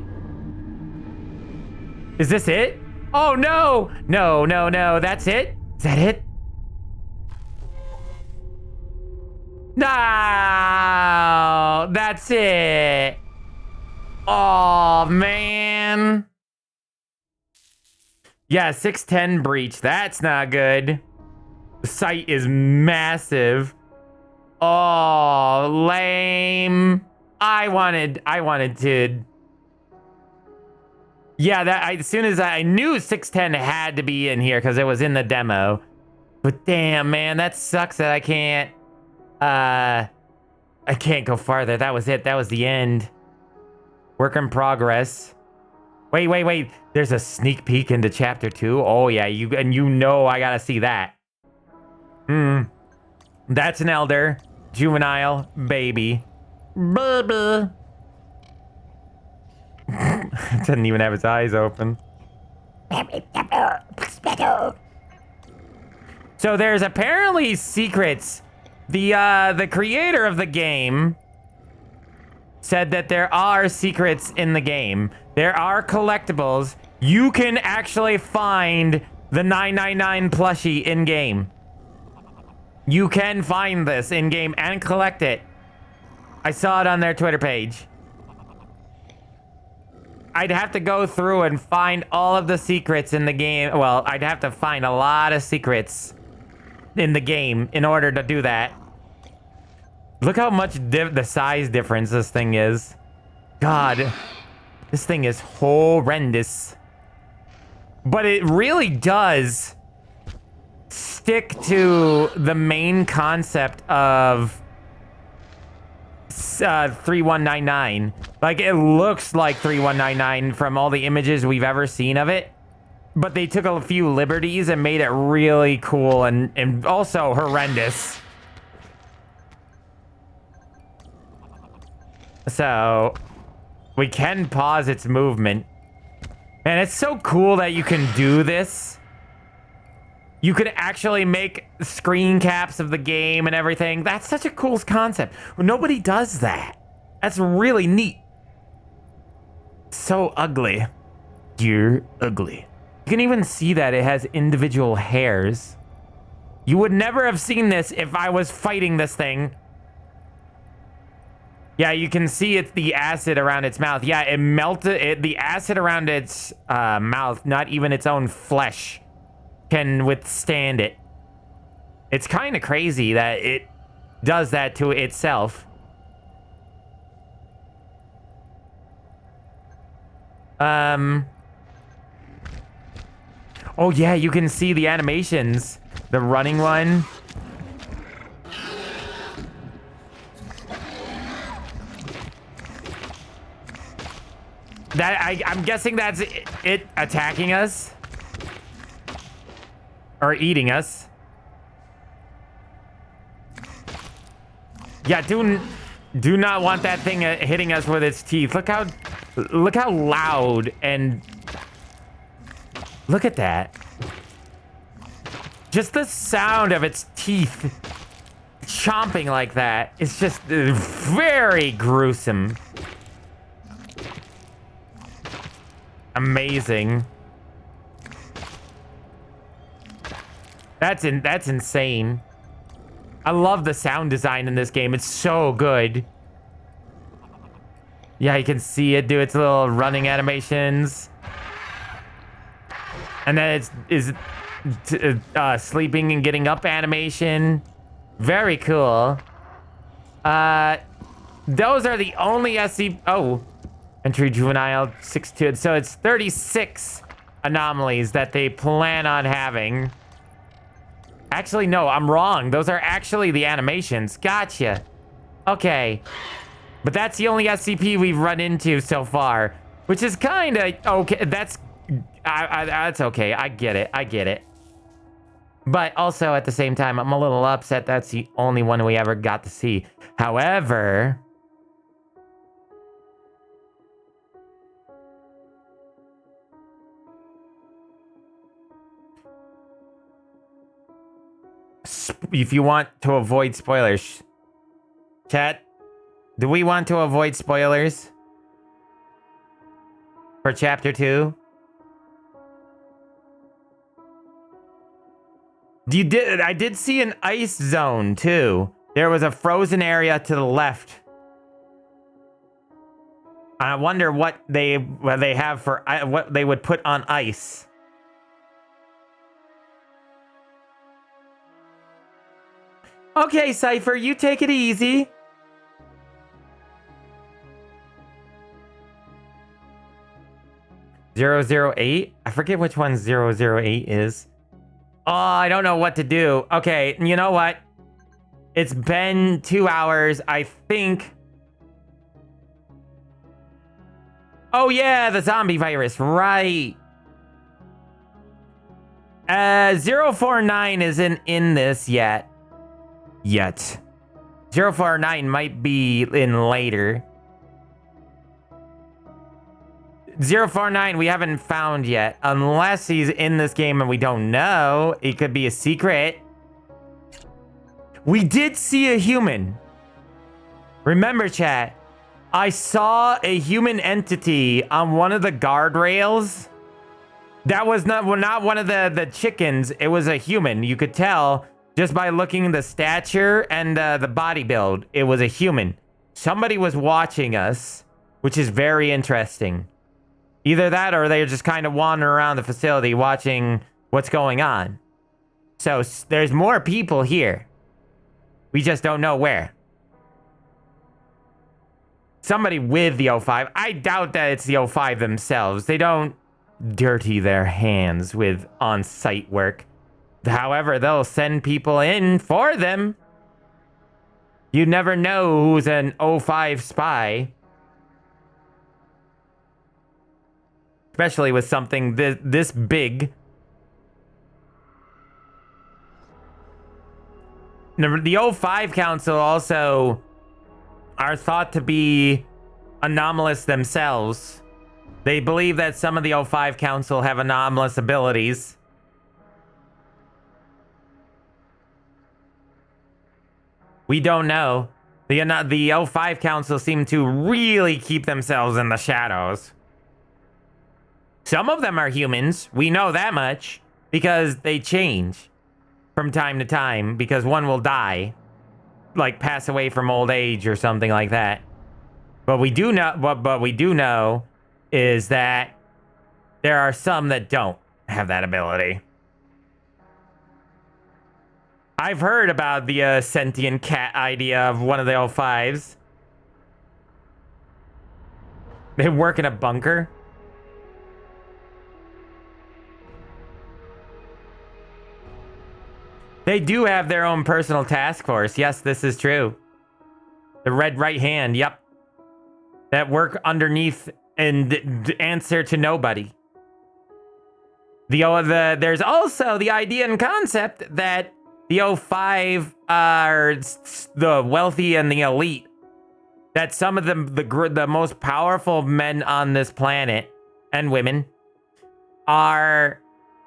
Is this it? Oh no! No, no, no. That's it? Is that it? No! That's it. Oh man. Yeah, 610 breach. That's not good. The site is massive. Oh, lame. I wanted to. Yeah, as soon as I knew 610 had to be in here because it was in the demo. But damn, man, that sucks that I can't go farther. That was it. That was the end. Work in progress. Wait. There's a sneak peek into chapter 2. Oh yeah, you know I gotta see that. That's an elder. Juvenile baby. Baby. Doesn't even have its eyes open. So there's apparently secrets. The creator of the game said that there are secrets in the game. There are collectibles. You can actually find the 999 plushie in game. You can find this in game and collect it. I saw it on their Twitter page. I'd have to go through and find all of the secrets in the game. Well, I'd have to find a lot of secrets in the game in order to do that. Look how much the size difference this thing is. God, this thing is horrendous. But it really does stick to the main concept of 3199. Like, it looks like 3199 from all the images we've ever seen of it. But they took a few liberties and made it really cool and also horrendous. So, we can pause its movement. And it's so cool that you can do this. You can actually make screen caps of the game and everything. That's such a cool concept. Nobody does that. That's really neat. So ugly. You're ugly. You can even see that it has individual hairs. You would never have seen this if I was fighting this thing. Yeah, you can see it's the acid around its mouth. Yeah, it melted. The acid around its mouth, not even its own flesh, can withstand it. It's kind of crazy that it does that to itself. Oh yeah, you can see the animations. The running one. I'm guessing that's it attacking us. Or eating us. Yeah, do not want that thing hitting us with its teeth. Look how loud and look at that. Just the sound of its teeth chomping like that is just very gruesome. Amazing. That's insane. I love the sound design in this game. It's so good. Yeah, you can see it do its little running animations. And then it's sleeping and getting up animation. Very cool. Those are the only SCP... Oh. Entry juvenile 62. So it's 36 anomalies that they plan on having. Actually, no, I'm wrong. Those are actually the animations. Gotcha. Okay. But that's the only SCP we've run into so far, which is kind of okay. That's okay. I get it. But also at the same time, I'm a little upset that's the only one we ever got to see. However, if you want to avoid spoilers, chat, do we want to avoid spoilers for chapter 2? I did see an ice zone too. There was a frozen area to the left. I wonder what they have for what they would put on ice. Okay, Cypher, you take it easy. 008? I forget which one 008 is. Oh, I don't know what to do. Okay, you know what? It's been 2 hours, I think. Oh yeah, the zombie virus, right. 049 isn't in this yet. 049 might be in later. 049 we haven't found yet. Unless he's in this game and we don't know. It could be a secret. We did see a human. Remember, chat. I saw a human entity on one of the guardrails. That was not one of the chickens. It was a human. You could tell just by looking at the stature and the body build. It was a human. Somebody was watching us, which is very interesting. Either that or they're just kind of wandering around the facility watching what's going on. So there's more people here. We just don't know where. Somebody with the O5. I doubt that it's the O5 themselves. They don't dirty their hands with on-site work. However, they'll send people in for them. You never know who's an O5 spy. Especially with something this big. The O5 Council also are thought to be anomalous themselves. They believe that some of the O5 Council have anomalous abilities. We don't know. The O5 Council seem to really keep themselves in the shadows. Some of them are humans. We know that much because they change from time to time because one will die, like pass away from old age or something like that. But we do know, what we do know is that there are some that don't have that ability. I've heard about the sentient cat idea of one of the O5s. They work in a bunker. They do have their own personal task force. Yes, this is true. The red right hand, yep. That work underneath and answer to nobody. There's also the idea and concept that the O5 are the wealthy and the elite. That some of them, the most powerful men on this planet and women are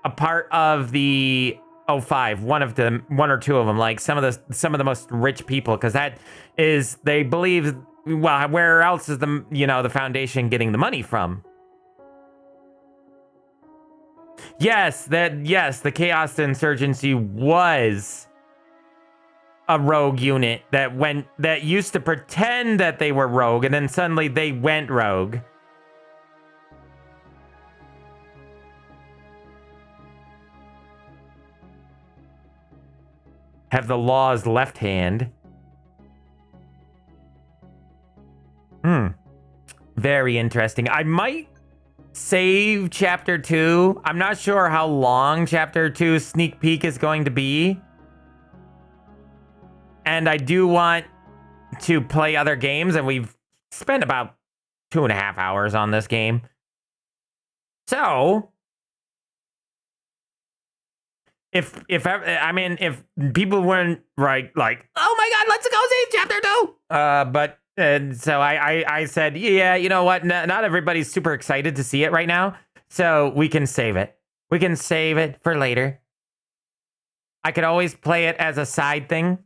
a part of the O5. One or two of them, like some of the most rich people, because that is, they believe, well, where else is the Foundation getting the money from? Yes, the Chaos Insurgency was a rogue unit that used to pretend that they were rogue, and then suddenly they went rogue. Have the law's left hand. Very interesting. I might save chapter 2. I'm not sure how long chapter 2 sneak peek is going to be. And I do want to play other games, and we've spent about 2.5 hours on this game. So if people weren't like, oh my god, let's go see chapter 2. So I said, yeah, you know what? Not everybody's super excited to see it right now. So we can save it. We can save it for later. I could always play it as a side thing.